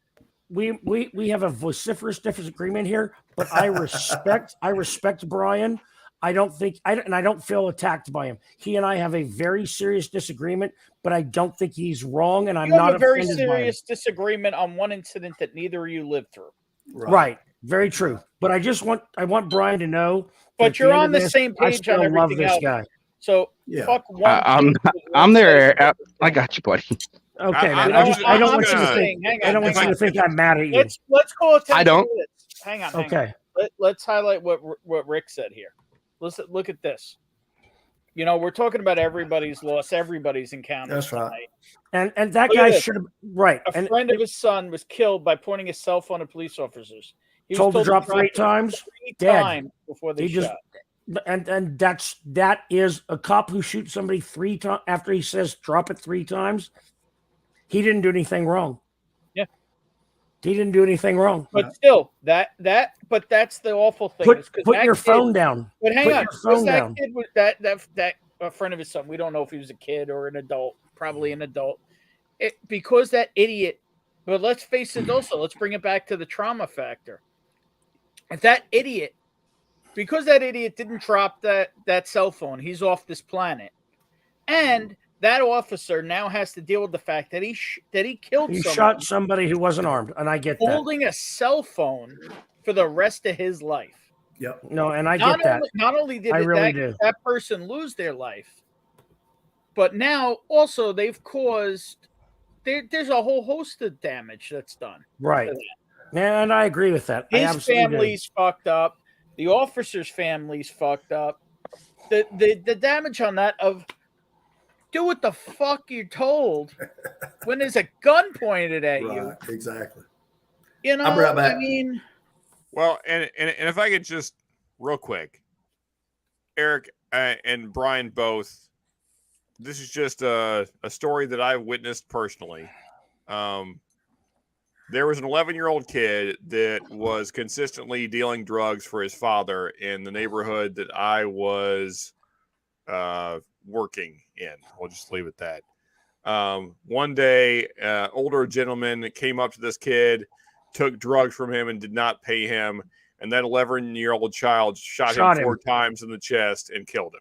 we have a vociferous disagreement here, but I respect Brian. I don't feel attacked by him. He and I have a very serious disagreement, but I don't think he's wrong, and I'm not offended by him. You have a very serious disagreement on one incident that neither of you lived through. Right. Very true. But I want Brian to know. But you're on the same page on everything else. Guy. So fuck one. I'm there. I got you, buddy. Okay, man. I don't want you to think I'm mad at you. Let's call attention. I don't. To this. Hang on. Okay. Let's highlight what Rick said here. Look at this. You know, we're talking about everybody's loss, everybody's encounter. That's right. tonight. And that Look at guy this. should have right. A And friend of his son was killed by pointing his cell phone at police officers. He was told to drop 3 it times. 3 Dead. times before they He just shot. and that is a cop who shoots somebody 3 times after he says drop it 3 times. He didn't do anything wrong. Yeah. He didn't do anything wrong. But still, but that's the awful thing. is 'cause Put that your kid- phone down. But hang Put on, your because phone that down. kid was that a friend of his son. We don't know if he was a kid or an adult. Probably an adult. Because that idiot. But let's face it. Also, let's bring it back to the trauma factor. If that idiot, because that idiot didn't drop that cell phone, he's off this planet, and that officer now has to deal with the fact that he killed He someone. shot somebody who wasn't armed, and I get that. Holding a cell phone for the rest of his life. Yep. No, and I get that. Not only did I really do. that person lose their life, but now also they've caused there's a whole host of damage that's done. Right. And I agree with that. I His absolutely do. family's fucked up. The officer's family's fucked up. The damage on that of do what the fuck you're told when there's a gun pointed at you. Right. Exactly. You know, I'll be right back. I mean, Well, and if I could just real quick, Eric and Brian both. This is just a story that I've witnessed personally. There was an 11-year-old kid that was consistently dealing drugs for his father in the neighborhood that I was working in. We'll just leave it at that. One day, older gentleman came up to this kid, took drugs from him, and did not pay him. And that 11-year-old child shot him 4 times in the chest and killed him.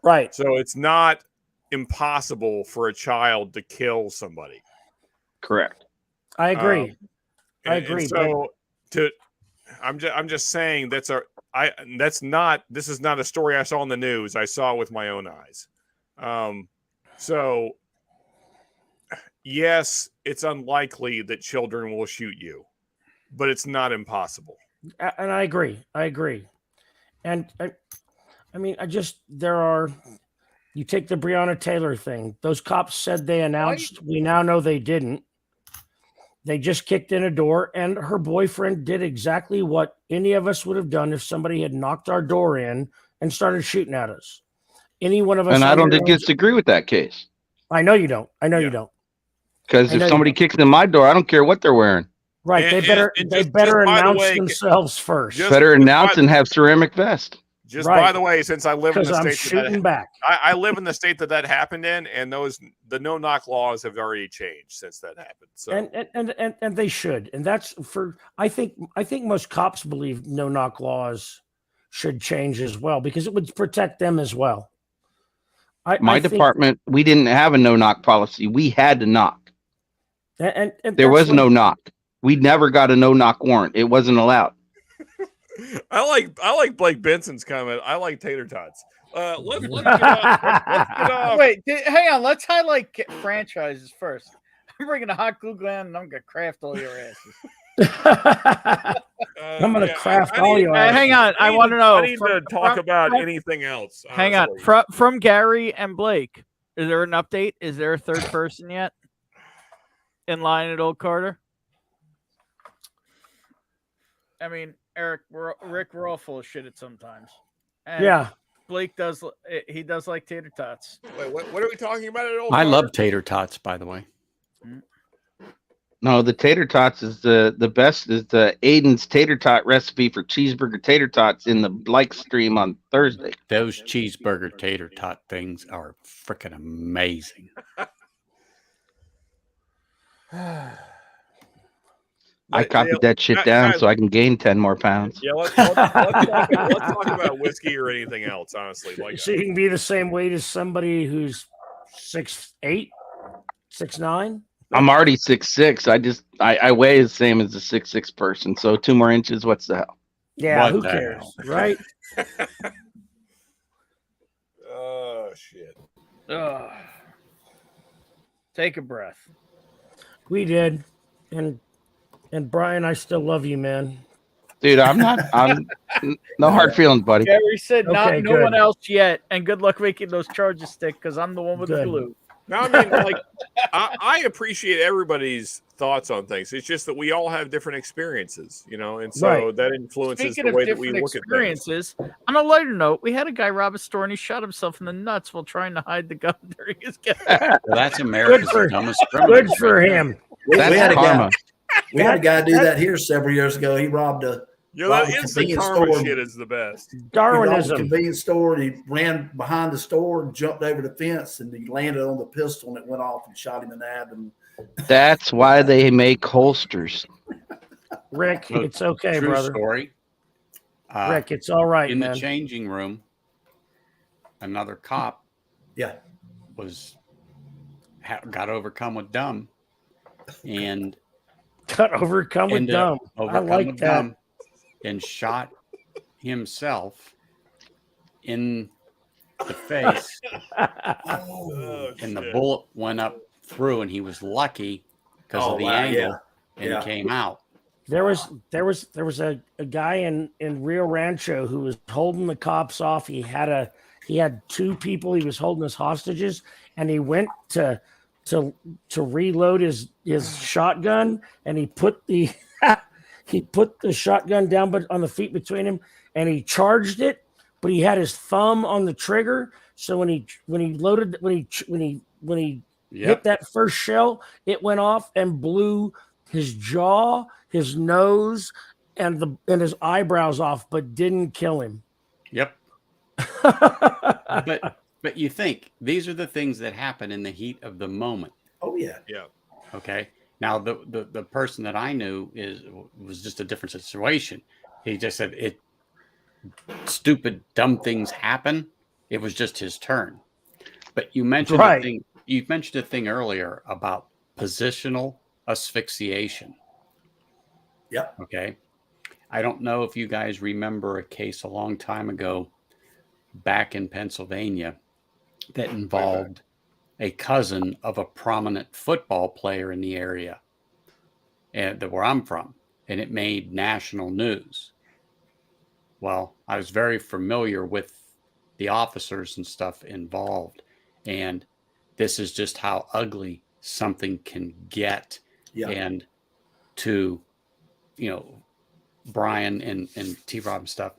Right. So it's not impossible for a child to kill somebody. Correct. I agree. I And agree. so I'm just saying this is not a story I saw on the news. I saw it with my own eyes. So yes, it's unlikely that children will shoot you, but it's not impossible. And I agree. And I mean, you take the Breonna Taylor thing. Those cops said they announced. We now know they didn't. They just kicked in a door, and her boyfriend did exactly what any of us would have done if somebody had knocked our door in and started shooting at us. Any one of us. And I don't disagree with that case. I know you don't. You don't. Because if somebody kicks in my door, I don't care what they're wearing. Right. And- they and better just by the announce way, themselves first. Better announce and have ceramic vest. Just Right. by the way, since I live in Because the I'm state shooting back. I live in the state that happened in, and the no knock laws have already changed since that happened. So And they should. And that's I think most cops believe no knock laws should change as well because it would protect them as well. My department, we didn't have a no knock policy. We had to knock. And There was no knock. We never got a no knock warrant. It wasn't allowed. I like Blake Benson's comment. I like tater tots. Let's get off. Wait, hang on. Let's highlight franchises first. I'm bringing a hot glue gun, and I'm gonna craft all your asses. I'm gonna craft all your asses. Hang on, I want to know. I need to talk about anything else. Hang on, honestly. from Gary and Blake. Is there an update? Is there a third person yet in line at Old Carter? I mean, Rick, we're all full of shit at sometimes. And Yeah. Blake does. He does like tater tots. Wait, what are we talking about at Old I Carter? love tater tots, by the way. No, the tater tots is the best. Is the Aiden's tater tot recipe for cheeseburger tater tots in the like stream on Thursday. Those cheeseburger tater tot things are freaking amazing. I copied that shit down so I can gain 10 more pounds. Yeah, let's talk about whiskey or anything else. Honestly, like So you can be the same weight as somebody who's 6'8", 6'9". I'm already 6'6". I weigh the same as a 6'6" person. So 2 more inches. What's the hell? Yeah, What who the cares, hell? right? Oh shit. Ugh. Take a breath. We did, and Brian, I still love you, man. Dude, I'm not. No hard feelings, buddy. Gary said, "Not Okay, no good. one else yet." And good luck making those charges stick, because I'm the one with the Good. glue. No, I mean, like, I appreciate everybody's thoughts on things. It's just that we all have different experiences, and so Right. that influences Speaking the of way that we different look at things. experiences, on a lighter note, we had a guy rob a store and he shot himself in the nuts while trying to hide the gun during his get. Well, that's America's for- dumbest criminal. Good for him. We That's had a karma. guy. We had a guy do that here several years ago. He robbed a Yeah, Rob, that the instant convenience karma store- shit is the best. he robbed the Darwinism. convenience store and he ran behind the store and jumped over the fence and he landed on the pistol and it went off and shot him in the abdomen. That's why they make holsters. Rick, Look, it's okay, True brother. story. Rick, it's all right, In man. the changing room, another cop Yeah. got overcome with dumb and Got overcome with ended up dumb. I overcome like with that. dumb and shot himself in the face, Oh, and the shit. bullet went up through, and he was lucky because Oh, of the wow, angle, yeah. and Yeah. came out. There was a guy in Rio Rancho who was holding the cops off. He had two people he was holding as hostages, and he went to reload his shotgun, and he put the shotgun down but on the feet between him, and he charged it, but he had his thumb on the trigger. So when he hit that first shell, it went off and blew his jaw, his nose, and his eyebrows off, but didn't kill him. Yep. But you think these are the things that happen in the heat of the moment. Oh yeah. Yeah. Okay. Now the person that I knew was just a different situation. He just said stupid, dumb things happen. It was just his turn. But you mentioned Right. a thing. You mentioned a thing earlier about positional asphyxiation. Yep. Okay. I don't know if you guys remember a case a long time ago back in Pennsylvania that involved a cousin of a prominent football player in the area and where I'm from, and it made national news. Well, I was very familiar with the officers and stuff involved, and this is just how ugly something can get. Yeah. And to, Brian and T-Rob and stuff,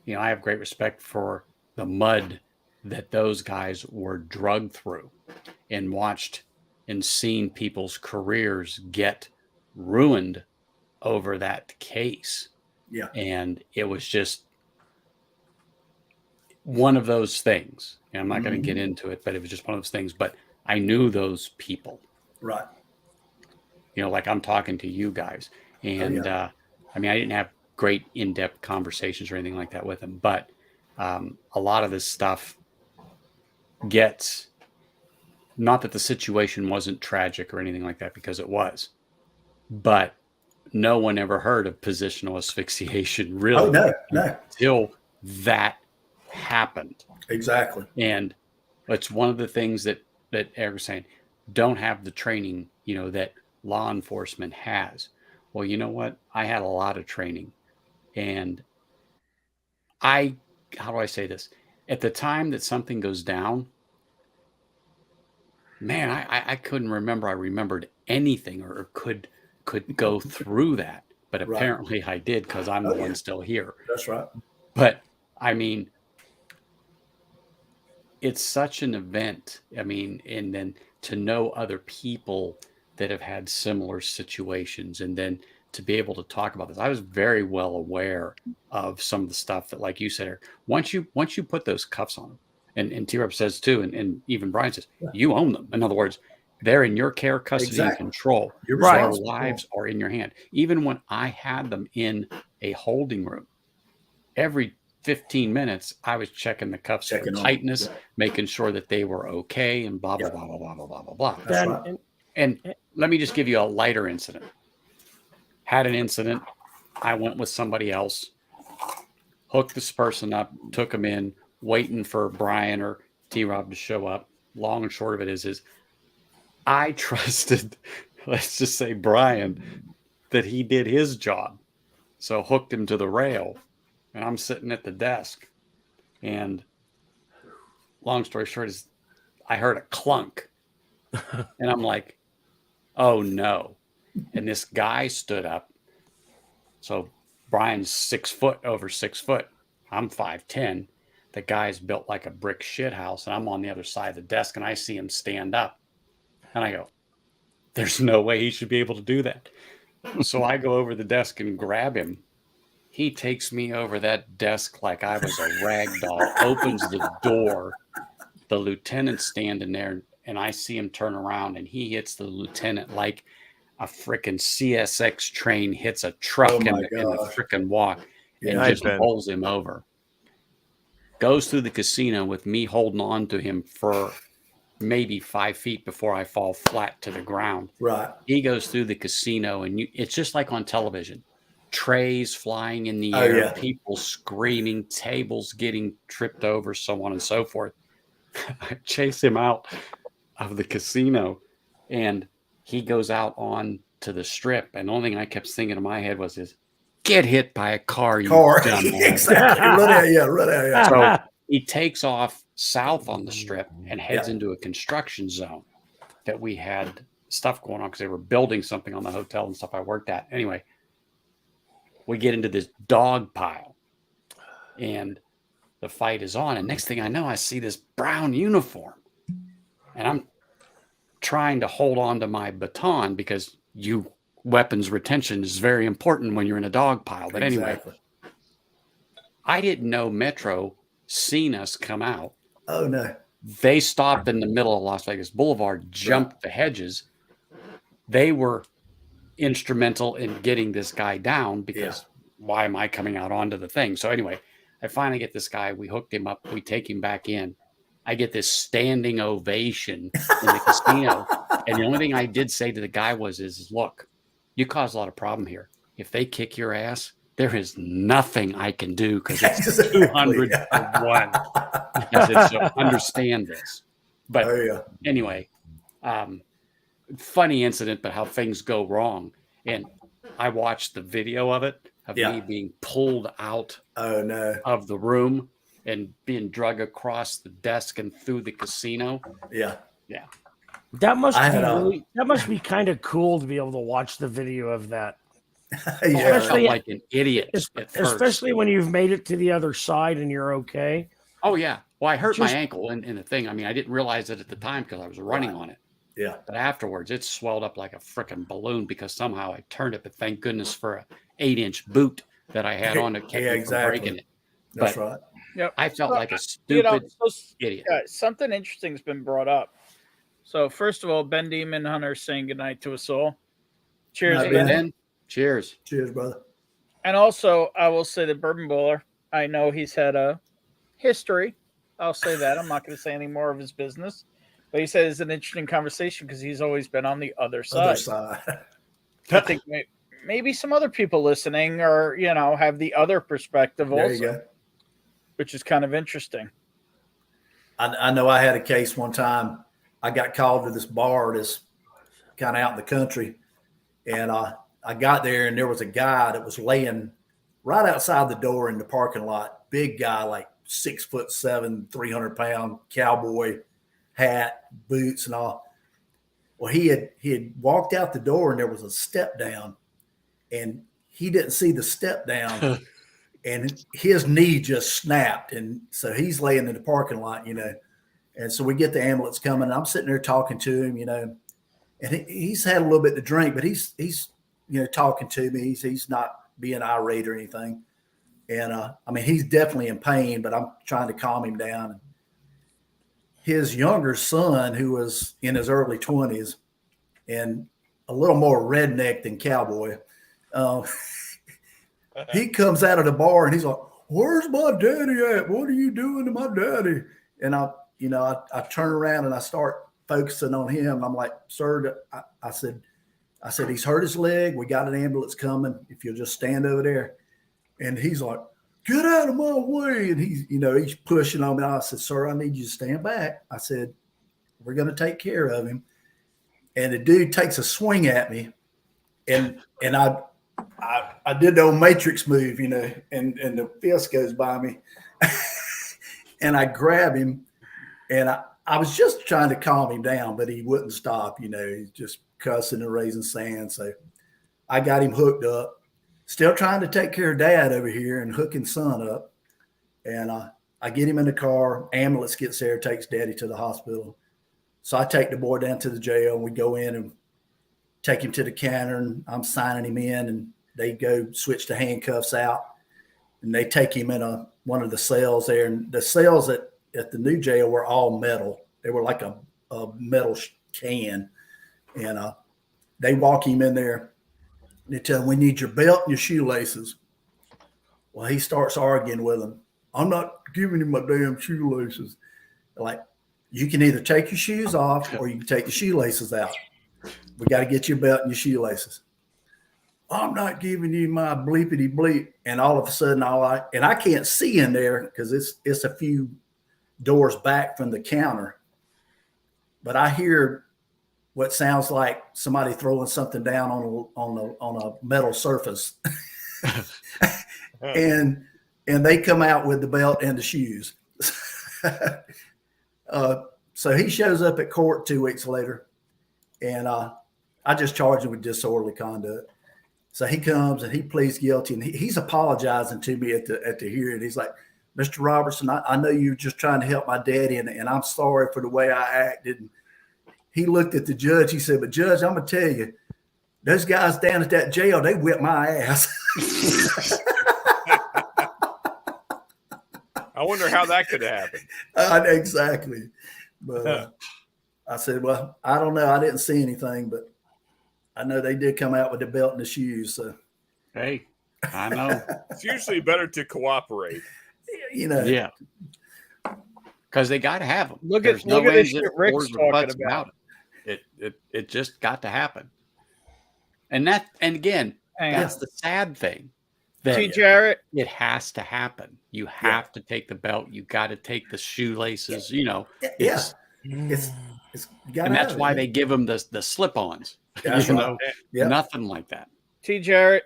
I have great respect for the mud that those guys were drugged through and watched and seen people's careers get ruined over that case. Yeah. And it was just one of those things. And I'm not going to get into it, but it was just one of those things. But I knew those people. Right. Like I'm talking to you guys. And I didn't have great in-depth conversations or anything like that with them, but a lot of this stuff gets, not that the situation wasn't tragic or anything like that, because it was, but no one ever heard of positional asphyxiation really Oh no. until that happened. Exactly. And it's one of the things that Eric was saying, don't have the training, that law enforcement has. Well, you know what? I had a lot of training, and how do I say this? At the time that something goes down, man, I couldn't remember. I remembered anything or could go through that, but Right. apparently I did, because I'm the one still here. That's right. But I mean, it's such an event. I mean, and then to know other people that have had similar situations, and then to be able to talk about this. I was very well aware of some of the stuff that, like you said, Eric, once you put those cuffs on them, and T-Rep says too, and even Brian says, you own them. In other words, they're in your care, custody, Exactly. and control. You're Their responsible. lives are in your hand. Even when I had them in a holding room, every 15 minutes, I was checking the cuffs for Checking on them. tightness, Yeah. making sure that they were okay, and blah, blah, Yeah. blah, blah, blah, blah, blah, blah, blah. That's Then- right. And let me just give you a lighter incident. Had an incident. I went with somebody else, hooked this person up, took him in, waiting for Brian or T-Rob to show up. Long and short of it is I trusted, let's just say Brian, that he did his job. So hooked him to the rail and I'm sitting at the desk. And long story short is I heard a clunk. And I'm like, oh no. And this guy stood up. So Brian's 6 foot over 6 foot. I'm 5'10". The guy's built like a brick shit house, and I'm on the other side of the desk, and I see him stand up. And I go, there's no way he should be able to do that. So I go over the desk and grab him. He takes me over that desk like I was a rag doll, opens the door. The lieutenant's standing there, and I see him turn around, and he hits the lieutenant like a freaking CSX train hits a truck in the freaking walk, and just bowls him over. Goes through the casino with me holding on to him for maybe 5 feet before I fall flat to the ground. Right. He goes through the casino, and it's just like on television. Trays flying in the air, people screaming, tables getting tripped over, so on and so forth. I chase him out of the casino, and he goes out on to the strip. And the only thing I kept thinking in my head was, get hit by a car, you dumbass. Exactly. Run out, yeah. So he takes off south on the strip and heads into a construction zone that we had stuff going on because they were building something on the hotel and stuff I worked at. Anyway, we get into this dog pile, and the fight is on. And next thing I know, I see this brown uniform, and I'm trying to hold on to my baton because weapons retention is very important when you're in a dog pile. But anyway, I didn't know Metro seen us come out. Oh no. They stopped in the middle of Las Vegas Boulevard, jumped the hedges. They were instrumental in getting this guy down because why am I coming out onto the thing? So anyway, I finally get this guy. We hooked him up. We take him back in. I get this standing ovation in the casino. And the only thing I did say to the guy was, look, you cause a lot of problem here. If they kick your ass, there is nothing I can do because it's 200 to 1. I said, so understand this. But anyway, funny incident, but how things go wrong. And I watched the video of it, of me being pulled out of the room and being dragged across the desk and through the casino. Yeah. That must be kind of cool to be able to watch the video of that. I felt like an idiot especially when you've made it to the other side and you're okay. Oh yeah. Well, I hurt my ankle in the thing. I mean, I didn't realize it at the time because I was running on it. Yeah. But afterwards, it swelled up like a freaking balloon because somehow I turned it. But thank goodness for a 8-inch boot that I had on to keep me from breaking it. That's but right. Yep. I felt like a stupid idiot. Yeah, something interesting has been brought up. So first of all, Ben Demon Hunter saying goodnight to us all. Cheers, Ben. Cheers. Cheers, brother. And also, I will say the Bourbon Bowler. I know he's had a history. I'll say that. I'm not going to say any more of his business. But he said it's an interesting conversation because he's always been on the other side. I think maybe some other people listening or, have the other perspective there also. You go. Which is kind of interesting. I know I had a case one time. I got called to this bar that's kind of out in the country. And I got there and there was a guy that was laying right outside the door in the parking lot. Big guy, like 6'7", 300-pound cowboy hat, boots and all. Well, he had walked out the door and there was a step down and he didn't see the step down and his knee just snapped. And so he's laying in the parking lot, and so we get the ambulance coming and I'm sitting there talking to him, and he's had a little bit to drink, but he's talking to me. He's not being irate or anything. And he's definitely in pain, but I'm trying to calm him down. His younger son, who was in his early 20s and a little more redneck than cowboy, he comes out of the bar and he's like, "Where's my daddy at? What are you doing to my daddy?" And I turn around and I start focusing on him. I'm like, "Sir," I said, "He's hurt his leg. We got an ambulance coming. If you'll just stand over there." And he's like, "Get out of my way." And he's pushing on me. I said, "Sir, I need you to stand back." I said, "We're going to take care of him." And the dude takes a swing at me. And I did the old Matrix move, you know, and the fist goes by me, and I grab him, and I was just trying to calm him down, but he wouldn't stop. You know, he's just cussing and raising sand. So I got him hooked up, still trying to take care of Dad over here and hooking Son up. And I get him in the car. Ambulance gets there, takes Daddy to the hospital. So I take the boy down to the jail, and we go in and take him to the counter, and I'm signing him in, and they go switch the handcuffs out, and they take him in one of the cells there. And the cells at the new jail were all metal. They were like a metal can. And they walk him in there. They tell him, we need your belt and your shoelaces. Well, he starts arguing with them. I'm not giving him my damn shoelaces. They're like, you can either take your shoes off or you can take the shoelaces out. We got to get your belt and your shoelaces. I'm not giving you my bleepity bleep. And all of a sudden, I can't see in there because it's a few doors back from the counter. But I hear what sounds like somebody throwing something down on a metal surface. and they come out with the belt and the shoes. So he shows up at court 2 weeks later, and I just charged him with disorderly conduct. So he comes and he pleads guilty, and he's apologizing to me at the hearing. He's like, Mr. Robertson, I know you're just trying to help my daddy, and I'm sorry for the way I acted. And he looked at the judge. He said, but Judge, I'm going to tell you, those guys down at that jail, they whipped my ass. I wonder how that could have happened. Exactly. But I said, well, I don't know. I didn't see anything, but I know they did come out with the belt and the shoes. So, hey, I know. It's usually better to cooperate. You know. Yeah. Because they got to have them. Look at this shit Rick's talking about. It just got to happen. And again, that's the sad thing. See, Jarrett, it has to happen. You have to take the belt. You got to take the shoelaces. You know, it's and that's why they give them the slip-ons. That's right. Nothing like that. T. Jarrett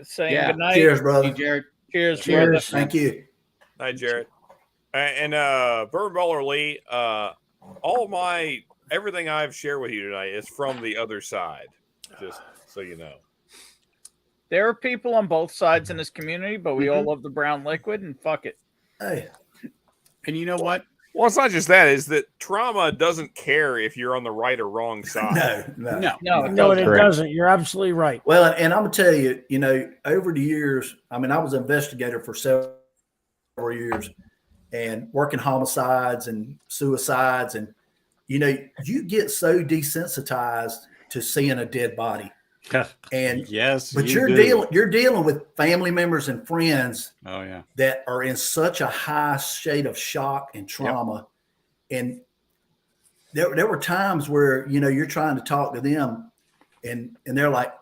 saying good night. Cheers, brother. T. Jarrett. Cheers. Brother. Thank you. Hi, Jarrett. And Bourbon Baller Lee, everything I've shared with you tonight is from the other side. Just so you know. There are people on both sides in this community, but we all love the brown liquid, and fuck it. Hey. And you know what? Well, it's not just that. Is that trauma doesn't care if you're on the right or wrong side. No, it doesn't. You're absolutely right. Well, and I'm going to tell you, you know, over the years, I mean, I was an investigator for several years and working homicides and suicides. And, you know, you get so desensitized to seeing a dead body. And yes, but you're dealing with family members and friends that are in such a high state of shock and trauma. And there were times where, you know, you're trying to talk to them and they're like,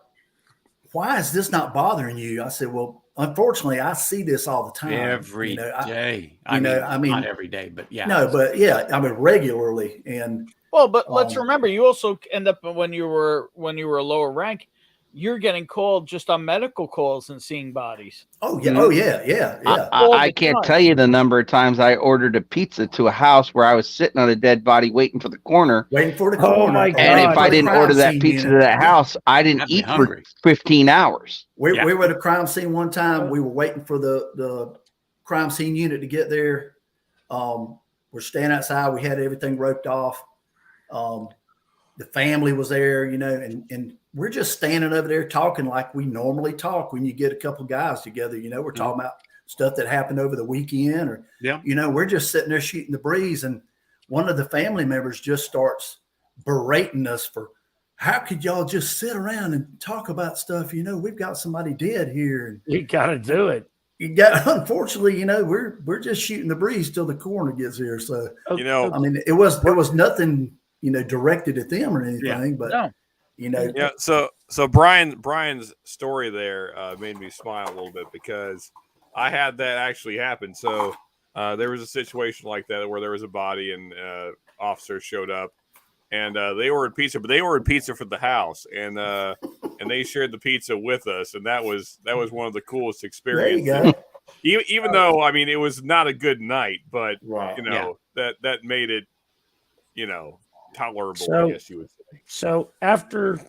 why is this not bothering you? I said, well, unfortunately, I see this all the time. Every day. I mean, not every day, but yeah. No, but yeah, I mean, regularly. And well, but let's remember, you also end up when you were a lower rank, you're getting called just on medical calls and seeing bodies. Oh yeah, yeah. I can't tell you the number of times I ordered a pizza to a house where I was sitting on a dead body waiting for the coroner. Oh my God. And if I didn't order that pizza to that house, I didn't eat for 15 hours. We were at a crime scene one time. We were waiting for the crime scene unit to get there. We're standing outside. We had everything roped off. The family was there, you know, and we're just standing over there talking like we normally talk when you get a couple guys together. You know, we're talking about stuff that happened over the weekend or, you know, we're just sitting there shooting the breeze. And one of the family members just starts berating us for, how could y'all just sit around and talk about stuff? You know, we've got somebody dead here. And you got to do it. Unfortunately, you know, we're just shooting the breeze till the coroner gets here. So, you know, I mean, there was nothing, you know, directed at them or anything, but you know, So Brian's story there made me smile a little bit because I had that actually happen. So there was a situation like that where there was a body and officers showed up and they ordered pizza, but they ordered pizza for the house. And and they shared the pizza with us, and that was one of the coolest There experiences. you go. Even though, I mean, it was not a good night, but Right. you know that made it, you know, tolerable. So- I guess you would say. So after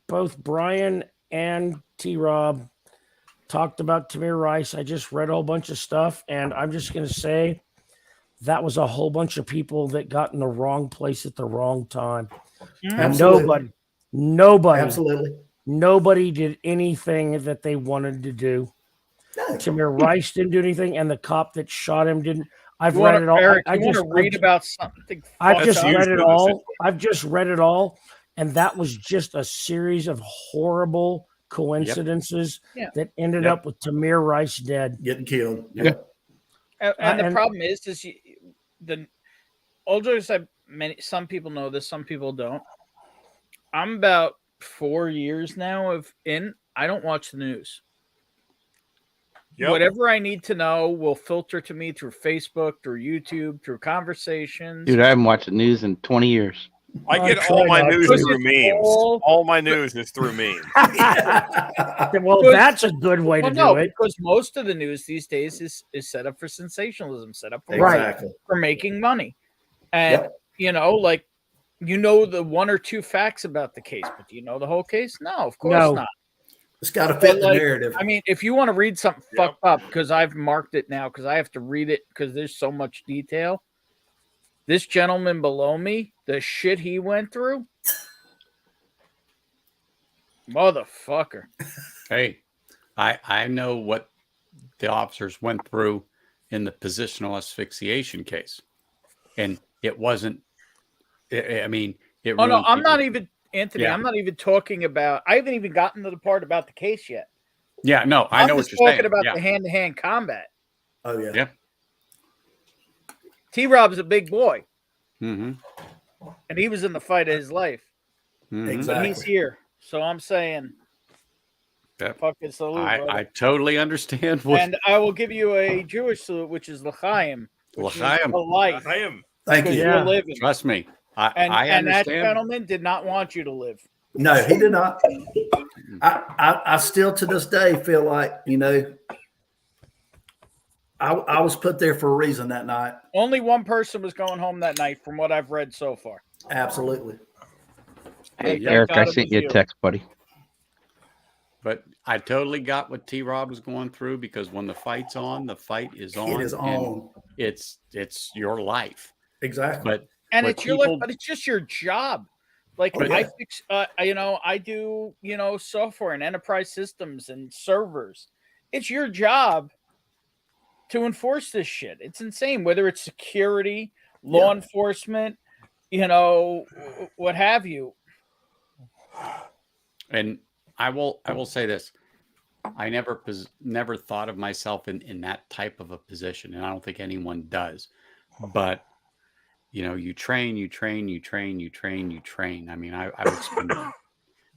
both Brian and T-Rob talked about Tamir Rice, I just read a whole bunch of stuff, and I'm just going to say that was a whole bunch of people that got in the wrong place at the wrong time. Absolutely. Nobody Absolutely. did anything that they wanted to do. No. Tamir Rice didn't do anything, and the cop that shot him didn't. I've You read wanna- it all. Eric, I you want just to read about something? I've fucked just up? read usually it the all. situation. I've just read it all, and that was just a series of horrible coincidences Yeah. that ended Yep. up with Tamir Rice dead. Getting killed. Yeah. And the and- problem is the older said some people know this, some people don't. I'm about 4 years now I don't watch the news. Yep. Whatever I need to know will filter to me through Facebook, through YouTube, through conversations. Dude, I haven't watched the news in 20 years. I I get try all my not news to. through memes. All- All my news is through memes. Well, Because- that's a good way to Well, do no, it. because most of the news these days is set up for sensationalism, set up for Right. Exactly. for making money. And Yep. you know, like the one or two facts about the case, but do you know the whole case? No, of course No. not. It's got to fit But, the like, narrative. I mean, if you want to read something Yep. fucked up, because I've marked it now, because I have to read it because there's so much detail. This gentleman below me, the shit he went through, motherfucker. Hey, I know what the officers went through in the positional asphyxiation case, and it wasn't. I mean, it. Oh no, ruined I'm not people's- even Anthony. Yeah. I'm not even talking about. I haven't even gotten to the part about the case yet. Yeah, no, I know I'm what just you're talking saying. about Yeah. the hand-to-hand combat. Oh yeah. Yeah. T-Rob's a big boy, Mm-hmm. and he was in the fight of his life. Mm-hmm. But Exactly. he's here, so I'm saying, Yep. fucking salute, brother. I totally understand what And I will give you a Jewish salute, which is l'chaim, which L'chaim. means for life, I am. Thank because you. Yeah. you're living. Trust me, I And that understand. gentleman did not want you to live. No, he did not. I still to this day feel like, I was put there for a reason that night. Only one person was going home that night, from what I've read so far. Absolutely. Hey, thank Eric, God I it sent was you a you. text, buddy. But I totally got what T-Rob was going through, because when the fight's on, the fight is on. It is and on. It's your life. Exactly. But And But it's your life, people- but it's just your job. Like Oh, yeah. I fix, I do, software and enterprise systems and servers. It's your job to enforce this shit. It's insane. Whether it's security, law enforcement, what have you. And I will say this: I never thought of myself in that type of a position, and I don't think anyone does. But you train. I mean, I would spend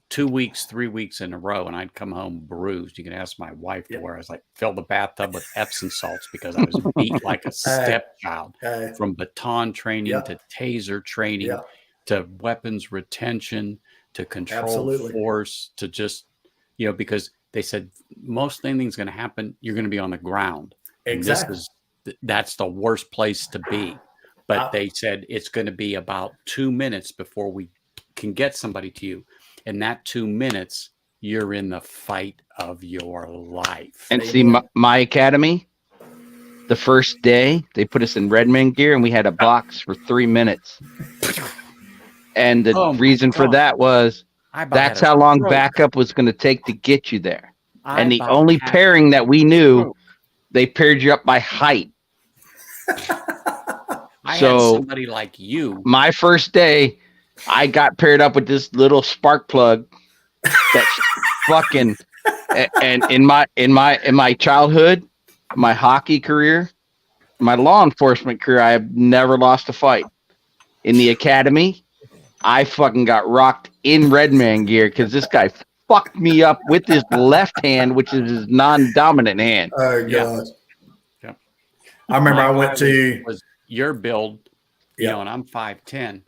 2 weeks, 3 weeks in a row, and I'd come home bruised. You can ask my wife to where I was like, fill the bathtub with Epsom salts because I was beat like a stepchild. From baton training to taser training to weapons retention to control Absolutely. force to just, because they said most anything's going to happen, you're going to be on the ground. Exactly. And that's the worst place to be. But they said it's going to be about 2 minutes before we can get somebody to you. And that 2 minutes, you're in the fight of your life. And see, my academy, the first day, they put us in Redman gear and we had a box for 3 minutes. And the Oh my reason for God. that was I about that's had a how long stroke. backup was going to take to get you there. I And the about only had- pairing that we knew, they paired you up by height. I So- had somebody like you. My first day, I got paired up with this little spark plug that's fucking. And in my childhood, my hockey career, my law enforcement career, I have never lost a fight. In the academy, I fucking got rocked in Redman gear because this guy fucked me up with his left hand, which is his non-dominant hand. Oh Yeah. God. Yeah. I remember My I went guy to was your build, Yeah. and I'm 5'10",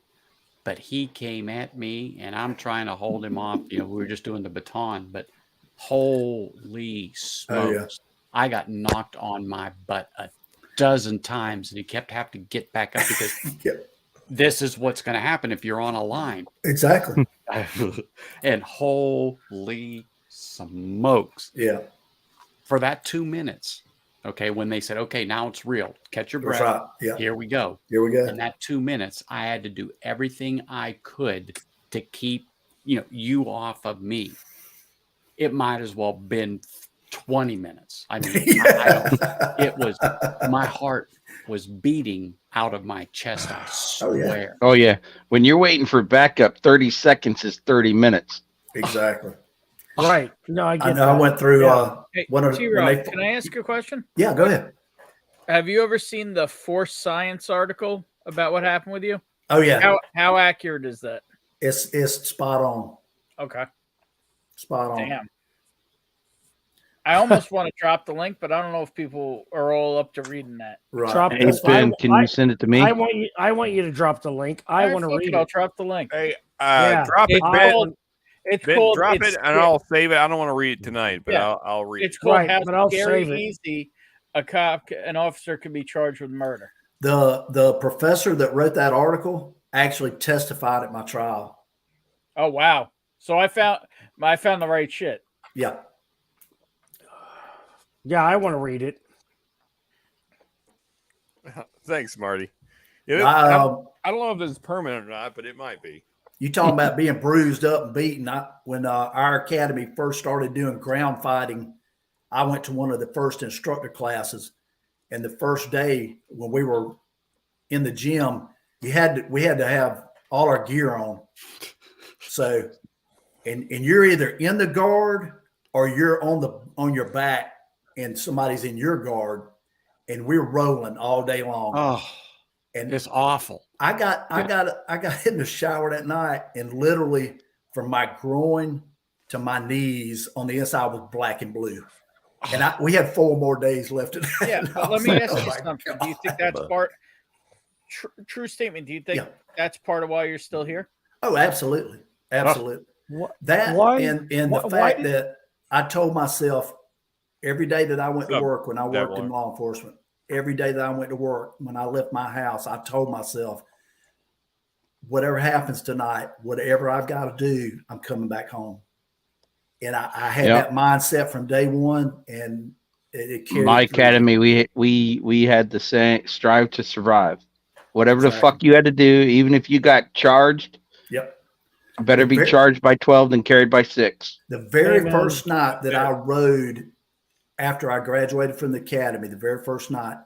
but he came at me, and I'm trying to hold him off. We were just doing the baton, but holy smokes, I got knocked on my butt a dozen times, and he kept having to get back up because this is what's going to happen if you're on a line. Exactly. And holy smokes. Yeah. For that 2 minutes, okay, when they said, okay, now it's real, catch your breath. Right. Yeah. Here we go. Here we go. In that 2 minutes, I had to do everything I could to keep, you off of me. It might as well been 20 minutes. I mean, it was, my heart was beating out of my chest. I swear. Oh yeah. When you're waiting for backup, 30 seconds is 30 minutes. Exactly. Right. No, I get I went through Hey, one of T-Rock, can I ask you a question? Yeah, go ahead. Have you ever seen the Force Science article about what happened with you? Oh yeah. How accurate is that? It's spot on. Okay. Spot on. Damn. I almost want to drop the link, but I don't know if people are all up to reading that. Right. Drop Hey, this. Ben, can you send it to me? I want you to drop the link. I want to read I'll it. drop the link. Hey, Yeah. drop it, It's Ben. called, it's Ben, called, drop it's- it, and I'll save it. I don't want to read it tonight, but Yeah. I'll read It's it. called Right, How but I'll Scary save it. Easy an officer can be charged with murder. The professor that wrote that article actually testified at my trial. Oh wow! So I found the right shit. Yeah. Yeah, I want to read it. Thanks, Marty. Yeah, I don't know if it's permanent or not, but it might be. You talking about being bruised up and beaten. When our academy first started doing ground fighting, I went to one of the first instructor classes, and the first day when we were in the gym, we had to have all our gear on. So, and you're either in the guard or you're on your back, and somebody's in your guard, and we're rolling all day long. Oh, and it's awful. I got in the shower that night, and literally from my groin to my knees on the inside was black and blue. And we had 4 more days left. Yeah, but let me ask you something. Do you think that's part? True statement. Do you think that's part of why you're still here? Oh, absolutely, absolutely. That and the fact that I told myself every day that I went to work when I worked in law enforcement, every day that I went to work, when I left my house, I told myself, whatever happens tonight, whatever I've got to do, I'm coming back home. And I had that mindset from day one, and it carried my through. academy, we had the same strive to survive. Whatever the fuck you had to do, even if you got charged, better be charged by 12 than carried by 6. The very first night that I rode after I graduated from the academy, the very first night,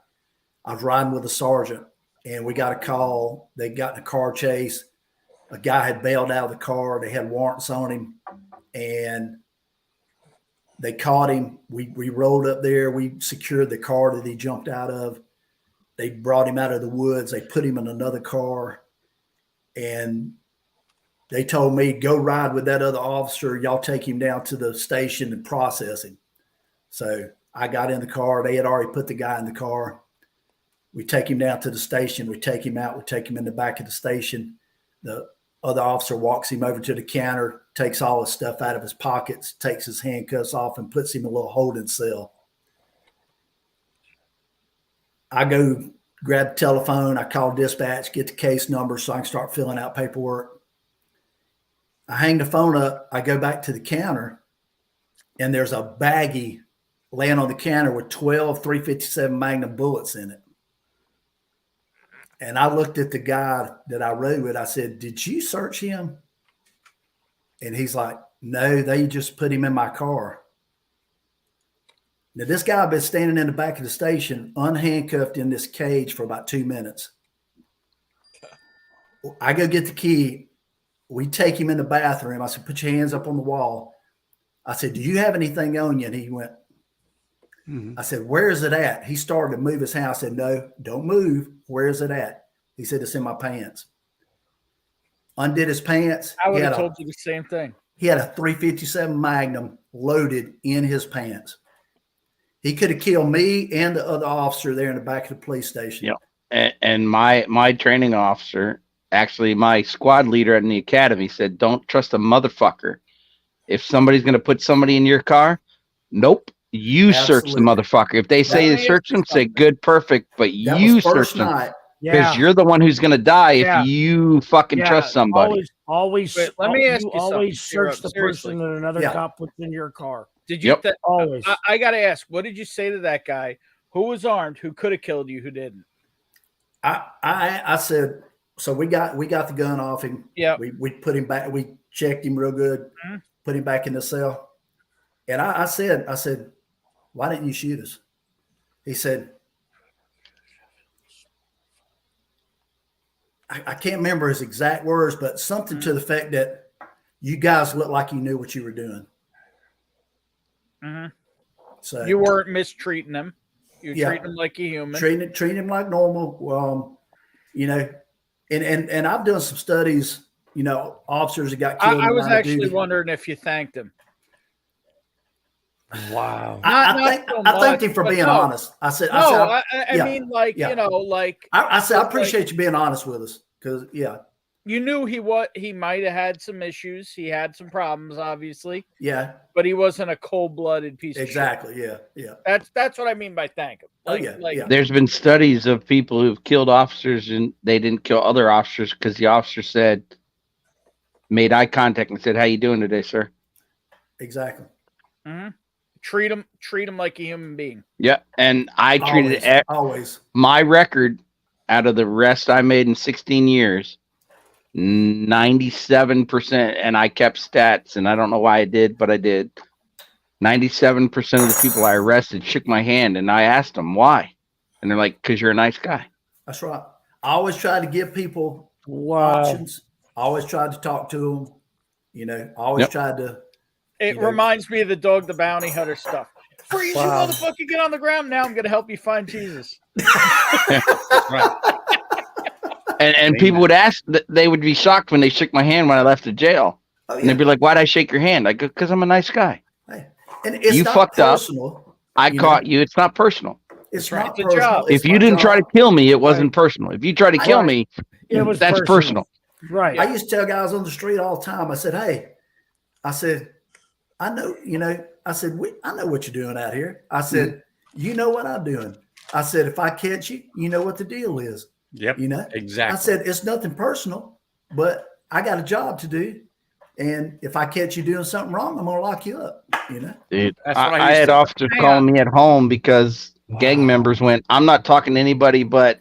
I was riding with a sergeant, and we got a call. They got in a car chase. A guy had bailed out of the car. They had warrants on him, and they caught him. We rolled up there. We secured the car that he jumped out of. They brought him out of the woods. They put him in another car, and they told me, go ride with that other officer. Y'all take him down to the station and process him. So I got in the car. They had already put the guy in the car. We take him down to the station. We take him out. We take him in the back of the station. The other officer walks him over to the counter, takes all his stuff out of his pockets, takes his handcuffs off, and puts him in a little holding cell. I go grab the telephone. I call dispatch, get the case number so I can start filling out paperwork. I hang the phone up. I go back to the counter, and there's a baggie laying on the counter with 12 .357 Magnum bullets in it. And I looked at the guy that I rode with. I said, did you search him? And he's like, no, they just put him in my car. Now, this guy had been standing in the back of the station, unhandcuffed in this cage for about 2 minutes. I go get the key. We take him in the bathroom. I said, put your hands up on the wall. I said, do you have anything on you? And he went, I said, where is it at? He started to move his hand. I said, no, don't move. Where is it at? He said, it's in my pants. Undid his pants. I would have told you the same thing. He had a .357 Magnum loaded in his pants. He could have killed me and the other officer there in the back of the police station. Yeah. And my training officer, actually my squad leader in the academy said, don't trust a motherfucker. If somebody's going to put somebody in your car, nope. You search the Absolutely. motherfucker. If they say Let to me search ask you them, say something. good, perfect, but That you was search first them night. because you're the one who's going to die Yeah. if you fucking trust somebody. Always. Wait, let me ask you always something, search the seriously. person that another Yeah. cop puts in your car. Did you? Yep. Always. I got to ask. What did you say to that guy who was armed, who could have killed you, who didn't? I said, so we got the gun off him. Yeah. We put him back. We checked him real good. Mhm. Put him back in the cell. And I said, why didn't you shoot us? He said, I can't remember his exact words, but something to the fact that you guys looked like you knew what you were doing. Mm-hmm. So You weren't mistreating him. You Yeah. treating him like a human. treat him like normal. You know, and I've done some studies. You know, officers that got killed. I in was line of actually duty. wondering if you thanked him. Wow. I so thanked him much, for but being no. honest. I said, No, I I mean, like, yeah. you know, like I said, I like- appreciate you being honest with us because, you knew he might have had some issues. He had some problems, obviously, yeah, but he wasn't a cold-blooded piece of shit. exactly, yeah. That's what I mean by thank him. Oh, Like, yeah, like yeah. There's been studies of people who've killed officers and they didn't kill other officers because the officer said, made eye contact and said, "How you doing today, sir?" Exactly. mhm. treat him like a human being. Yeah, and I treated Always. my record out of the rest I made in 16 years, 97%, and I kept stats, and I don't know why I did, but I did. 97% of the people I arrested shook my hand, and I asked them why, and they're like, "Because you're a nice guy." That's right. I always tried to give people Wow. options. I always tried to talk to them. You know, I always Yep. tried to. It You know- reminds me of the Dog the Bounty Hunter stuff. Freeze, Wow. you motherfucker, get on the ground now. I'm going to help you find Jesus. Right. And people would ask, they would be shocked when they shook my hand when I left the jail, Oh, and they'd yeah. be like, "Why'd I shake your hand?" I go, "Because I'm a nice guy. Hey. And it's You not fucked up. personal. I You caught know? you. It's not personal. It's right. not It's a personal. job. It's If you my didn't try to job. kill me, it wasn't personal. If you tried to kill me, It was that's personal. Right. I used to tell guys on the street all the time. I said, "Hey, I know, I know what you're doing out here." I said, "You know what I'm doing." I said, "If I catch you, you know what the deal is." Yep. You know, Exactly. I said, "It's nothing personal, but I got a job to do. And if I catch you doing something wrong, I'm going to lock you up." You know, Dude, That's what I I used had to- officers calling me at home because gang members went, "I'm not talking to anybody but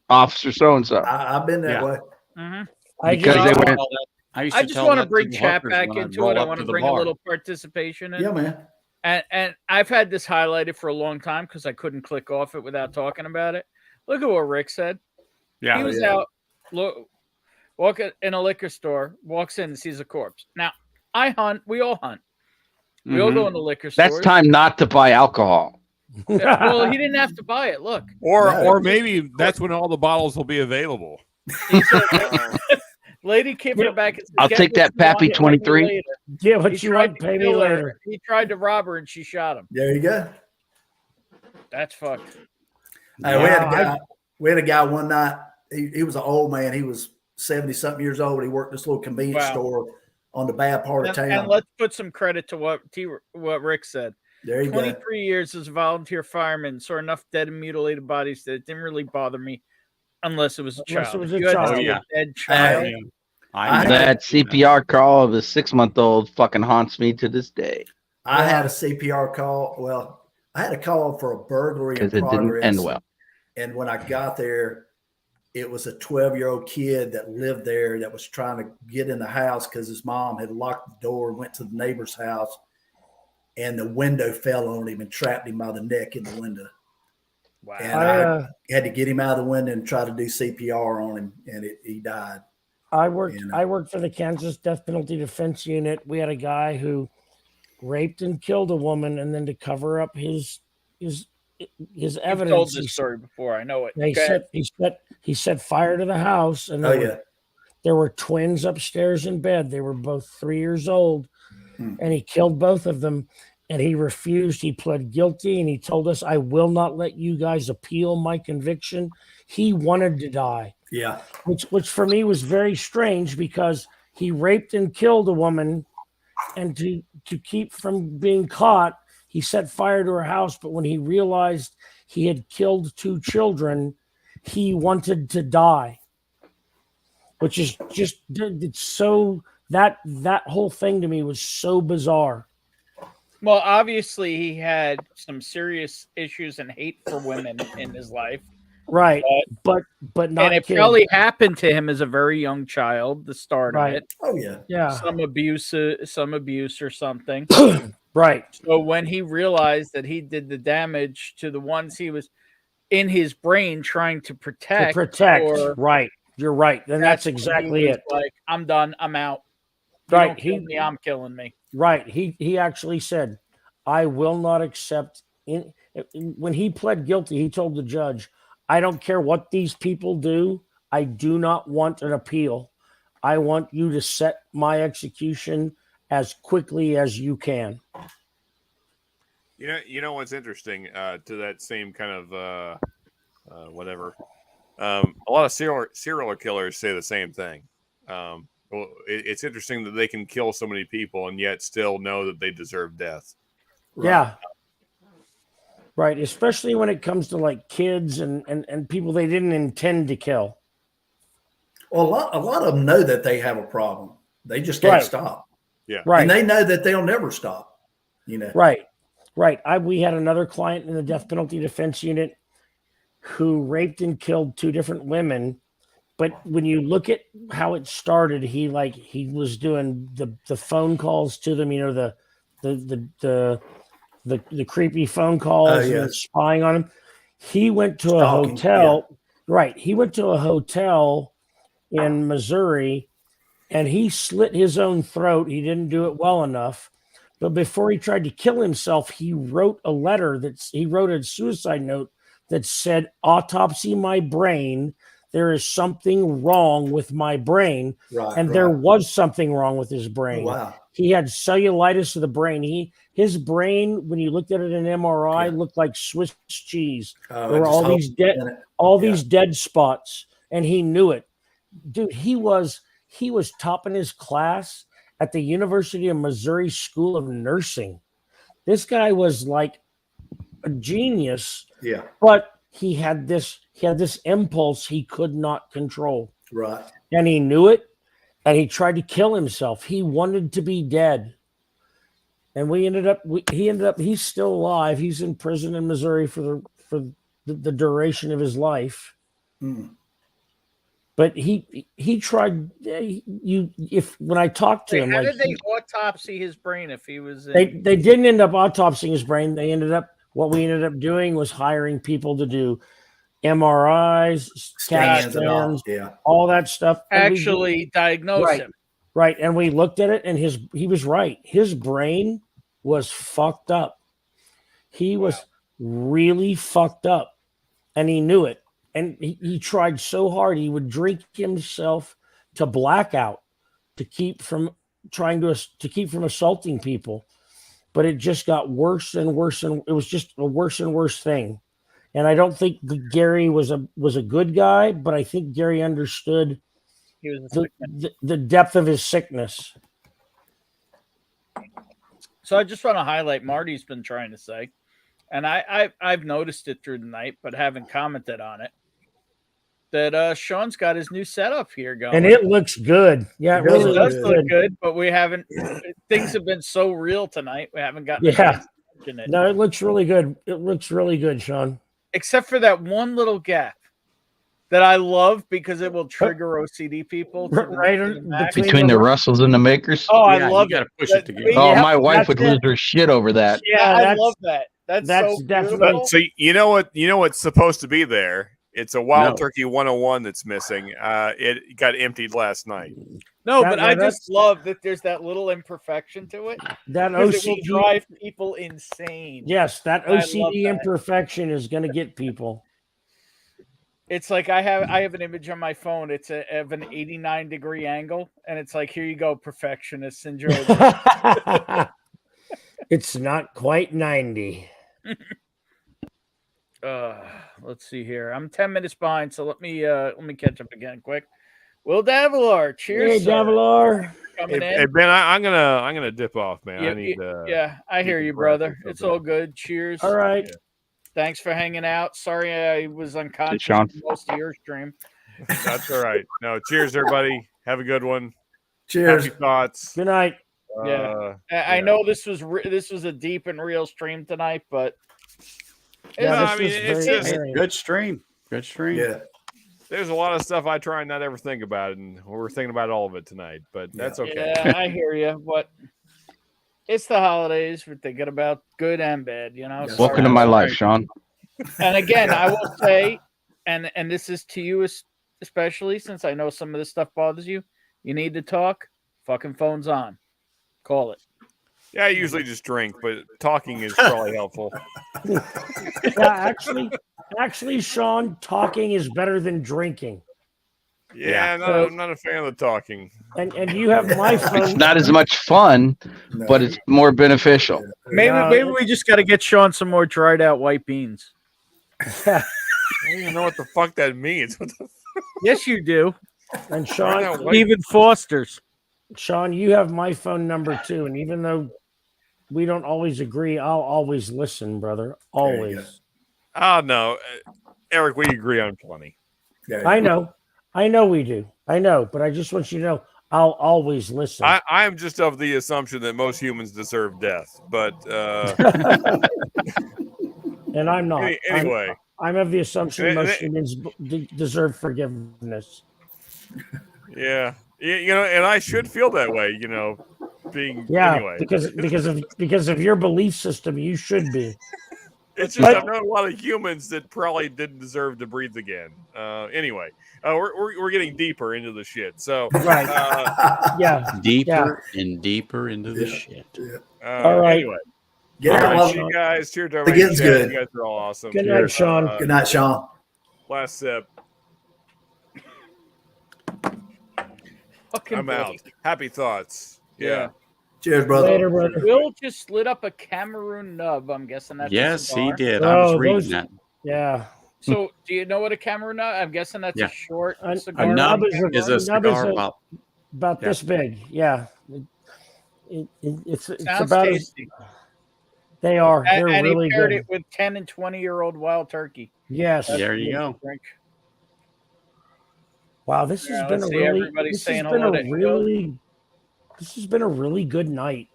Officer so-and-so." I've been that Yeah. way. Mhm. I Because just, they I went, used I to just tell want to that bring the chat hookers back when I'd into roll it. I up want to to the bring a bar. little participation in. Yeah, man. And I've had this highlighted for a long time because I couldn't click off it without talking about it. Look at what Rick said. Yeah. He was yeah. out, walking in a liquor store, walks in and sees a corpse. Now, I hunt. We all hunt. We all go Mhm. into liquor stores. "That's time not to buy alcohol." Well, he didn't have to buy it. Look, Or maybe that's when all the bottles will be available. he said, lady came from the back. And said, I'll "Get take what that you want, Pappy pay me 23." later." get what He you tried want, to pay me kill her. later. He tried to rob her and she shot him. There you go. That's fucked. Hey, we had a guy one night. He was an old man. He was 70-something years old. He worked this little convenience Wow. store on the bad part of town. And let's put some credit to what Rick said. There you go. 23 years as a volunteer fireman, saw enough dead and mutilated bodies that it didn't really bother me unless it was a Unless child. it was If a you had to child. see Oh, yeah. a dead child. Hey, I know. That CPR call of a 6-month-old fucking haunts me to this day I had a CPR call. Well, I had a call for a burglary in because it didn't progress. end well. And when I got there, it was a 12-year-old kid that lived there that was trying to get in the house because his mom had locked the door, went to the neighbor's house, and the window fell on him and trapped him by the neck in the window. Wow. And I had to get him out of the window and try to do CPR on him, and he died. I worked You know. I worked for the Kansas Death Penalty Defense Unit. We had a guy who raped and killed a woman, and then to cover up his You've evidence, told this story before. I know it. he set fire to the house, and Oh, yeah. there were twins upstairs in bed. They were both 3 years old, and he killed both of them. And he refused. He pled guilty, and he told us, "I will not let you guys appeal my conviction." He wanted to die. Yeah. which for me was very strange because he raped and killed a woman, and to keep from being caught, he set fire to her house. But when he realized he had killed 2 children, he wanted to die, which is just, it's so, that whole thing to me was so bizarre. Well, obviously, he had some serious issues and hate for women in his life. Right, but not. And it kids. probably happened to him as a very young child. The start Right. of it. Oh yeah. Yeah. Some abuse or something. Right. So when he realized that he did the damage to the ones he was in his brain trying to protect, Right. You're right. And that's when exactly he was it. Like, I'm done. I'm out. You Right. don't kill me, I'm killing me. Right. He actually said, I will not accept when he pled guilty, he told the judge, I don't care what these people do. I do not want an appeal. I want you to set my execution as quickly as you can. You know what's interesting to that same kind of whatever. A lot of serial killers say the same thing. Well, it's interesting that they can kill so many people and yet still know that they deserve death. Right. Yeah. Right. Especially when it comes to like kids and people they didn't intend to kill. Well, a lot of them know that they have a problem. They just can't stop. Yeah. Right. And they know that they'll never stop. You know. Right. Right. We had another client in the death penalty defense unit who raped and killed 2 different women. But when you look at how it started, he was doing the phone calls to them, you know, the creepy phone calls and spying on him. He went to a hotel. Yeah. Right. He went to a hotel in Missouri and he slit his own throat. He didn't do it well enough. But before he tried to kill himself, he wrote a letter he wrote a suicide note that said, autopsy my brain. There is something wrong with my brain. Right, and there was something wrong with his brain. Oh, wow. He had cellulitis of the brain. His brain, when you looked at it in MRI, looked like Swiss cheese. There were all these dead spots, and he knew it. Dude, he was topping his class at the University of Missouri School of Nursing. This guy was like a genius. Yeah. But he had this impulse he could not control. Right. And he knew it, and he tried to kill himself. He wanted to be dead. And he's still alive. He's in prison in Missouri for the duration of his life. Mm. But he tried. When I talked to him, how did they autopsy his brain if he was? They didn't end up autopsying his brain. What we ended up doing was hiring people to do MRIs, scans, all that stuff. Actually diagnose him. Right. And we looked at it and he was right. His brain was fucked up. He was really fucked up and he knew it. And he tried so hard. He would drink himself to blackout to keep from assaulting people. But it just got worse and worse, and it was just a worse and worse thing. And I don't think Gary was a good guy, but I think Gary understood the depth of his sickness. So I just want to highlight Marty's been trying to say, and I've noticed it through the night, but haven't commented on it, that Sean's got his new setup here going. And it looks good. Yeah, it really does look good, but we haven't, things have been so real tonight, we haven't gotten it. No, it looks really good. It looks really good, Sean. Except for that one little gap that I love because it will trigger OCD people. Between the Russells and the Makers. Oh, I love it. Push it together. Oh, my wife would lose her shit over that. Yeah, I love that. That's so definitely. So you know what's supposed to be there? It's a Wild Turkey 101 that's missing. It got emptied last night. No, but I just love that there's that little imperfection to it. That OCD it will drive people insane. Yes, that OCD imperfection is going to get people. It's like I have an image on my phone. It's of an 89-degree angle, and it's like, here you go, perfectionists, enjoy this. It's not quite 90. Let's see here. I'm 10 minutes behind, so let me catch up again quick. Will Davilar, cheers. Hey, sir. Davilar. Coming Hey, in. Ben, I'm gonna dip off, man. I need yeah, I hear you, brother. It's all good. Cheers. All right. Yeah. Thanks for hanging out. Sorry I was unconscious Sean. for most of your stream. That's all right. No, cheers, everybody. Have a good one. Cheers. Happy thoughts. Good night. Yeah. I know this was a deep and real stream tonight, but Yeah, I this mean, was it's very, just very- Good stream. Good stream. Yeah. there's a lot of stuff I try and not ever think about, and we're thinking about all of it tonight. But that's okay. Yeah, I hear you. But it's the holidays. We're thinking about good and bad. You know. Yes. Welcome to my life, Sean. And again, I will say, and this is to you especially, since I know some of this stuff bothers you. You need to talk. Fucking phone's on. Call it. Yeah, I usually just drink, but talking is probably helpful. Yeah, actually, Sean, talking is better than drinking. Yeah, no, So- I'm not a fan of the talking. And you have my phone. It's not as much fun, No. but it's more beneficial. Maybe we just got to get Sean some more dried out white beans. I don't even know what the fuck that means. What the Yes, you do. And Dried out Sean, white- Even Foster's. Sean, you have my phone number too. And even though we don't always agree, I'll always listen, brother. There you go. Always. Oh no, Eric, we agree on plenty. There you I go. know we do. I know, but I just want you to know I'll always listen. I am just of the assumption that most humans deserve death, but And I'm not. anyway, I'm of the assumption And- most humans deserve forgiveness. yeah, you know, and I should feel that way, you know, being Yeah, anyway. because of your belief system, you should be. It's just I've known a lot of humans that probably didn't deserve to breathe again. Anyway, we're getting deeper into the shit. So Right. Yeah. Deeper and deeper into the shit. All right. Anyway, Get all it, right, love. see you guys. Cheers to The everybody. getting's good. You guys are all awesome. Good night, Sean. Good night, Sean. Last sip. Fucking I'm out. Happy thoughts. Yeah. Cheers, brother. Later, brother. Will just lit up a Cameroon nub. I'm guessing that's a Yes, he cigar. did. I was Oh, reading those- that. Yeah. So, do you know what a Cameroon nub? I'm guessing that's Yeah. a short A cigar. A nub is a- is a nub is cigar a- about About Yeah. this big. Yeah. It's Sounds about as, tasty. they are. They're And really he paired good. it with 10 and 20-year-old wild turkey. Yes. There you Good go. drink. Wow, this Yeah, has been let's a see, really everybody's this saying has been hello a to really this has been a really good night.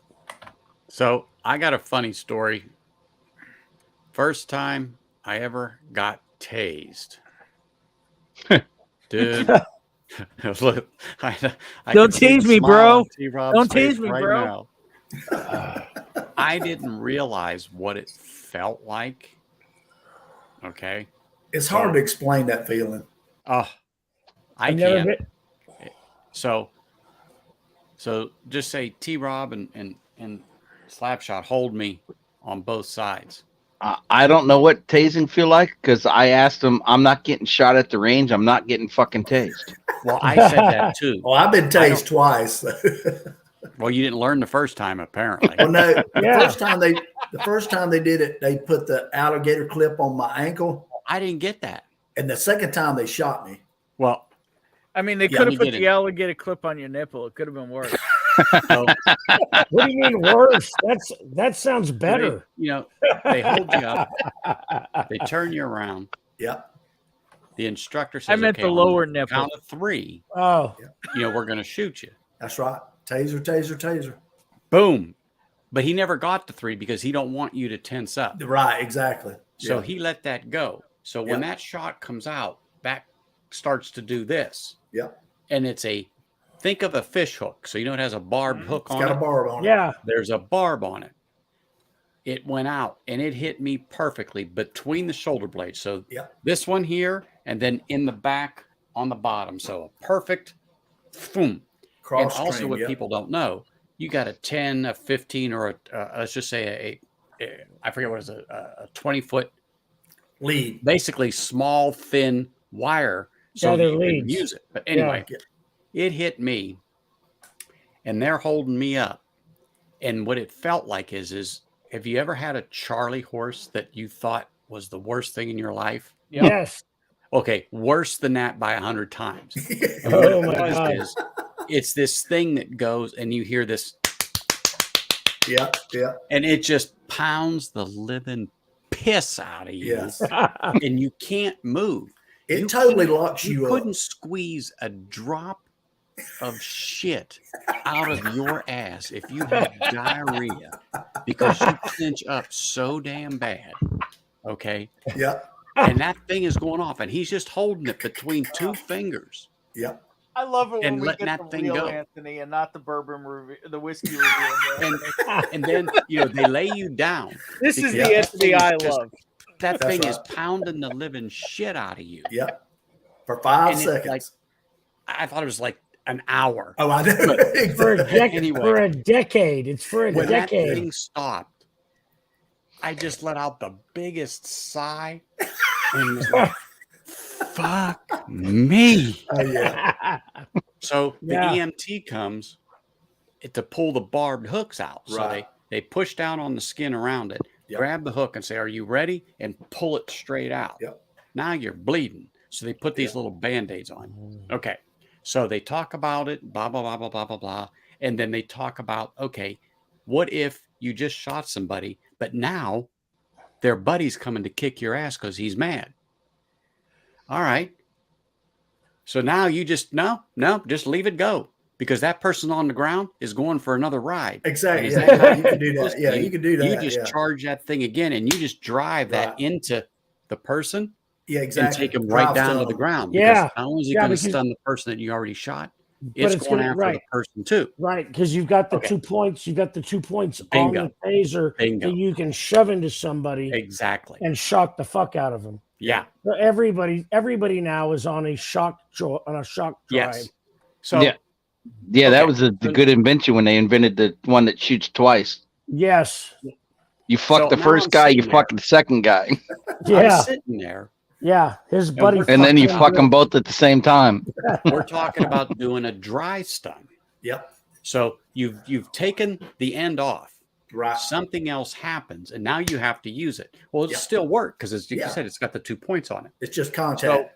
So I got a funny story. First time I ever got tased. Dude. Look, I Don't can see the tase me, smile bro. on T-Rob's Don't face tase me, right bro. now. I didn't realize what it felt like. Okay. It's hard to explain that feeling. Oh, I I've never can't. been- So just say T-Rob and Slapshot hold me on both sides. I don't know what tasing feel like because I asked him, I'm not getting shot at the range. I'm not getting fucking tased. Well, I said that too. Well, I've been tased twice. Well, you didn't learn the first time, apparently. Well, no, Yeah. the first time they did it, they put the alligator clip on my ankle, I didn't get that. and the second time they shot me. Well, I mean, they Yeah, could he have put didn't. the alligator clip on your nipple. It could have been worse. so, What do you mean worse? That sounds better. they hold you up, they turn you around. Yep. The instructor says, I meant okay, the on lower the nipple. count of 3, Oh, we're going to shoot you. That's right. Taser, taser, taser. Boom. But he never got to 3 because he don't want you to tense up. Right, exactly. So Yeah. he let that go. So when Yeah. that shot comes out, that starts to do this. Yep. And think of a fish hook. So it has a barbed hook It's on got it. a barb on it. yeah. There's a barb on it. It went out and it hit me perfectly between the shoulder blades. So Yep. this one here and then in the back on the bottom. So a perfect boom. Cross And also stream, what yep. people don't know, you got a 10, a 15, or let's just say I forget what it is, a 20-foot, lead. basically small, thin wire. So Yeah, they're you can leads. use it. But anyway, Yeah. it hit me and they're holding me up. And what it felt like is have you ever had a Charlie horse that you thought was the worst thing in your life? Yes. Okay, worse than that by 100 times. And Oh what my it God. is, it's this thing that goes and you hear this, Yeah, yeah, and it just pounds the living piss out of you, yes. and you can't move. It You totally couldn't- locks you couldn't up. squeeze a drop of shit out of your ass if you had diarrhea because you clench up so damn bad. Okay. Yeah, And that thing is going off, and he's just holding it between two fingers. yeah. I love it when And we letting get that the thing real go. Anthony and not the bourbon review, the whiskey review. And then they lay you down. This is because the that Anthony thing is I just- love. That That's thing is right. pounding the living shit out of you. Yep. For 5 And it's seconds. like- I thought it was like an hour. Oh, I know. For a, Anyway. for a decade. It's for a When that decade. thing stopped, I just let out the biggest sigh and was like, fuck me. Oh, yeah. So the Yeah. EMT comes to pull the barbed hooks out. So Right. they push down on the skin around it, Yep. grab the hook and say, are you ready? And pull it straight out. Yep. Now you're bleeding. So they put these little Band-Aids on. Okay. So they talk about it, blah, blah, blah, blah, blah, blah, blah. And then they talk about, okay, what if you just shot somebody, but now their buddy's coming to kick your ass because he's mad? All right. So now you just, no, just leave it go because that person on the ground is going for another ride. Exactly. And Yeah, is that you can do that. Yeah, you can do that. You just yeah. charge that thing again and you just drive that Right. into the person Yeah, and exactly. take him right Drive down to stun the 'em. ground. Yeah. Because not only is it Yeah, going to because- stun the person that you already shot, But it's it's going gonna- after right. the person too. Right, because you've got the Okay. 2 points. You've got the 2 points Bingo. on the taser Bingo. that you can shove into somebody Exactly. and shock the fuck out of them. Yeah. So everybody now is on a shock drive. Yes. So Yeah. Yeah, that Okay. was the good invention when they invented the one that shoots twice. Yes. You fuck So the now first I'm guy, you sitting fuck the second guy, Yeah. I'm sitting there. Yeah. His buddy. and then you fucked him fuck good. them both at the same time. We're talking about doing a dry stun. Yep. So you've taken the end off. Right. Something else happens, and now you have to use it. Well, it Yep. still work because, as you Yeah. said, it's got the 2 points on it. It's just So contact.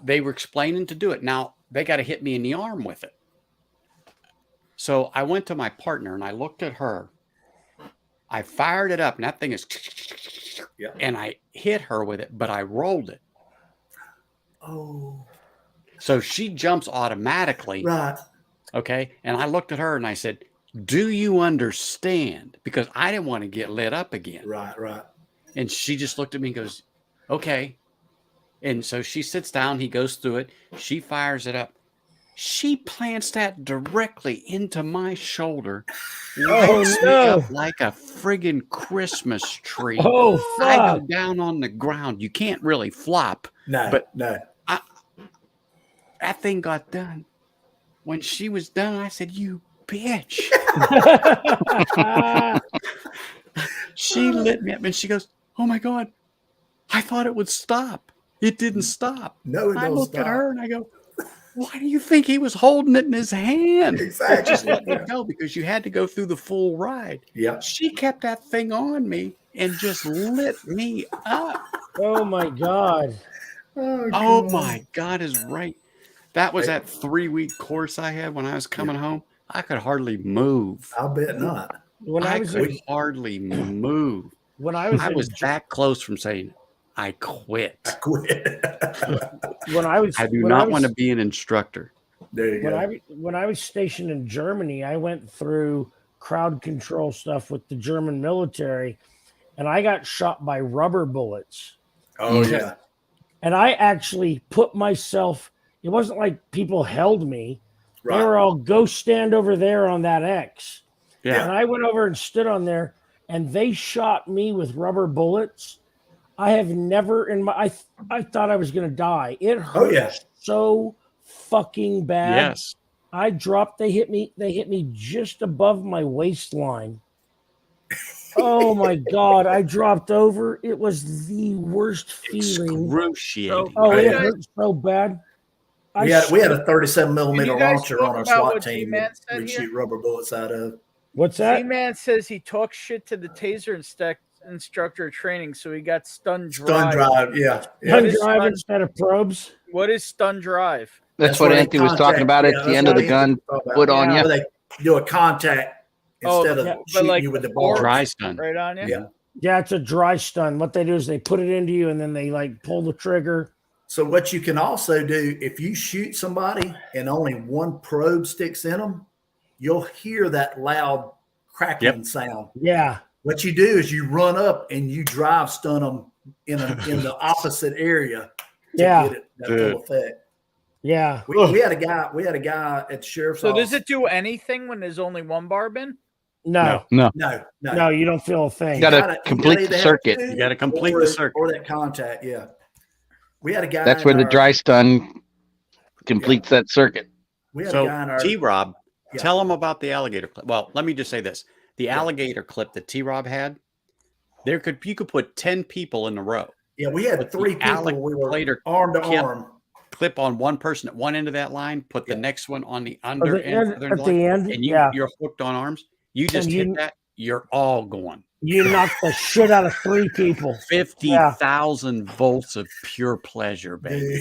they were explaining to do it. Now they got to hit me in the arm with it. So I went to my partner and I looked at her. I fired it up, and that thing is, Yeah. and I hit her with it, but I rolled it. Oh, So she jumps automatically. right. Okay. And I looked at her and I said, do you understand? Because I didn't want to get lit up again. Right, right. And she just looked at me and goes, okay. And so she sits down, he goes through it, she fires it up. She plants that directly into my shoulder, lights me no. up like a friggin' Christmas tree. Oh, I fuck. go down on the ground. You can't really flop. No, But- no. That thing got done. When she was done, I said, you bitch. She lit me up and she goes, oh my God, I thought it would stop. It didn't stop. No, it I don't looked stop. at her and I go, why do you think he was holding it in his hand? Exactly. Just let me go because you had to go through the full ride. Yep. She kept that thing on me and just lit me up. Oh my God. Oh my God is right. That was that 3-week course I had when I was coming home. I could hardly move. I'll bet not. When I was could in, hardly move. when I was I in was Ger- that close from saying, I quit. I quit. when I was I do when I not was- want to be an instructor. There you go. when I was stationed in Germany, I went through crowd control stuff with the German military, and I got shot by rubber bullets. Oh yeah. And I actually put myself. It wasn't like people held me. Right. They were all go stand over there on that X. Yeah. And I went over and stood on there, and they shot me with rubber bullets. I have never in my I thought I was gonna die. It hurt yeah. so fucking bad. Yes. I dropped. They hit me just above my waistline. Oh my God! I dropped over. It was the worst feeling. Excruciating. Oh, it Yeah. hurt so bad. We had a 37 Can millimeter you guys launcher talk on our about SWAT what team G-Man that said we here? shoot rubber bullets out of. What's that? Z-Man says he talks shit to the taser instructor training, so he got stun drive. Stun drive, yeah. What Gun is drive stun- instead of probes. What is stun drive? That's what where they Anthony was talking contact- about yeah, at the that's end of what the gun. Anthony was talking Put about. on Yeah. you. Where they do a contact Oh, instead of yeah, but shooting like you with the ball. Dry stun. Right on you. Yeah. Yeah, it's a dry stun. What they do is they put it into you and then they like pull the trigger. So what you can also do, if you shoot somebody and only one probe sticks in them, you'll hear that loud crackling sound. Yeah. What you do is you run up and you drive stun them in the opposite area to Yeah. get it that full effect. Yeah. We had a guy at the sheriff's So office. does it do anything when there's only one barb in? No. No. No, you don't feel a thing. You gotta complete either the have circuit. two You gotta complete or- the circuit. or that contact. Yeah, we had a guy. That's in where the our- dry stun completes that circuit. We had a So guy in our. T-Rob, Yeah. tell them about the alligator clip. Well, let me just say this: the alligator clip that T-Rob had, you could put 10 people in a row. Yeah, we had But the 3 people. We were alligator arm to kept- arm. Clip on one person at one end of that line, put the next one on the under the end, end- other at line, the end, and yeah. you're hooked on arms. You just And hit you- that, you're all going. You knock the shit out of 3 people. 50,000 volts of pure pleasure, baby.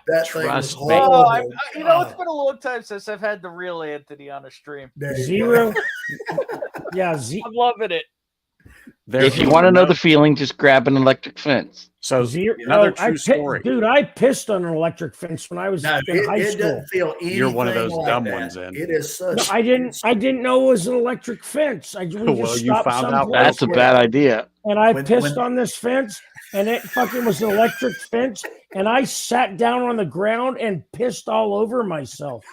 That thing was Trust me. Oh, horrible. you know, it's been a long time since I've had the real Anthony on a stream. There you Zero. go. Yeah, I'm loving it. If you want to know the feeling, just grab an electric fence. So zero. another I true story. Dude, I pissed on an electric fence when I was No, in high it school. doesn't feel anything. You're one of those like dumb that. ones, then. It is such. No, I didn't know it was an electric fence. We Well, just you stopped found out someplace That's a bad idea. and I When- pissed when- on this fence, and it fucking was an electric fence, and I sat down on the ground and pissed all over myself.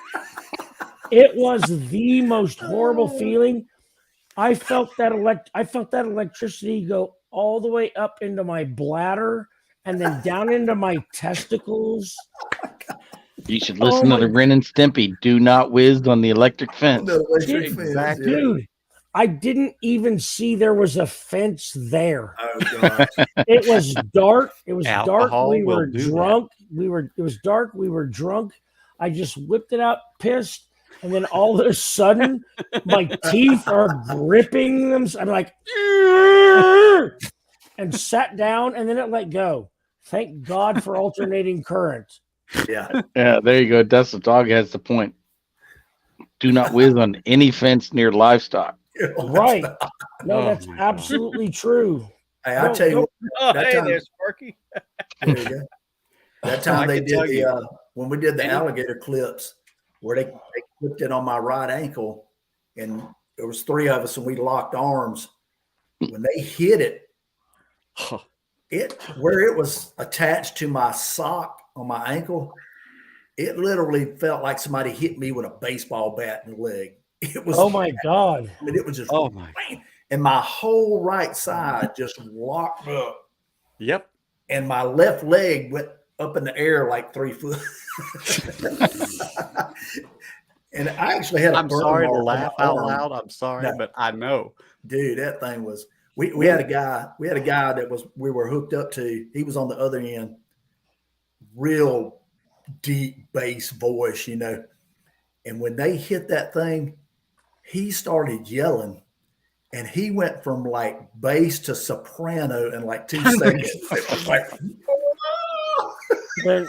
It was the most horrible feeling. I felt that electricity go all the way up into my bladder and then down into my testicles. You should listen to the Ren and Stimpy. Do not whiz on the electric fence. The electric fence, Exactly. yeah. Dude, I didn't even see there was a fence there. Oh gosh. It was dark. It was dark. Alcohol We will were do that. drunk. It was dark. We were drunk. I just whipped it out, pissed, and then all of a sudden, my teeth are gripping them. I'm like, and sat down, and then it let go. Thank God for alternating current. Yeah. Yeah, there you go. That's the dog has the point. Do not whiz on any fence near livestock. Right. No, Oh that's my God. absolutely true. Hey, I tell you, Oh, That hey time- there, Sparky. there you go. That I time they can did tell you. when we did the Any- alligator clips, where they clipped it on my right ankle, and there was 3 of us, and we locked arms. When they hit it, where it was attached to my sock on my ankle, it literally felt like somebody hit me with a baseball bat in the leg. It was. Oh my God. I mean, it was just. Oh my. And my whole right side just locked up, Yep. and my left leg went up in the air like 3 foot. And I actually had a I'm burn sorry to mark on my laugh out arm. loud. I'm sorry, No. but I know. Dude, that thing was. We had a guy that we were hooked up to. He was on the other end, real deep bass voice, you know. And when they hit that thing, he started yelling, and he went from like bass to soprano in like 2 seconds. It was like, when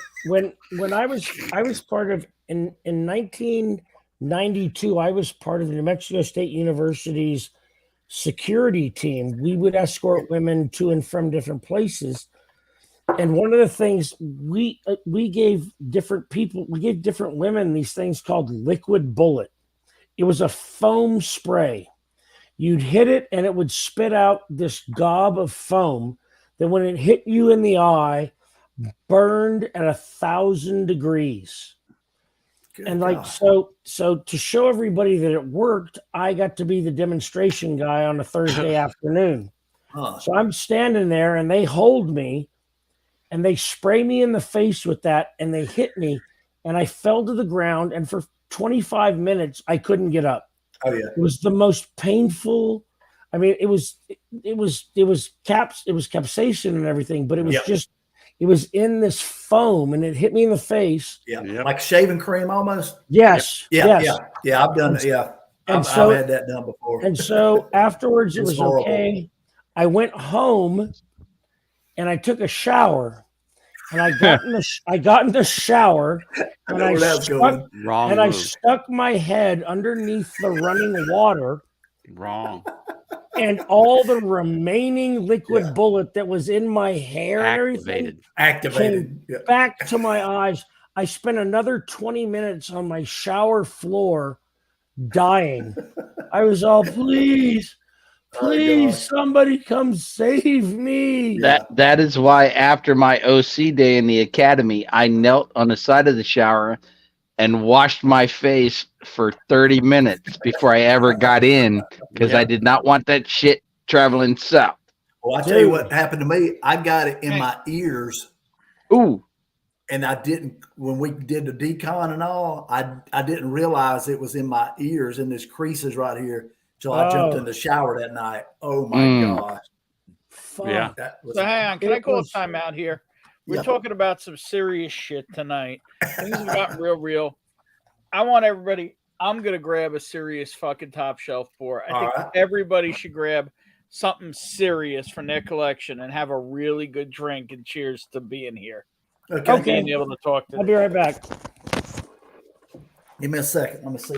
I was part of in 1992, I was part of the New Mexico State University's security team. We would escort women to and from different places. And one of the things we gave different women these things called liquid bullet. It was a foam spray. You'd hit it and it would spit out this gob of foam that when it hit you in the eye, burned at 1,000 degrees. good And like, God. so to show everybody that it worked, I got to be the demonstration guy on a Thursday afternoon. Huh. So I'm standing there and they hold me and they spray me in the face with that and they hit me and I fell to the ground, and for 25 minutes I couldn't get up. Oh yeah. It was the most painful. I mean, it was capsaicin and everything, but it was Yep. just, it was in this foam and it hit me in the face. Yeah. Yep. Like shaving cream almost. Yes. Yeah. yes. Yeah. Yeah. I've done it. Yeah. And I've had that done before. And so afterwards, it It's was horrible. okay. I went home and I took a shower. And I got in the shower and know where that's going. Wrong I move. stuck my head underneath the running water, Wrong. and all the remaining liquid bullet that was in my hair and everything Activated. came back to my eyes. I spent another 20 minutes on my shower floor dying. I was all, please, somebody come save me. That is why after my OC day in the academy, I knelt on the side of the shower and washed my face for 30 minutes before I ever got in because I did not want that shit traveling south. Well, I tell you what happened to me. I got it in my ears. Ooh. And I didn't, when we did the decon and all, I didn't realize it was in my ears in this creases right here till I jumped in the shower that night. Oh my gosh. Fuck. Yeah. So hang on, can I call a timeout here? We're talking about some serious shit tonight. Things have gotten real. I want everybody, I'm going to grab a serious fucking top shelf pour. I think everybody should grab something serious from their collection and have a really good drink, and cheers to being here. Okay. Being able to talk to I'll be right back. Give me a second. Let me see.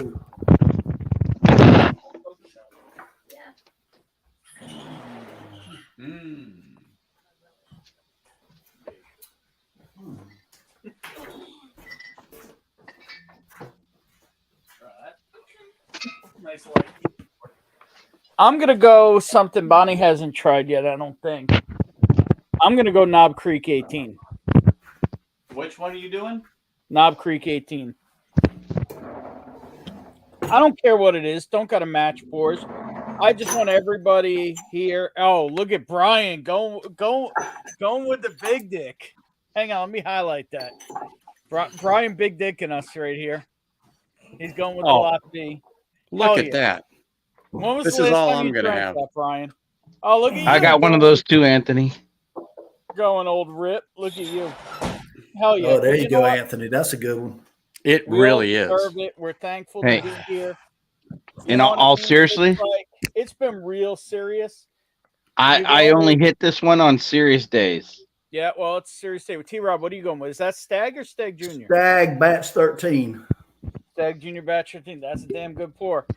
I'm going to go something Bonnie hasn't tried yet, I don't think. I'm going to go Knob Creek 18. Which one are you doing? Knob Creek 18. I don't care what it is. Don't got to match pours. I just want everybody here. Oh, look at Brian going with the big dick. Hang on, let me highlight that. Brian big dicking us right here. He's going with the lot B. Look at that. When was This the is last all time I'm you gonna drank have. that, Brian? Oh, look at you. I got one of those too, Anthony. Going old Rip. Look at you. Hell yeah. Oh, there you go, know what? Anthony. That's a good one. It We really all is. deserve it. We're thankful Hey. to be here. In all seriously, It's been real serious. I only hit this one on serious days. Yeah, well, it's a serious day with T-Rob. What are you going with? Is that Stag or Stag Junior? Stag batch 13. Stag Junior batch 13. That's a damn good pour.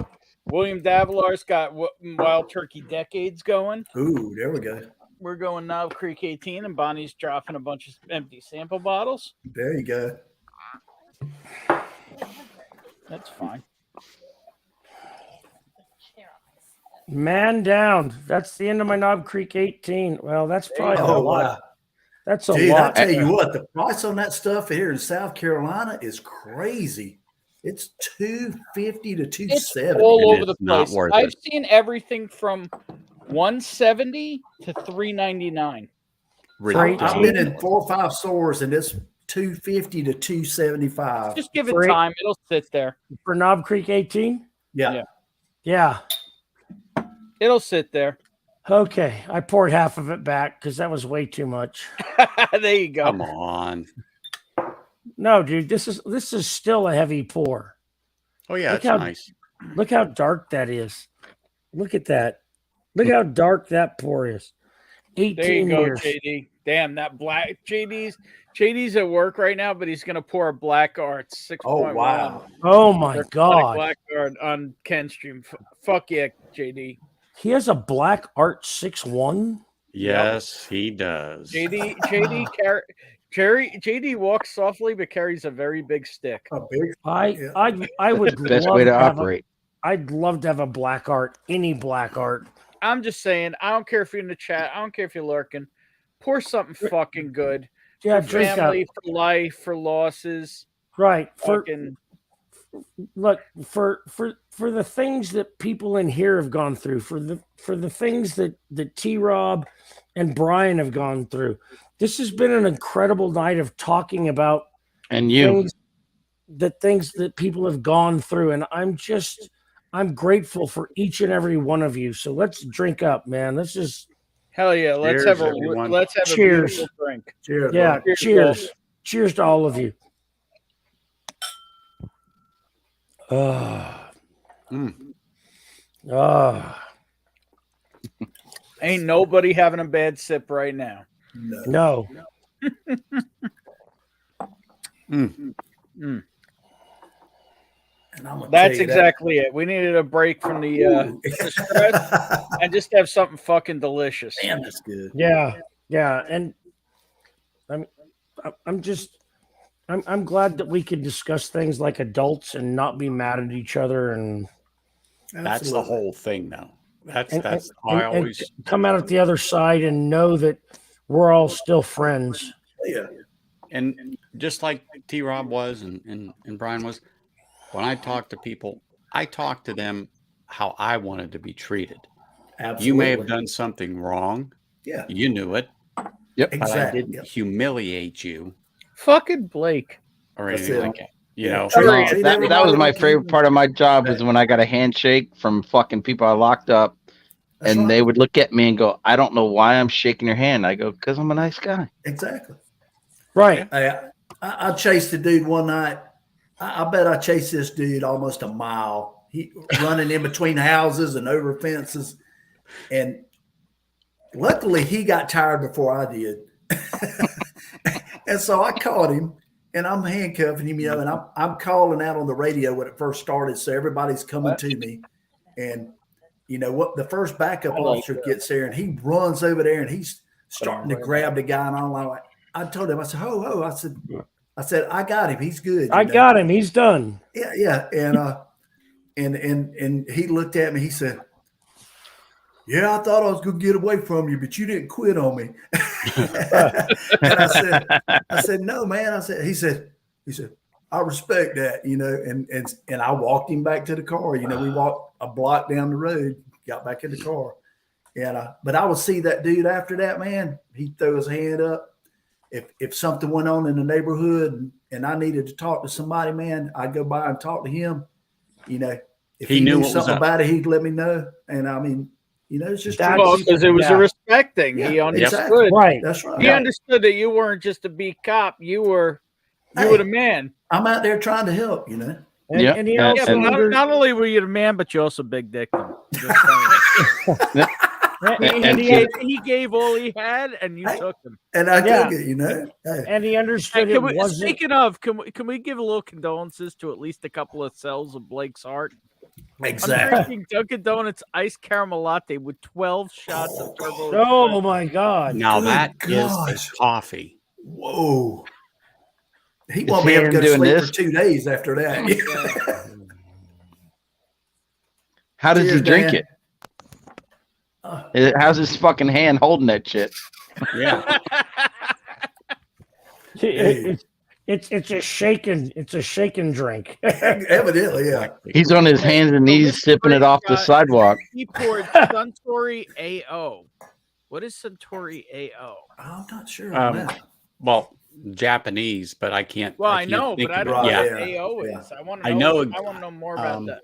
William Davilar's got Wild Turkey Decades going. Ooh, there we go. We're going Knob Creek 18, and Bonnie's dropping a bunch of empty sample bottles. There you go. That's fine. Man down. That's the end of my Knob Creek 18. Well, that's probably a Oh, lot. wow. That's a Dude, lot. I tell you what, the price on that stuff here in South Carolina is crazy. It's $250 to It's $270. all over the not place. worth I've it. seen everything from $170 to $399. I've been in 4 or 5 stores and it's $250 to $275. Just give it For time; it'll sit there. For Knob Creek 18? Yeah. Yeah. It'll sit there. Okay. I poured half of it back because that was way too much. There you go. Come on. No, dude, this is still a heavy pour. Oh yeah, Look it's how- nice. Look how dark that is. Look at that. Look how dark that pour is. 18 There you go, years. JD. Damn, that black JD's at work right now, but he's gonna pour a Black Art 6.1. Oh, wow. Oh my There's God. Black Art on Ken's stream. Fuck yeah, JD. He has a Black Art 6.1. Yes, he does. JD walks softly but carries a very big stick. A big, I would Best love way to have operate. I'd love to have a Black Art, any Black Art. I'm just saying, I don't care if you're in the chat, I don't care if you're lurking. Pour something fucking good. Yeah, For drink family, up. for life, for losses. Right. Fucking Look, for the things that people in here have gone through, for the things that T-Rob and Brian have gone through. This has been an incredible night of talking about And you. things that people have gone through, and I'm grateful for each and every one of you. So let's drink up, man. Let's just hell yeah. Let's Cheers, have everyone. a Cheers. beautiful drink. cheers. yeah, bro. cheers. Cheers to all of you. Oh, Ain't nobody having a bad sip right now. no. Mm. And I'm gonna That's tell you exactly it. We needed a break from the stress and just have something fucking delicious. Damn, that's good. Yeah, yeah, and I'm glad that we could discuss things like adults and not be mad at each other, and That's the whole thing, though. That's and I always come out at the other side and know that we're all still friends. Yeah. and just like T Rob was and Brian was, when I talk to people, I talk to them how I wanted to be treated. Absolutely. You may have done something wrong. Yeah. You knew it. Yep. But Exactly. I didn't humiliate you Fucking Blake. or That's anything it. like that. You know, Treat That was my everybody like favorite you- part of my job is when I got a handshake from fucking people I locked up, That's and right. they would look at me and go, "I don't know why I'm shaking your hand." I go, "Because I'm a nice guy." Exactly. Right. I chased a dude one night. I bet I chased this dude almost a mile. He running in between houses and over fences. And luckily he got tired before I did. And so I caught him and I'm handcuffing him, and I'm calling out on the radio when it first started. So everybody's coming to me. And what, the first backup officer gets there and he runs over there and he's starting to grab the guy. And I'm like, I told him, I said, ho, I said, I got him. He's good. I got him. He's done. Yeah. And he looked at me. He said, "Yeah, I thought I was going to get away from you, but you didn't quit on me." And I said, "No, man." He said, "I respect that, and I walked him back to the car. We walked a block down the road, got back in the car. And, but I would see that dude after that, man, he'd throw his hand up. If something went on in the neighborhood and I needed to talk to somebody, man, I'd go by and talk to him. If He knew what was something up. about it, he'd let me know. And I mean, it's just That's- Well, because it was a respect thing. Yeah, He understood. exactly. Right. That's right. He understood that you weren't just a beat cop. You were the man. I'm out there trying to help, And, Yeah. and he Yeah, also Yeah, but and- not only were you the man, but you also big dick him. He gave all he had, and you took him. and I Yeah. took it, Hey, and he understood Hey, it wasn't. speaking of, can we give a little condolences to at least a couple of cells of Blake's heart? exactly. I'm drinking Dunkin' Donuts iced caramel latte with 12 shots of turbo. Oh my God! now Good that is gosh. a coffee. Whoa. He Is won't be able to him go to doing sleep this? for 2 days after that. How does he Cheers, drink Dan. it? How's his fucking hand holding that shit? Yeah. It's a shaken drink. Evidently, yeah. He's on his hands and knees sipping it off the sidewalk. He poured Suntory AO. What is Suntory AO? I'm not sure on that. Well, Japanese, but I can't. Well, I can't know, think but I of it. don't know Yeah. what AO Yeah. is. I want I to know- know. I want to know more about um, that.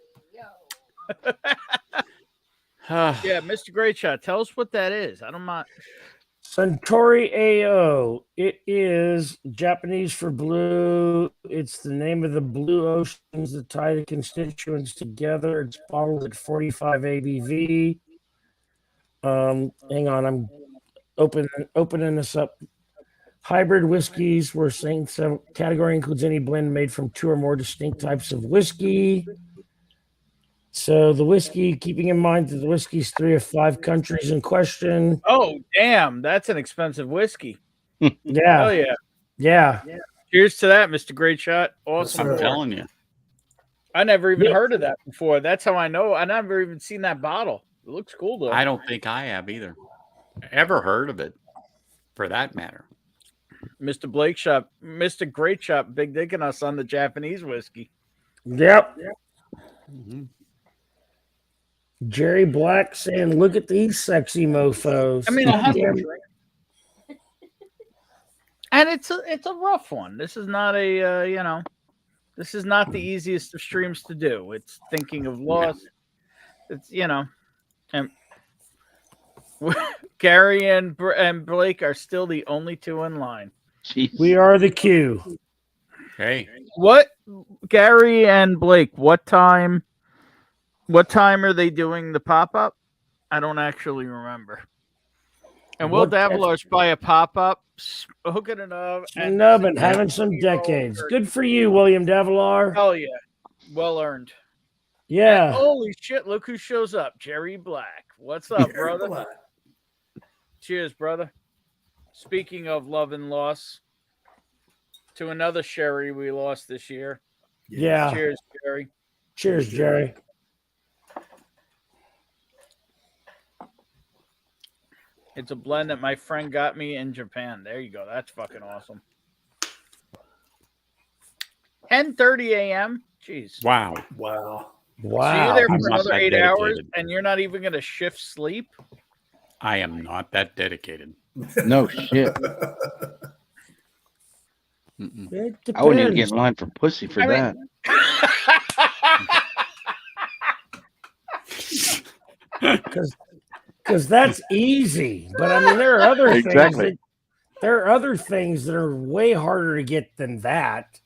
Yeah, Mr. Great Shot, tell us what that is. I don't mind. Suntory AO. It is Japanese for blue. It's the name of the blue oceans that tie the constituents together. It's bottled at 45 ABV. Hang on, I'm opening this up. Hybrid whiskeys. We're saying some category includes any blend made from 2 or more distinct types of whiskey. So the whiskey, keeping in mind that the whiskey's 3 of 5 countries in question. Oh, damn. That's an expensive whiskey. Yeah. Oh, yeah. Yeah. Cheers to that, Mr. Great Shot. Awesome. I'm telling you. I never even Yeah. heard of that before. That's how I know. I never even seen that bottle. It looks cool, though. I don't think I have either. Ever heard of it, for that matter. Mr. Blake Shop, Mr. Great Shop, big dicking us on the Japanese whiskey. Yep. Mhm. Jerry Black saying, "Look at these sexy mofos." I mean, I have Damn. to drink. And it's a rough one. This is not a this is not the easiest of streams to do. It's thinking of loss. It's and Gary and Blake are still the only 2 in line. Jeez. We are the queue. Hey, What, Gary and Blake? What time? What time are they doing the pop up? I don't actually remember. And Will What- Davilar's by a pop up, hooking it up, and Nubbin, having some decades. Good for you, William Davilar. Hell yeah, well earned. Yeah. And holy shit! Look who shows up, Jerry Black. What's up, brother? Cheers, brother. Speaking of love and loss, to another Sherry we lost this year. Yeah. Cheers, Jerry. Cheers, Jerry. It's a blend that my friend got me in Japan. There you go. That's fucking awesome. 10:30 a.m. Jeez. Wow. Wow. So Wow. you're there I'm for not another that 8 hours, dedicated. and you're not even going to shift sleep? I am not that dedicated. No shit. Mm-mm. It I wouldn't even get depends. in line for pussy for I mean- that. Because that's easy. But I mean, there are other things. Exactly. There are other things that are way harder to get than that.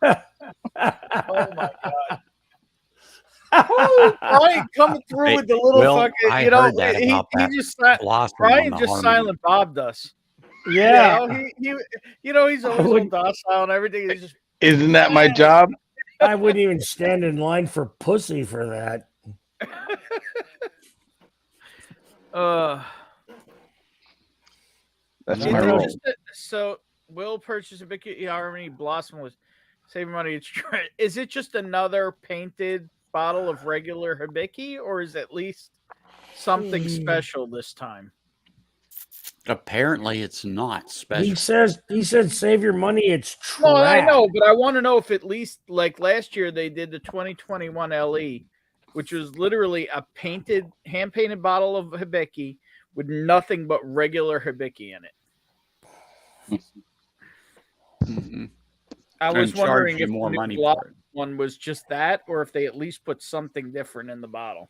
Oh my god! Oh, Brian coming through Hey, with the little Will, fucking, I you know, heard that he about that just Blossom Brian on the just Harmony. silent bobbed us. Yeah. You know, he's always all docile and everything. He's just Isn't that my job? I wouldn't even stand in line for pussy for that. That's Is my it role. just so Will purchased a Bicky Harmony Blossom was saving money. Is it just another painted bottle of regular Hibiki, or is it at least something special this time? Apparently, it's not special. He said save your money. It's trash. No, I know, but I want to know if at least like last year they did the 2021 LE, which was literally a hand painted bottle of Hibiki with nothing but regular Hibiki in it. Mm-hmm. I was And charge wondering you if more the money new for Blossom one was just that, or if they at least put something different in the bottle.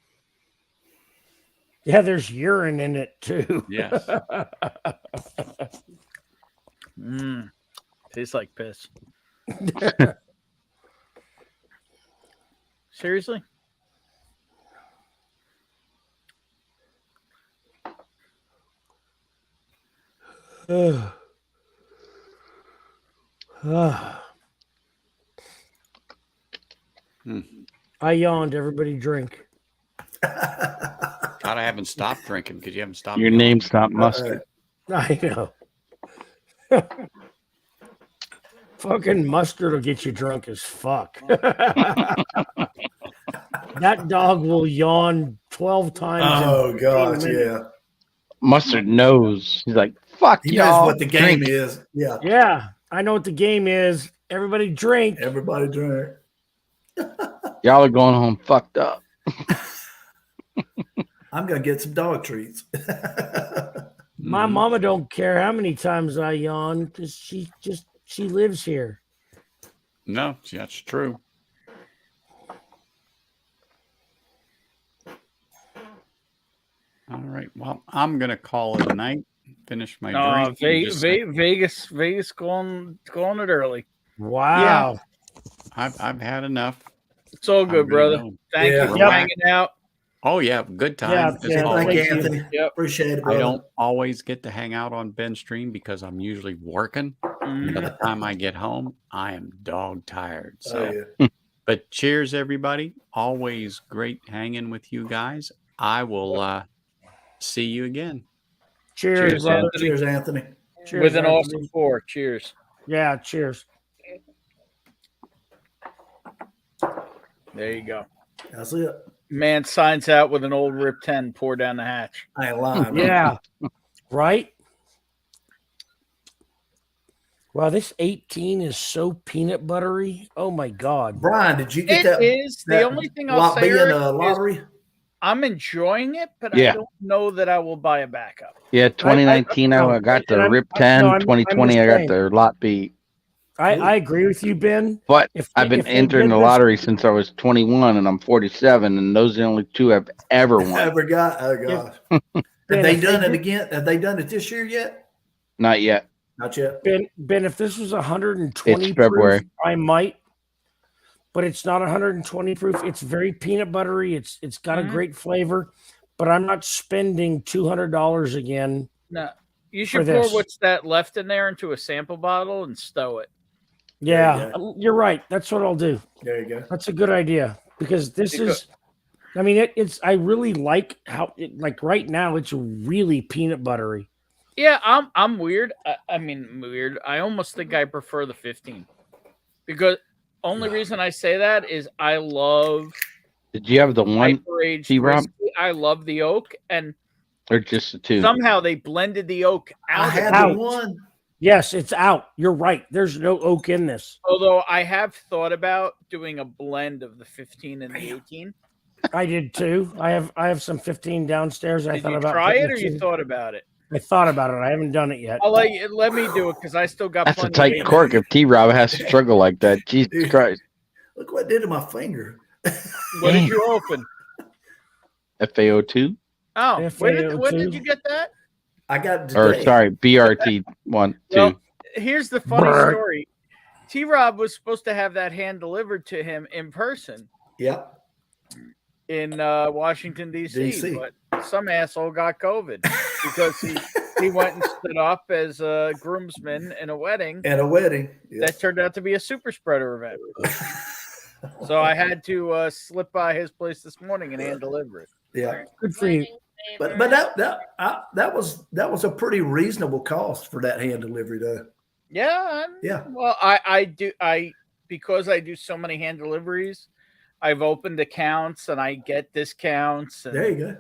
Yeah, there's urine in it too. Yes. Tastes like piss. Seriously? I yawned. Everybody drink. God, I haven't stopped drinking because you haven't stopped. Your name's not mustard. I know. Fucking mustard will get you drunk as fuck. That dog will yawn 12 times. Oh in gosh, 15 minutes. yeah. Mustard knows. He's like, fuck He knows y'all. what the game drink. is. Yeah. Yeah, I know what the game is. Everybody drink. Everybody drink. Y'all are going home fucked up. I'm gonna get some dog treats. My mama don't care how many times I yawn because she lives here. No, that's true. All right. Well, I'm gonna call it a night. Finish my drink. and just say, Vegas going it early. Wow. I've had enough. It's all good, I'm ready to brother. go. Thank Yeah. you for Yep. hanging out. Oh yeah, good time. Yeah, as yeah, always. Thank you, Thank you. Anthony. Yep. Appreciate it, I brother. don't always get to hang out on Ben's stream because I'm usually working. And by the time I get home, I am dog tired. So, Oh, yeah. but cheers, everybody. Always great hanging with you guys. I will see you again. Cheers, Cheers, brother. Anthony. Cheers, Anthony. Cheers, With an Anthony. awesome pour. Cheers. Yeah, cheers. There you go. That's it. Man signs out with an old Rip 10 pour down the hatch. I ain't lying. Yeah. Right? Wow, this 18 is so peanut buttery. Oh my God. Brian, did you get It that? is the that only thing I'll lot say. B in Eric, the is lottery? I'm enjoying it, but Yeah. I don't know that I will buy a backup. Yeah, 2019, I got the I'm- Rip no, 10. I'm 2020, I just got saying. the Lot B. I agree with you, Ben. But If- I've been if they entering did the this- lottery since I was 21, and I'm 47, and those are the only two I've ever won. Ever got? Oh gosh. Ben, Have they if done it did- again? Have they done it this year yet? Not yet. Not yet. Ben, if this was 120 It's February. proof, I might. but it's not 120 proof. It's very peanut buttery. It's got a great flavor, but I'm not spending $200 again. No, you for should pour this. what's that left in there into a sample bottle and stow it. Yeah, you're right. That's what I'll do. There you go. That's a good idea because this is. I mean, it's. I really like how, like right now, it's really peanut buttery. Yeah, I'm weird. I mean, weird. I almost think I prefer the 15 because only reason I say that is I love. Did you have the one, hyper-aged T-Rob? whiskey. I love the oak, and Or just the 2? somehow they blended the oak out. I had out. the one. Yes, it's out. You're right. There's no oak in this. Although I have thought about doing a blend of the 15 and the 18. I did too. I have some 15 downstairs. I Did thought you about try it, putting or you two- thought about it? I thought about it. I haven't done it yet. I'll let me do it because I still got. That's a plenty tight of cork if T-Rob has to struggle like that. Jesus Dude. Christ. Look what it did to my finger. What did you open? FAO2? Oh, when FAO2. did you get that? I got Or today. sorry, BRT 1, 2. Well, here's the funny Brr. story. T-Rob was supposed to have that hand delivered to him in person Yep. in Washington D.C., DC. but some asshole got COVID because he went and stood up as a groomsman in a wedding At a wedding. Yeah. that turned out to be a super spreader event. So I had to slip by his place this morning and hand deliver it. Yeah. Good for you. But that was a pretty reasonable cost for that hand delivery though. Yeah. Yeah. Well, I because I do so many hand deliveries, I've opened accounts and I get discounts. And, There you go.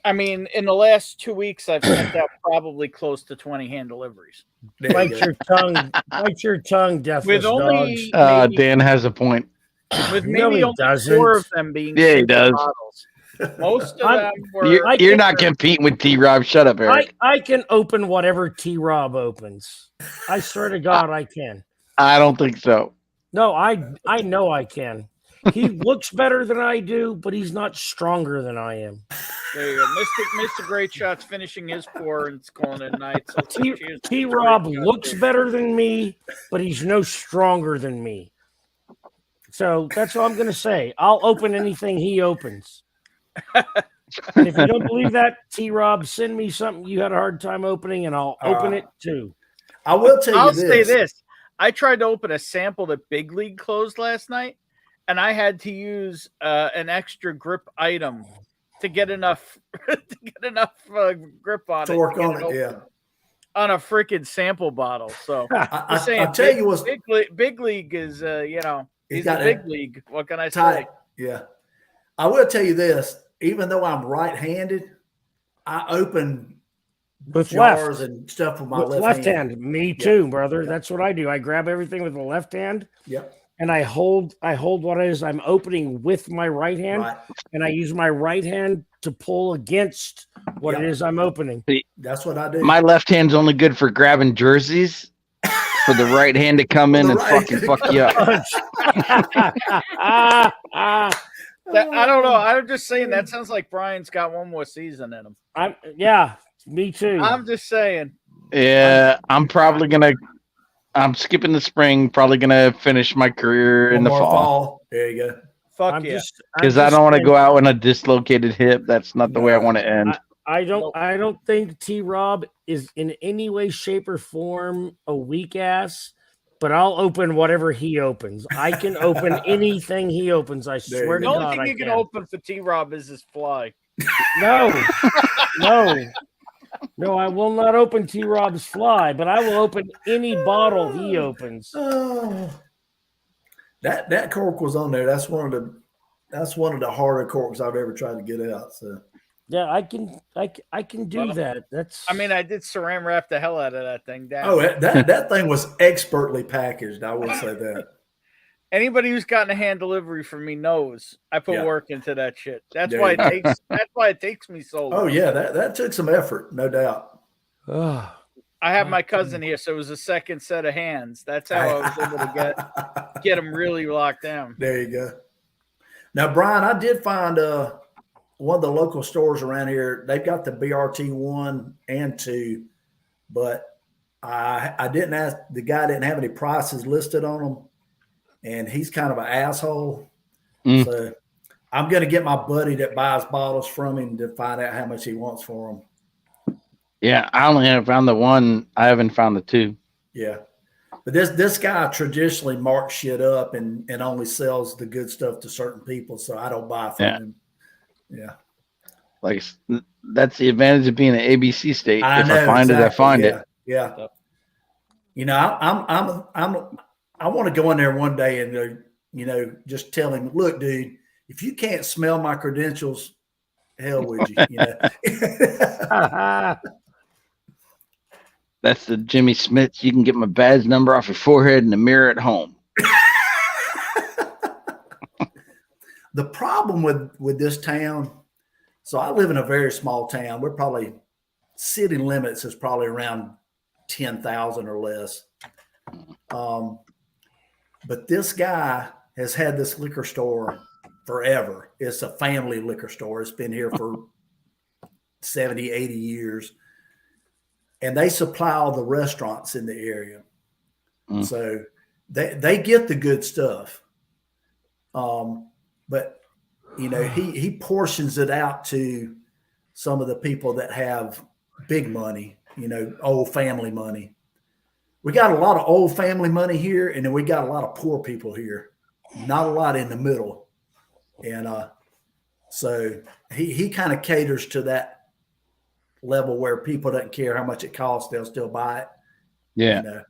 I mean, in the last 2 weeks, I've sent out probably close to 20 hand deliveries. There you Bite go. your tongue. Bite your tongue, deathless With only dogs. maybe, Dan has a point. with No, maybe he only doesn't. 4 of them being Yeah, he single does. bottles. Most of I'm- them were. You're, I you're can- not competing with T-Rob. Shut up, Eric. I can open whatever T-Rob opens. I swear to God, I can. I don't think so. No, I know I can. He looks better than I do, but he's not stronger than I am. There you go. Mr. Great Shot's finishing his pour and it's calling it a night. So cheers to Mr. T-Rob Great Shot, looks too. better than me, but he's no stronger than me. So that's what I'm going to say. I'll open anything he opens. And if you don't believe that, T-Rob, send me something you had a hard time opening, and I'll open it too. I will tell you I'll this. say this. I tried to open a sample that Big League closed last night, and I had to use an extra grip item to get enough grip on it. Torque to get on it, open yeah. On a freaking sample bottle. So I'm saying, I'll tell you what's Big League is he's He's a got big it league. What can I say? tight. Yeah. I will tell you this. Even though I'm right-handed, I open With jars left. and stuff with my With left hand. hand. Me Yeah. too, brother. Yeah. That's what I do. I grab everything with the left hand, Yep. and I hold what it is I'm opening with my right hand, Right. and I use my right hand to pull against what it Yep. is I'm opening. That's what I do. My left hand's only good for grabbing jerseys. For the right hand to come in The and right fucking hand to fuck you up. I don't know. I'm just saying that sounds like Brian's got one more season in him. Yeah, me too. I'm just saying. Yeah, I'm skipping the spring, probably gonna finish my career in One the more fall. There you go. Fuck I'm yeah. just because I don't want to go out on a dislocated hip. That's not the way I want to end. I don't think T-Rob is in any way, shape, or form a weak ass, but I'll open whatever he opens. I can open anything he opens. I There you swear go. to The God, only thing I you can can. open for T-Rob is his fly. No, no, I will not open T-Rob's fly, but I will open any bottle he opens. Oh. That cork was on there. That's one of the harder corks I've ever tried to get out. So Yeah, I can do Well, that. That's I mean, I did saran wrap the hell out of that thing down. oh, that thing was expertly packaged. I will say that. Anybody who's gotten a hand delivery from me knows I put Yeah. work into that shit. That's There why you it takes me so long. Oh yeah, that took some effort, no doubt. Ugh. I have my cousin here, so it was a second set of hands. That's how I was able to get them really locked down. There you go. Now, Brian, I did find one of the local stores around here. They've got the BRT 1 and 2, but I didn't ask. The guy didn't have any prices listed on them, and he's kind of an asshole. Mm. So I'm going to get my buddy that buys bottles from him to find out how much he wants for them. Yeah, I only have found the one. I haven't found the two. Yeah. But this guy traditionally marks shit up and only sells the good stuff to certain people, so I don't buy from him. Yeah. Like, that's the advantage of being an ABC state. I If know, I find it, I find yeah, it. Yeah. You know, I want to go in there one day and just tell him, look, dude, if you can't smell my credentials, hell with you. You know. That's the Jimmy Smith. You can get my badge number off your forehead in the mirror at home. The problem with this town, so I live in a very small town. We're probably, city limits is probably around 10,000 or less. But this guy has had this liquor store forever. It's a family liquor store. It's been here for 70, 80 years. And they supply all the restaurants in the area. So they get the good stuff. But, you know, he portions it out to some of the people that have big money, you know, old family money. We got a lot of old family money here, and then we got a lot of poor people here. Not a lot in the middle. And so he kind of caters to that level where people don't care how much it costs, they'll still buy it. Yeah.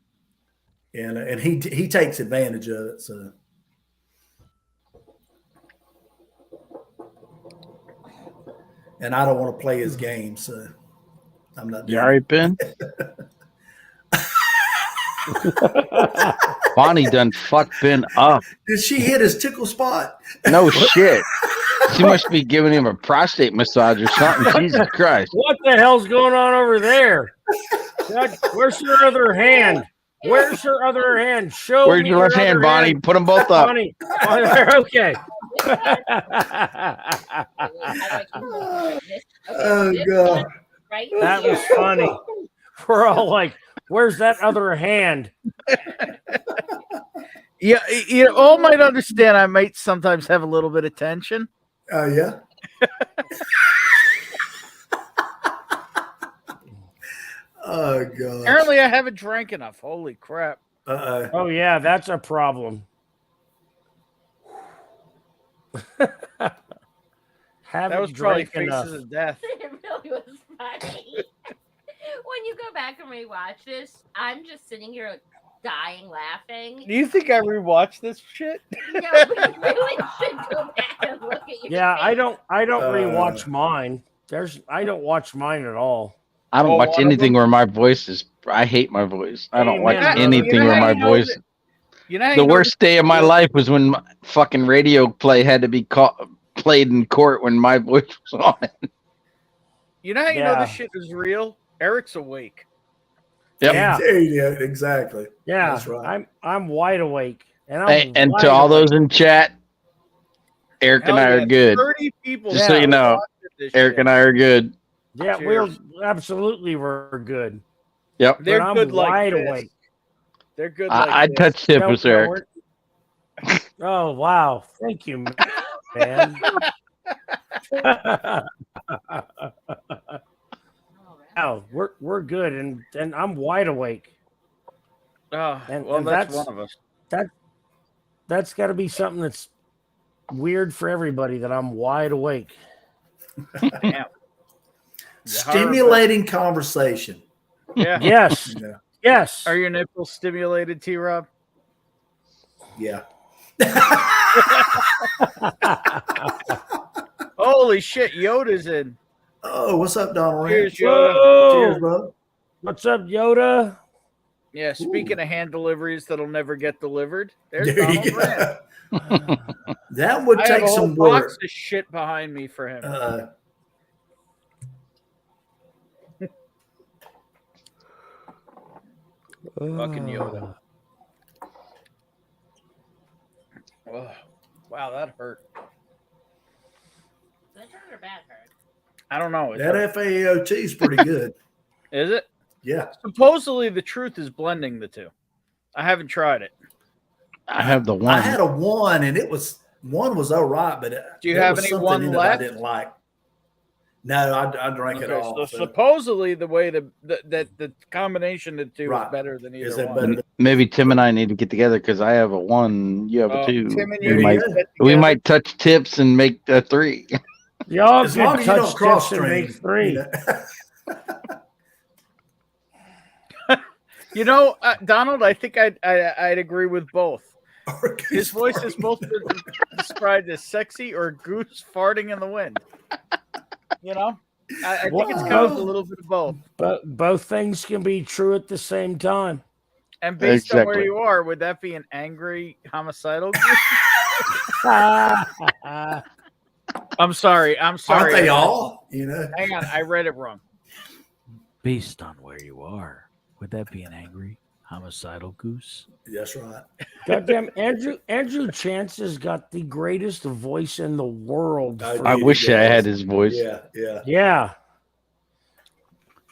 And he takes advantage of it. So and I don't want to play his game, so I'm not doing You all right, Ben? Bonnie done fucked Ben up. Did she hit his tickle spot? No shit. She must be giving him a prostate massage or something. Jesus Christ. What the hell's going on over there? Where's your other hand? Where's your other hand? Show Where's me your left hand, Bonnie? Put them both up. Bonnie. Oh, there, okay. Oh, God. Right That here. was funny. We're all like, where's that other hand? Yeah, you all might understand. I might sometimes have a little bit of tension. Oh, yeah. Oh, God. Apparently, I haven't drank enough. Holy crap! Oh, yeah, that's a problem. That was probably drank Faces enough. of Death. It really was funny. When you go back and rewatch this, I'm just sitting here dying laughing. Do you think I rewatched this shit? No, but you really should go back and look at your Yeah, I face. don't rewatch mine. I don't watch mine at all. I don't Oh, watch one of anything them? where my voice is. I hate my voice. I don't watch Amen, anything brother. where my You know voice. that- You know how The you know worst day of my life was when my fucking radio play had to be played in court when my voice was on it. You know how you know Yeah. this shit is real? Eric's awake. Yep. Yeah, Yeah, exactly. yeah. That's right. I'm wide awake, and I'm Hey, and wide to all awake. those in chat, Eric and Hell I yeah, are good. 30 people. Just so you know, Eric and I are good. Yeah, Cheers. we're good. Yep. They're but I'm good like wide this. awake. They're good like I this. touched tip No, with no, Eric. we're- Oh wow! Thank you, man. Oh, we're good, and I'm wide awake. Oh, And- well, and that's that's- one of us. That's got to be something that's weird for everybody that I'm wide awake. Damn. Stimulating conversation. Yeah. Yes, Yeah. yes. Are your nipples stimulated, T-Rob? Yeah. Holy shit, Yoda's in. Oh, what's up, Donald? Cheers, Ranch? Yoda. Whoa! Cheers, brother. What's up, Yoda? Yeah, speaking of hand deliveries that'll never get delivered, there's There you Donald Grant. go. That would I have take a whole some box work. of shit behind me for him. Fucking Yoda. Oh, wow, that hurt. Good hurt or bad hurt? I don't know. It That hurt. FAOT is pretty good. Is it? Yeah. Supposedly, the truth is blending the two. I haven't tried it. I have the one. I had a 1, and one was all right, but Do you there have was any something one in it left? I didn't like. No, I drank it Okay, all. so so- supposedly the way that the combination of the two Right. is better than Is either it one. better And maybe Tim and I need to get together because I have a 1, you have a 2. Tim and we you might need to get we together. might touch tips and make a 3. Y'all As long could as you touch don't cross tips and make stream. 3. You know, Donald, I think I'd agree with both. His voice is both been described as sexy or goose farting in the wind. You know, I think it's kind of a little bit of both. But both things can be true at the same time. And based on where Exactly. you are, would that be an angry homicidal goose? I'm sorry. Aren't they all? You know. Hang on, I read it wrong. Based on where you are, would that be an angry homicidal goose? That's right. Goddamn, Andrew Chance has got the greatest voice in the world. I wish I had his voice. Yeah, yeah. Yeah.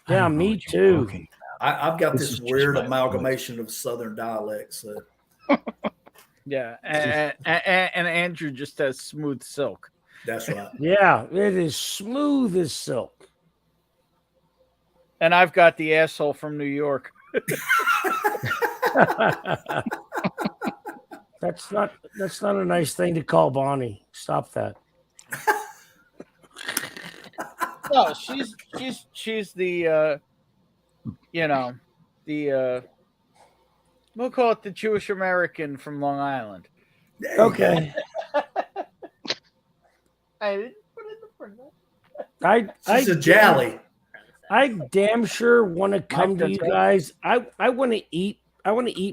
I Yeah, don't know me what you're too. talking I've got This this is just weird my amalgamation of Southern dialects. So. Yeah, and Andrew just has smooth silk. That's right. Yeah, it is smooth as silk. And I've got the asshole from New York. That's not a nice thing to call Bonnie. Stop that. No, she's the we'll call it the Jewish American from Long Island. Okay. I didn't put it in the She's a jolly. I damn sure want to come to that's you right. guys. I want to eat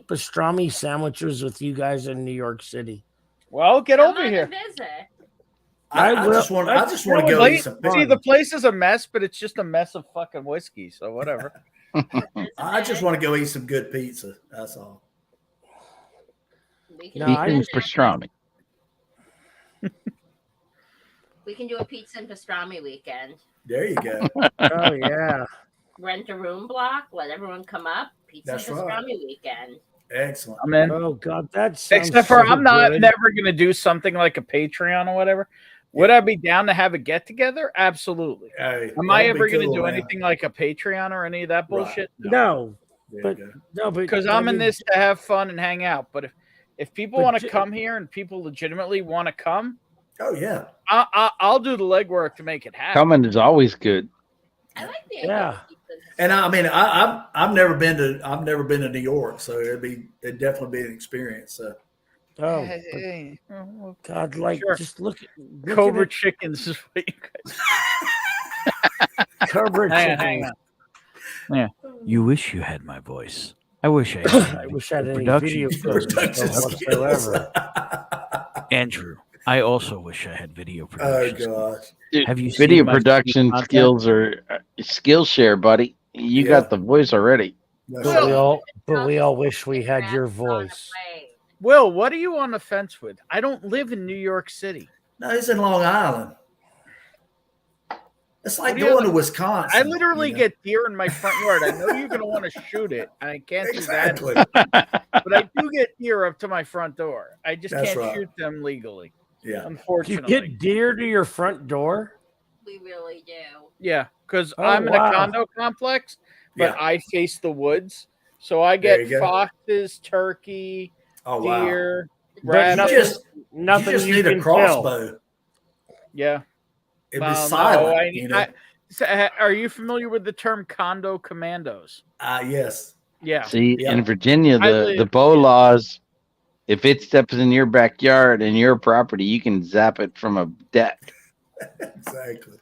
pastrami sandwiches with you guys in New York City. Well, get Come over on here. to visit. I just want to go eat some. See, the place is a mess, but it's just a mess of fucking whiskey. So whatever. I just want to go eat some good pizza. That's all. We can, No, do I Eating just- pastrami. we can do a pizza and pastrami weekend. There you go. Oh yeah. Rent a room block, let everyone come up. Pizza That's and right. pastrami weekend. Excellent. I'm in. Oh god, that sounds Except for so I'm not good. never gonna do something like a Patreon or whatever. Would I be down to have a get together? Absolutely. Hey, Am I that'd be ever gonna cool, do man. anything like a Patreon or any of that Right. bullshit? No, There but you go. no, but Because I I'm in mean, this to have fun and hang out. But if people But want to J- come here and people legitimately want to come, Oh yeah. I'll do the legwork to make it happen. Coming is always good. I like the idea Yeah. of pizza and And I mean, I've never been to New York, so it'd definitely be an experience. So oh Hey, god, like Sure. just look Cobra at chickens is what you guys. it. Cobra Hang chicken. on. You wish you had my voice. I wish I had. I wish I had any Production video footage production whatsoever. skills. Andrew, I also wish I had video Oh production. gosh. Dude, Have you video seen my production content? skills are Skillshare, buddy. You Yeah. got the voice already. That's But we all wish we had your voice. Will, what are you on the fence with? I don't live in New York City. No, he's in Long Island. It's like What do you going to like? Wisconsin. I literally you know? get deer in my front yard. I know you're going to want to shoot it. I can't Exactly. do that. But I do get deer up to my front door. I just That's can't right. shoot them legally, Yeah. You unfortunately. get deer to your front door? We really do. Yeah, because Oh, I'm in wow. a condo complex, but Yeah. I face the woods. So I There get you go. foxes, turkey, Oh wow. deer, But rabbits. nothing, you just you need can a crossbow. Yeah. It'd be Well, silent. no, are you familiar with the term condo commandos? Yes. Yeah. See, Yeah. in Virginia, I the live- bow laws, if it steps in your backyard and your property, you can zap it from a deck. Exactly.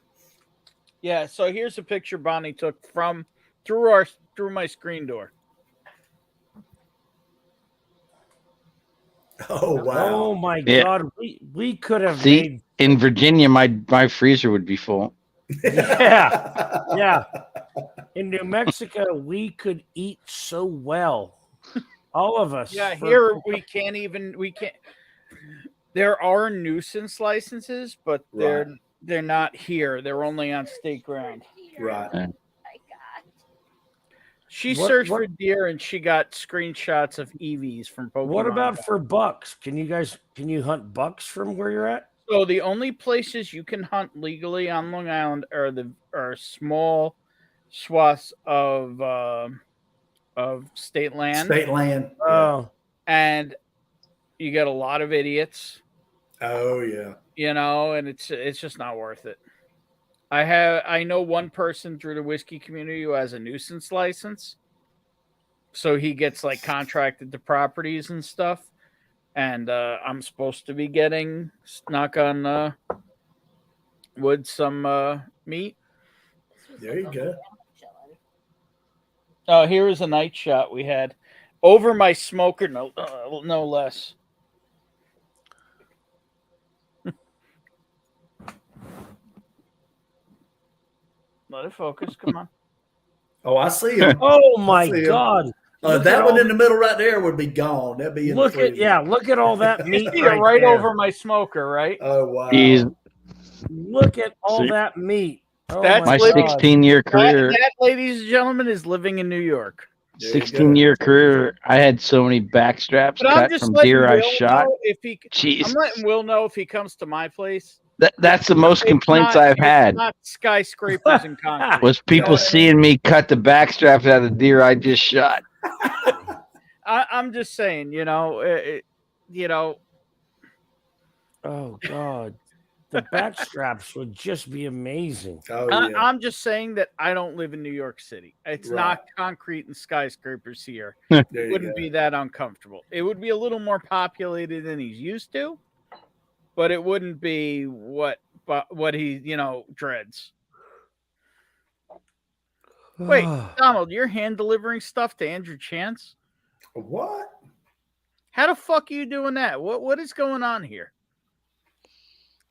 Yeah. So here's a picture Bonnie took through my screen door. Oh wow. Oh my Yeah. god, we could have See, made in Virginia, my freezer would be full. yeah. Yeah. In New Mexico, we could eat so well. All of us. Yeah. For- Here we can't. There are nuisance licenses, but they're not here. They're only on state ground. Right. My God. She What- searched what- for deer and she got screenshots of EVs from Pokemon. What about Go. for bucks? Can you hunt bucks from where you're at? So the only places you can hunt legally on Long Island are small swaths of state land. State land. Yeah. Oh, And you get a lot of idiots, Oh yeah. and it's just not worth it. I know one person through the whiskey community who has a nuisance license, so he gets like contracted to properties and stuff. And I'm supposed to be getting, knock on wood, some meat. There you go. Oh, here is a night shot we had over my smoker, no less. Let it focus. Come on. Oh, I see him. oh my See 'em. God! Look That at one all- in the middle right there would be gone. That'd be in Look the at look at all that meat See it right there. over my smoker, right? Oh wow. He's Look at all See- that meat. Oh That's my living- 16-year career. That, ladies and gentlemen, is living in New York. There you go. 16-year career. I had so many backstraps But I'm cut just from letting deer I Will shot. know if he. Jeez, I'm letting Will know if he comes to my place. that's the most complaints I've had. Not skyscrapers and concrete. Was people seeing me cut the backstraps out of the deer I just shot. I'm just saying, Oh God, the backstraps would just be amazing. Oh yeah. I'm just saying that I don't live in New York City. It's Right. not concrete and skyscrapers here. There It you wouldn't go. be that uncomfortable. It would be a little more populated than he's used to, but it wouldn't be what he dreads. Wait, Donald, you're hand delivering stuff to Andrew Chance? What? How the fuck are you doing that? What is going on here?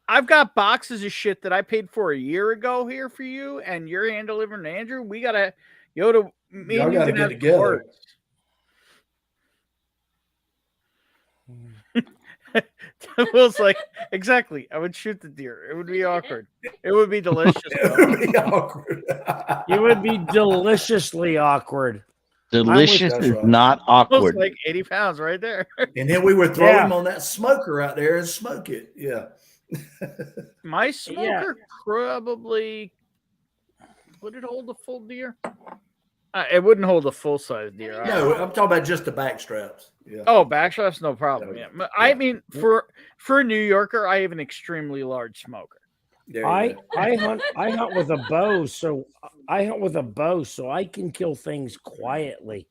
I've got boxes of shit that I paid for a year ago here for you, and you're hand delivering to Andrew. We gotta Y'all gotta get together. Will's like, exactly. I would shoot the deer. It would be awkward. It would be delicious. It though. would be awkward. It would be deliciously awkward. Delicious That's is right. not Almost awkward. like 80 pounds right there. And then we would throw Yeah. him on that smoker out there and smoke it. Yeah. My smoker probably would it hold a full deer? It wouldn't hold a full size deer. No, I'm talking about just the back straps. Yeah. Oh, backstraps, no problem. Yeah, I mean, for a New Yorker, I have an extremely large smoker. There you I go. hunt with a bow, so I can kill things quietly.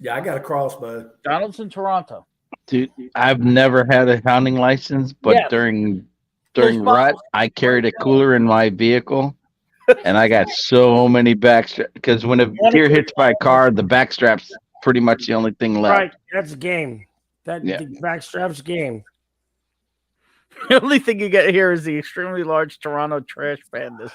Yeah, I got a crossbow. Donald's in Toronto. Dude, I've never had a hunting license, but Yeah. during Those rut, bottles- I carried a cooler in my vehicle, and I got so many backstraps. Because when a deer hits by a car, the backstrap's pretty much the only thing left. Right, that's game. That Yeah. the backstraps game. The only thing you get here is the extremely large Toronto trash pandas.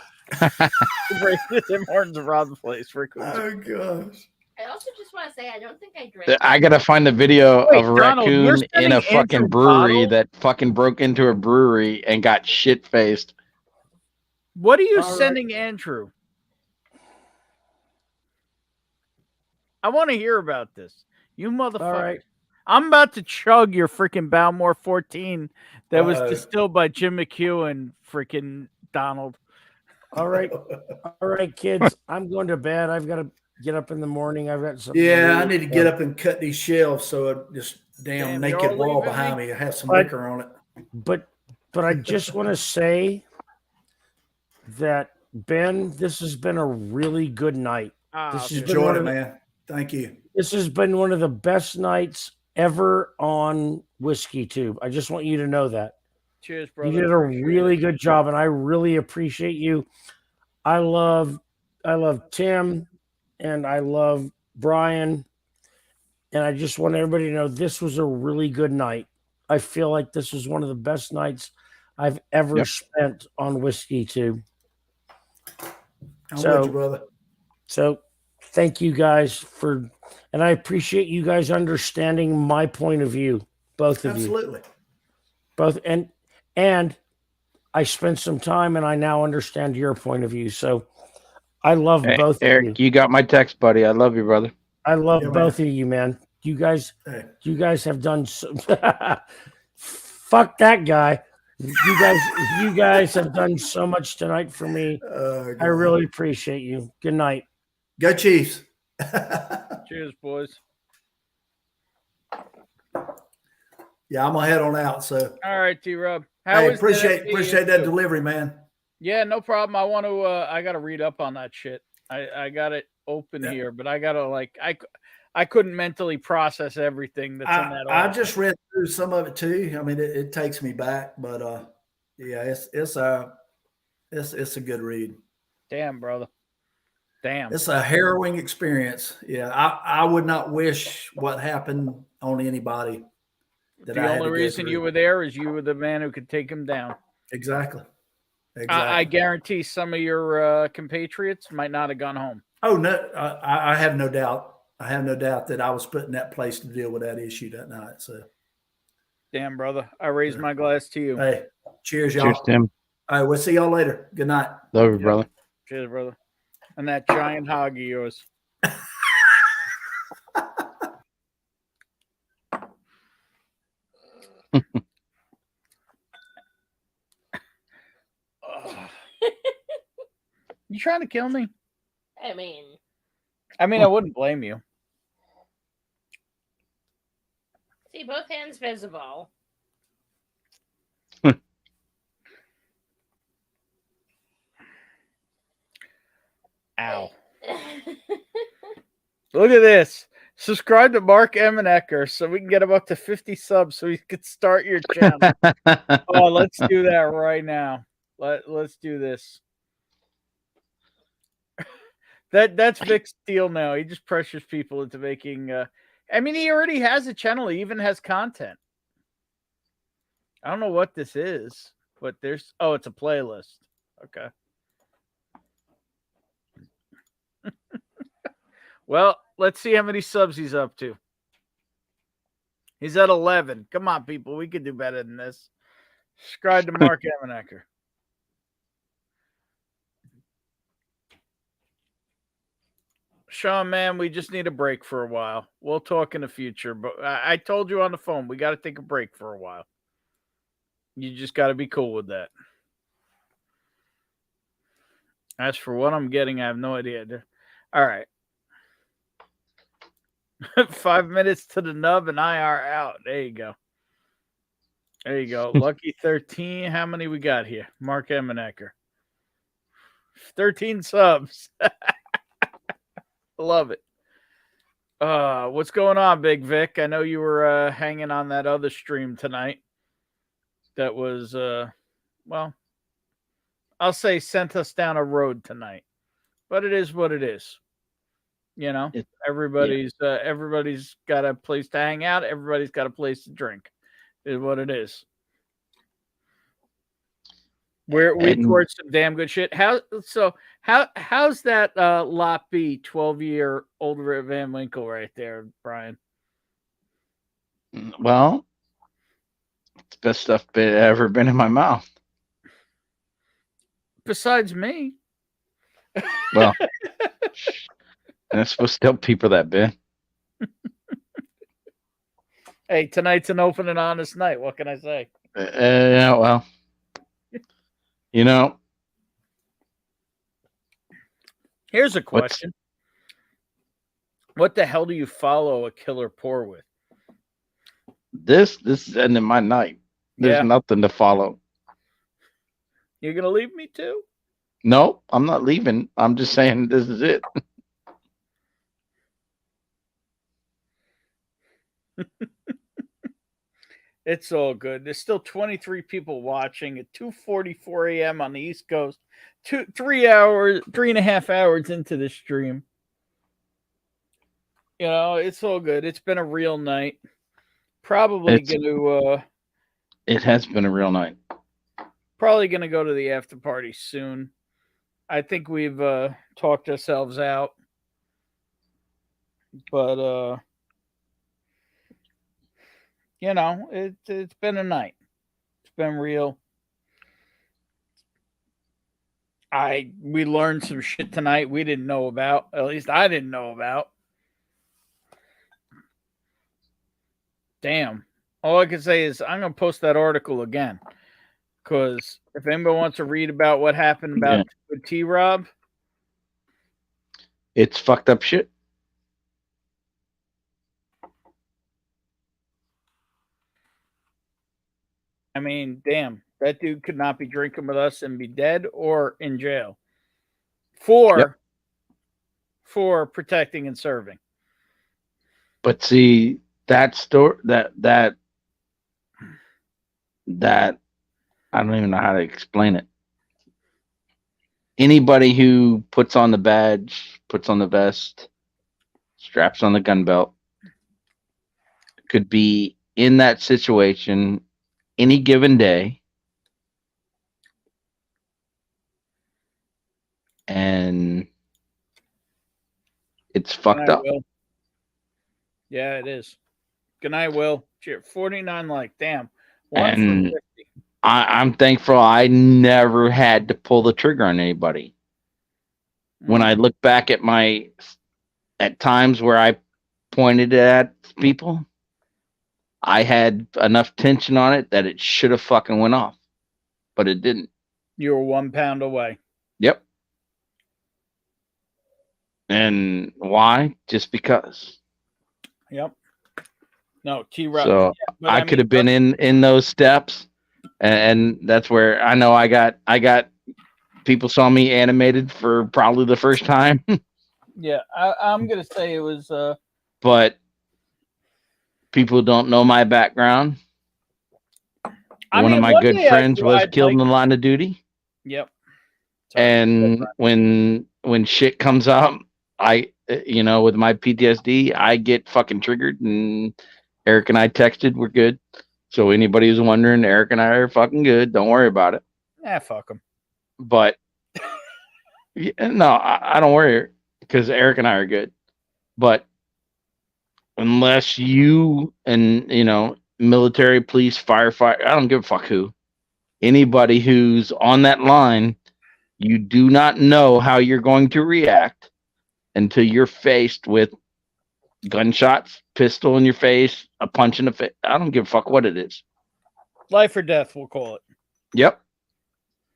Break the Tim Hortons around the place for Oh gosh. I also just want to say I don't think I drank. I gotta find a video Wait, of a Donald, you're raccoon in sending a fucking Andrew brewery bottle? that fucking broke into a brewery and got shit faced. What are you All right. sending Andrew? I want to hear about this. You motherfucker. All right. I'm about to chug your freaking Balmore 14 that was Uh-oh. distilled by Jim McHugh and freaking Donald. All right, kids. I'm going to bed. I've got to get up in the morning. I've got something. Yeah, I do. need to get up and cut these shelves so this Damn, damn you're naked all wall leaving behind me? me have some But- liquor on it. But I just want to say that Ben, this has been a really good night. This has been Enjoy one it, of the- man. Thank you. This has been one of the best nights ever on Whiskey Tube. I just want you to know that. Cheers, brother. You did a Appreciate really it. good job, and I really appreciate you. I love Tim, and I love Brian, and I just want everybody to know this was a really good night. I feel like this was one of the best nights I've ever Yep. spent on Whiskey Tube. I'm So- with you, brother. So thank you guys and I appreciate you guys understanding my point of view, both of you. Absolutely. Both and I spent some time and I now understand your point of view. So I love Hey, both of Eric, you. you got my text, buddy. I love you, brother. I love Yeah, man. both of you, man. You guys have done so fuck that guy. You guys have done so much tonight for me. I really appreciate you. Good night. Go Chiefs. Cheers, boys. Yeah, I'm gonna head on out. So All right, T-Rob. hey, appreciate that delivery, man. Yeah, no problem. I want to. I got to read up on that shit. I got it open here, but I gotta I couldn't mentally process everything that's in that. I just read through some of it too. I mean, it takes me back, but yeah, it's a good read. Damn, brother. Damn. It's a harrowing experience. Yeah, I would not wish what happened on anybody. The only reason you were there is you were the man who could take him down. Exactly. I guarantee some of your compatriots might not have gone home. Oh no, I have no doubt. I have no doubt that I was put in that place to deal with that issue that night. So, damn, brother, I raise my glass to you. Hey, cheers, y'all. Cheers, Tim. All right, we'll see y'all later. Good night. Love you, brother. Cheers, brother. And that giant hog of yours. You trying to kill me? I mean, I wouldn't blame you. see, both hands visible. Ow. Look at this. Subscribe to Mark Emenecker so we can get him up to 50 subs so he can start your channel. Oh, let's do that right now. Let's do this. That's Vic's deal now. He just pressures people into making he already has a channel. He even has content. I don't know what this is, but it's a playlist. Okay. Well, let's see how many subs he's up to. He's at 11. Come on, people. We could do better than this. Subscribe to Mark Emenecker. Sean, man, we just need a break for a while. We'll talk in the future. But I told you on the phone, we got to take a break for a while. You just got to be cool with that. As for what I'm getting, I have no idea. All right. 5 minutes to the nub and I are out. There you go. There you go. Lucky 13. How many we got here? Mark Emenecker. 13 subs. Love it. What's going on, Big Vic? I know you were hanging on that other stream tonight. That was I'll say sent us down a road tonight. But it is what it is. You know, everybody's got a place to hang out. Everybody's got a place to drink. Is what it is. We toured some damn good shit. How's that Lot B 12-year old Rip Van Winkle right there, Brian? Well, it's the best stuff ever been in my mouth. Besides me. Well, I'm supposed to tell people that, Ben. Hey, tonight's an open and honest night. What can I say? Yeah, well, you know. Here's a question. What the hell do you follow a killer pour with? This is ending my night. There's nothing to follow. You're going to leave me too? No, I'm not leaving. I'm just saying this is it. It's all good. There's still 23 people watching at 2:44 a.m. on the East Coast. 3.5 hours into the stream. You know, it's all good. It's been a real night. Probably It has been a real night. Probably gonna go to the after party soon. I think we've talked ourselves out. But you know, it's been a night. It's been real. We learned some shit tonight we didn't know about. At least I didn't know about. Damn. All I can say is I'm gonna post that article again. Because if anybody wants to read about what happened about T-Rob, it's fucked up shit. I mean, damn, that dude could not be drinking with us and be dead or in jail for protecting and serving. But see, that story, that I don't even know how to explain it. Anybody who puts on the badge, puts on the vest, straps on the gun belt, could be in that situation any given day, and it's fucked up. Will. Yeah, it is. Good night, Will. Cheer. 49 like, damn. And I'm thankful I never had to pull the trigger on anybody. When I look back at times where I pointed at people, I had enough tension on it that it should have fucking went off, but it didn't. You were 1 pound away. Yep. And why? Just because. Yep. No, T-Rob. So yeah, I could have been in those steps, and that's where I know I got people saw me animated for probably the first time. Yeah, I'm gonna say it was. But people don't know my background. One of my good friends was killed in the line of duty. Yep. And when shit comes up, with my PTSD, I get fucking triggered, and Eric and I texted, we're good. So anybody who's wondering, Eric and I are fucking good. Don't worry about it. Fuck them. But no, I don't worry because Eric and I are good. But unless you and, military, police, firefighter, I don't give a fuck who, anybody who's on that line, you do not know how you're going to react until you're faced with gunshots, pistol in your face, a punch in the face. I don't give a fuck what it is. Life or death, we'll call it. Yep.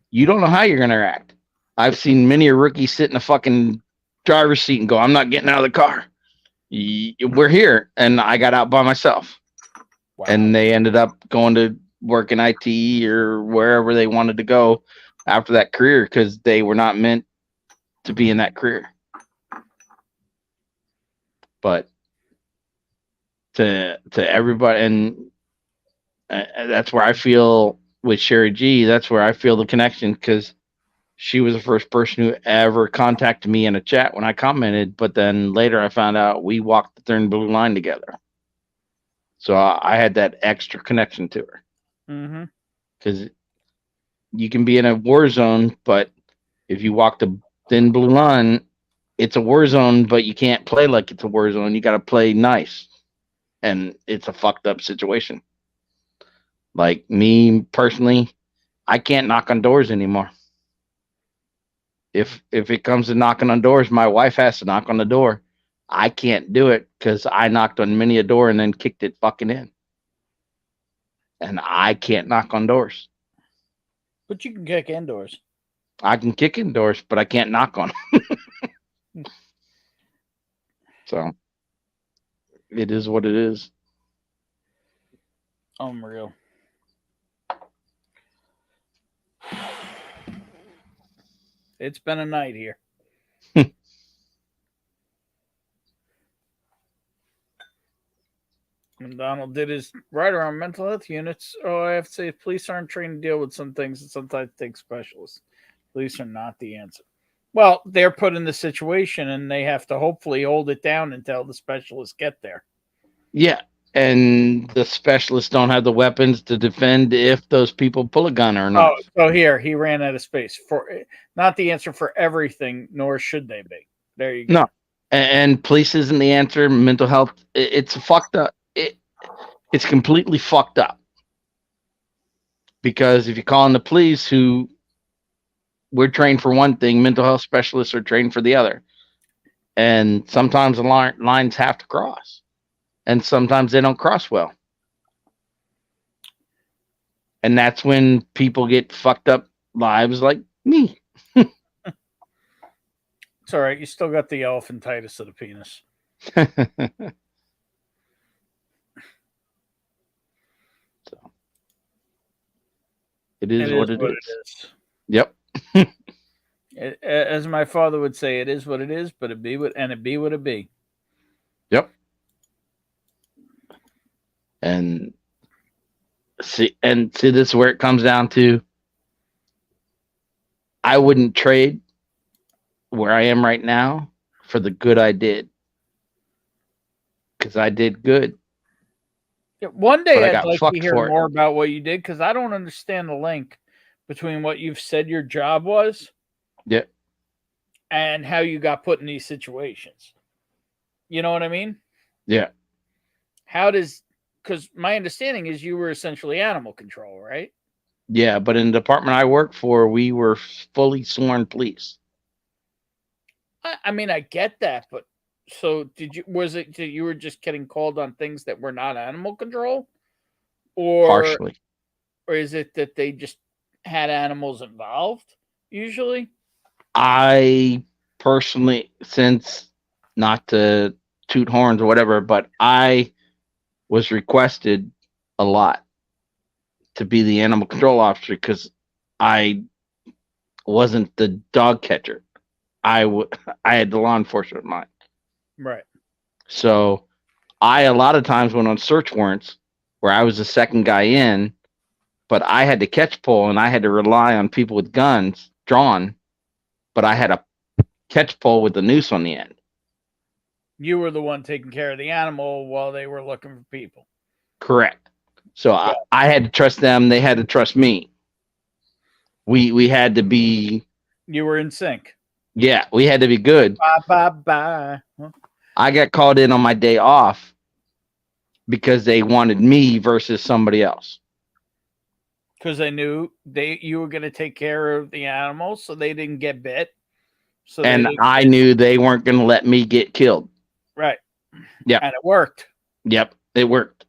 You don't know how you're going to react. I've seen many a rookie sit in a fucking driver's seat and go, I'm not getting out of the car. We're here. And I got out by myself. Wow. And they ended up going to work in IT or wherever they wanted to go after that career because they were not meant to be in that career. But to everybody, and that's where I feel with Sherry G, that's where I feel the connection because she was the first person who ever contacted me in a chat when I commented, but then later I found out we walked the thin blue line together. So I had that extra connection to her. Because you can be in a war zone, but if you walk the thin blue line, it's a war zone, but you can't play like it's a war zone. You got to play nice. And it's a fucked up situation. Like me personally, I can't knock on doors anymore. If it comes to knocking on doors, my wife has to knock on the door. I can't do it because I knocked on many a door and then kicked it fucking in. And I can't knock on doors. But you can kick indoors. I can kick indoors, but I can't knock on them. So it is what it is. Unreal. It's been a night here. And Donald did his writer on mental health units. Oh, I have to say, police aren't trained to deal with some things and sometimes take specialists. Police are not the answer. Well, they're put in the situation and they have to hopefully hold it down until the specialists get there. Yeah. And the specialists don't have the weapons to defend if those people pull a gun or not. Oh, so here, he ran out of space. For not the answer for everything, nor should they be. There you go. No. And police isn't the answer. Mental health, it's fucked up. It's completely fucked up. Because if you call in the police who we're trained for one thing, mental health specialists are trained for the other. And sometimes the lines have to cross, and sometimes they don't cross well. And that's when people get fucked up lives like me. It's all right. You still got the elephantitis of the penis. So, it is what it is. Yep. As my father would say, it is what it is, but it be what it be. Yep. And see, this is where it comes down to. I wouldn't trade where I am right now for the good I did, because I did good. Yeah, one day I I'd got like to fucked hear for it. more about what you did, because I don't understand the link between what you've said your job was Yeah. and how you got put in these situations. You know what I mean? Yeah. Because my understanding is you were essentially animal control, right? Yeah, but in the department I worked for, we were fully sworn police. I mean, I get that, but so was it that you were just getting called on things that were not animal control? Partially. Or is it that they just had animals involved usually? I personally, since not to toot horns or whatever, but I was requested a lot to be the animal control officer because I wasn't the dog catcher. I had the law enforcement mind. Right. So I a lot of times went on search warrants where I was the second guy in, but I had to catch pole and I had to rely on people with guns drawn, but I had a catch pole with the noose on the end. You were the one taking care of the animal while they were looking for people. Correct. So I had to trust them. They had to trust me. We had to be. You were in sync. Yeah, we had to be good. Bye. Huh? I got called in on my day off because they wanted me versus somebody else. Because they knew you were going to take care of the animals, so they didn't get bit. So I knew they weren't going to let me get killed. Right. Yeah. And it worked. Yep, it worked.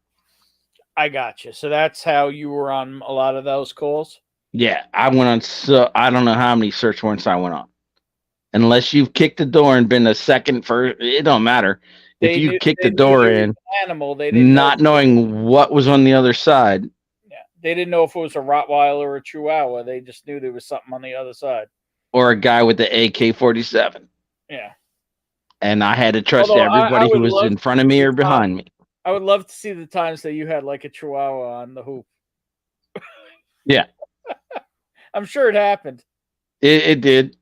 I got you. So that's how you were on a lot of those calls? Yeah, I went on. I don't know how many search warrants I went on. Unless you've kicked the door and been a second first, it don't matter. If you kicked the door in, animal, they didn't not knowing what was on the other side. Yeah, they didn't know if it was a Rottweiler or a Chihuahua. They just knew there was something on the other side. Or a guy with the AK-47. Yeah. And I had to trust everybody who was in front of me or behind me. I would love to see the times that you had like a Chihuahua on the hoop. Yeah. I'm sure it happened. It did.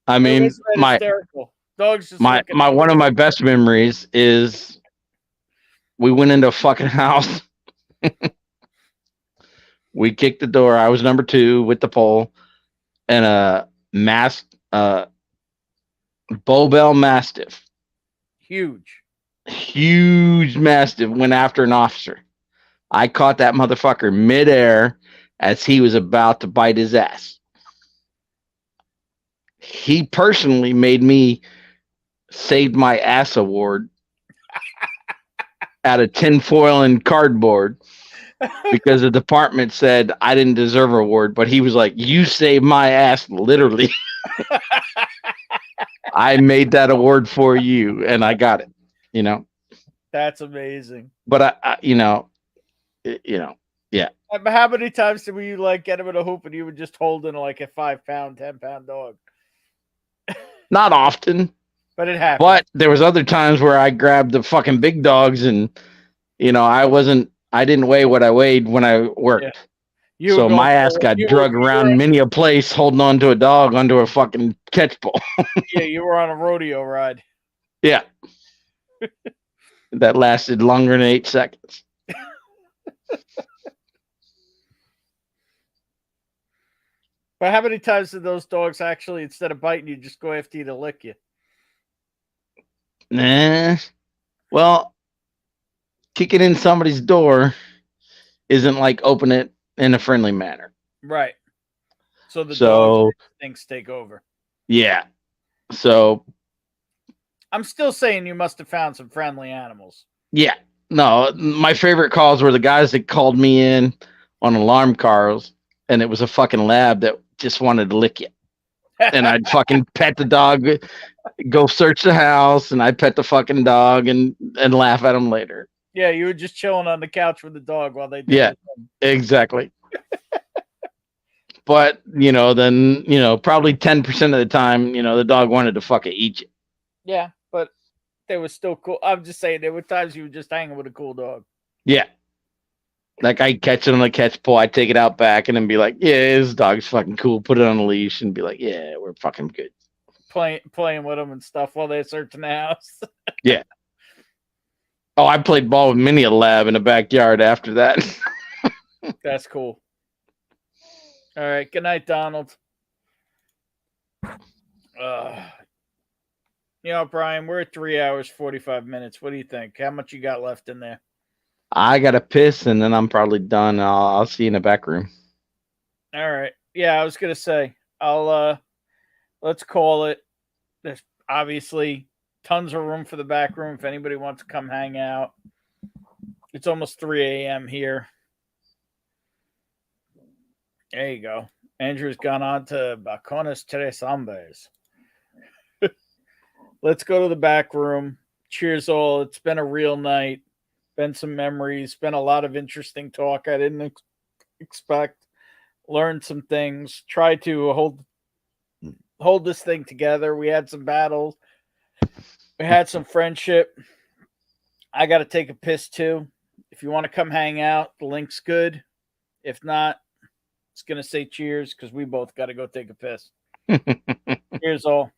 I mean, hysterical. Dogs just my one of my best memories is we went into a fucking house. We kicked the door. I was number 2 with the pole, and a Bobel Mastiff. Huge Mastiff went after an officer. I caught that motherfucker midair as he was about to bite his ass. He personally made me Saved My Ass award out of tinfoil and cardboard because the department said I didn't deserve an award, but he was like, you saved my ass, literally. I made that award for you, and I got it, you know. That's amazing. But yeah. But how many times did we like get him in a hoop and you would just hold in like a 5-pound, 10-pound dog? Not often. But it happened. But there was other times where I grabbed the fucking big dogs and, you know, I didn't weigh what I weighed when I worked. Yeah. So my ass got drug around many a place holding on to a dog under a fucking catch pole. Yeah, you were on a rodeo ride. Yeah. That lasted longer than 8 seconds. But how many times did those dogs actually, instead of biting you, just go after you to lick you? Nah. Well, kicking in somebody's door isn't like open it in a friendly manner. Right. So the So dog instincts take over. yeah. So I'm still saying you must have found some friendly animals. yeah. No, my favorite calls were the guys that called me in on alarm calls, and it was a fucking lab that just wanted to lick you. And I'd fucking pet the dog, go search the house, and I'd pet the fucking dog and laugh at him later. Yeah, you were just chilling on the couch with the dog while they did Yeah, their thing. exactly. But, then, probably 10% of the time, the dog wanted to fucking eat you. Yeah, but they were still cool. I'm just saying there were times you were just hanging with a cool dog. Yeah. Like I catch it on a catch pole, I take it out back and then be like, yeah, this dog's fucking cool. Put it on a leash and be like, yeah, we're fucking good. Playing with them and stuff while they're searching the house. Yeah. Oh, I played ball with many a lab in the backyard after that. That's cool. All right. Good night, Donald. Brian, we're at 3 hours, 45 minutes. What do you think? How much you got left in there? I got to piss and then I'm probably done. I'll see you in the back room. All right. Yeah, I was going to say, let's call it. There's obviously tons of room for the back room if anybody wants to come hang out. It's almost 3 a.m. here. There you go. Andrew's gone on to Balcones Tres Hombres. Let's go to the back room. Cheers all. It's been a real night. Been some memories. Been a lot of interesting talk I didn't expect. Learned some things. Tried to hold this thing together. We had some battles. We had some friendship. I got to take a piss too. If you want to come hang out, the link's good. If not, it's going to say cheers because we both got to go take a piss. Cheers all.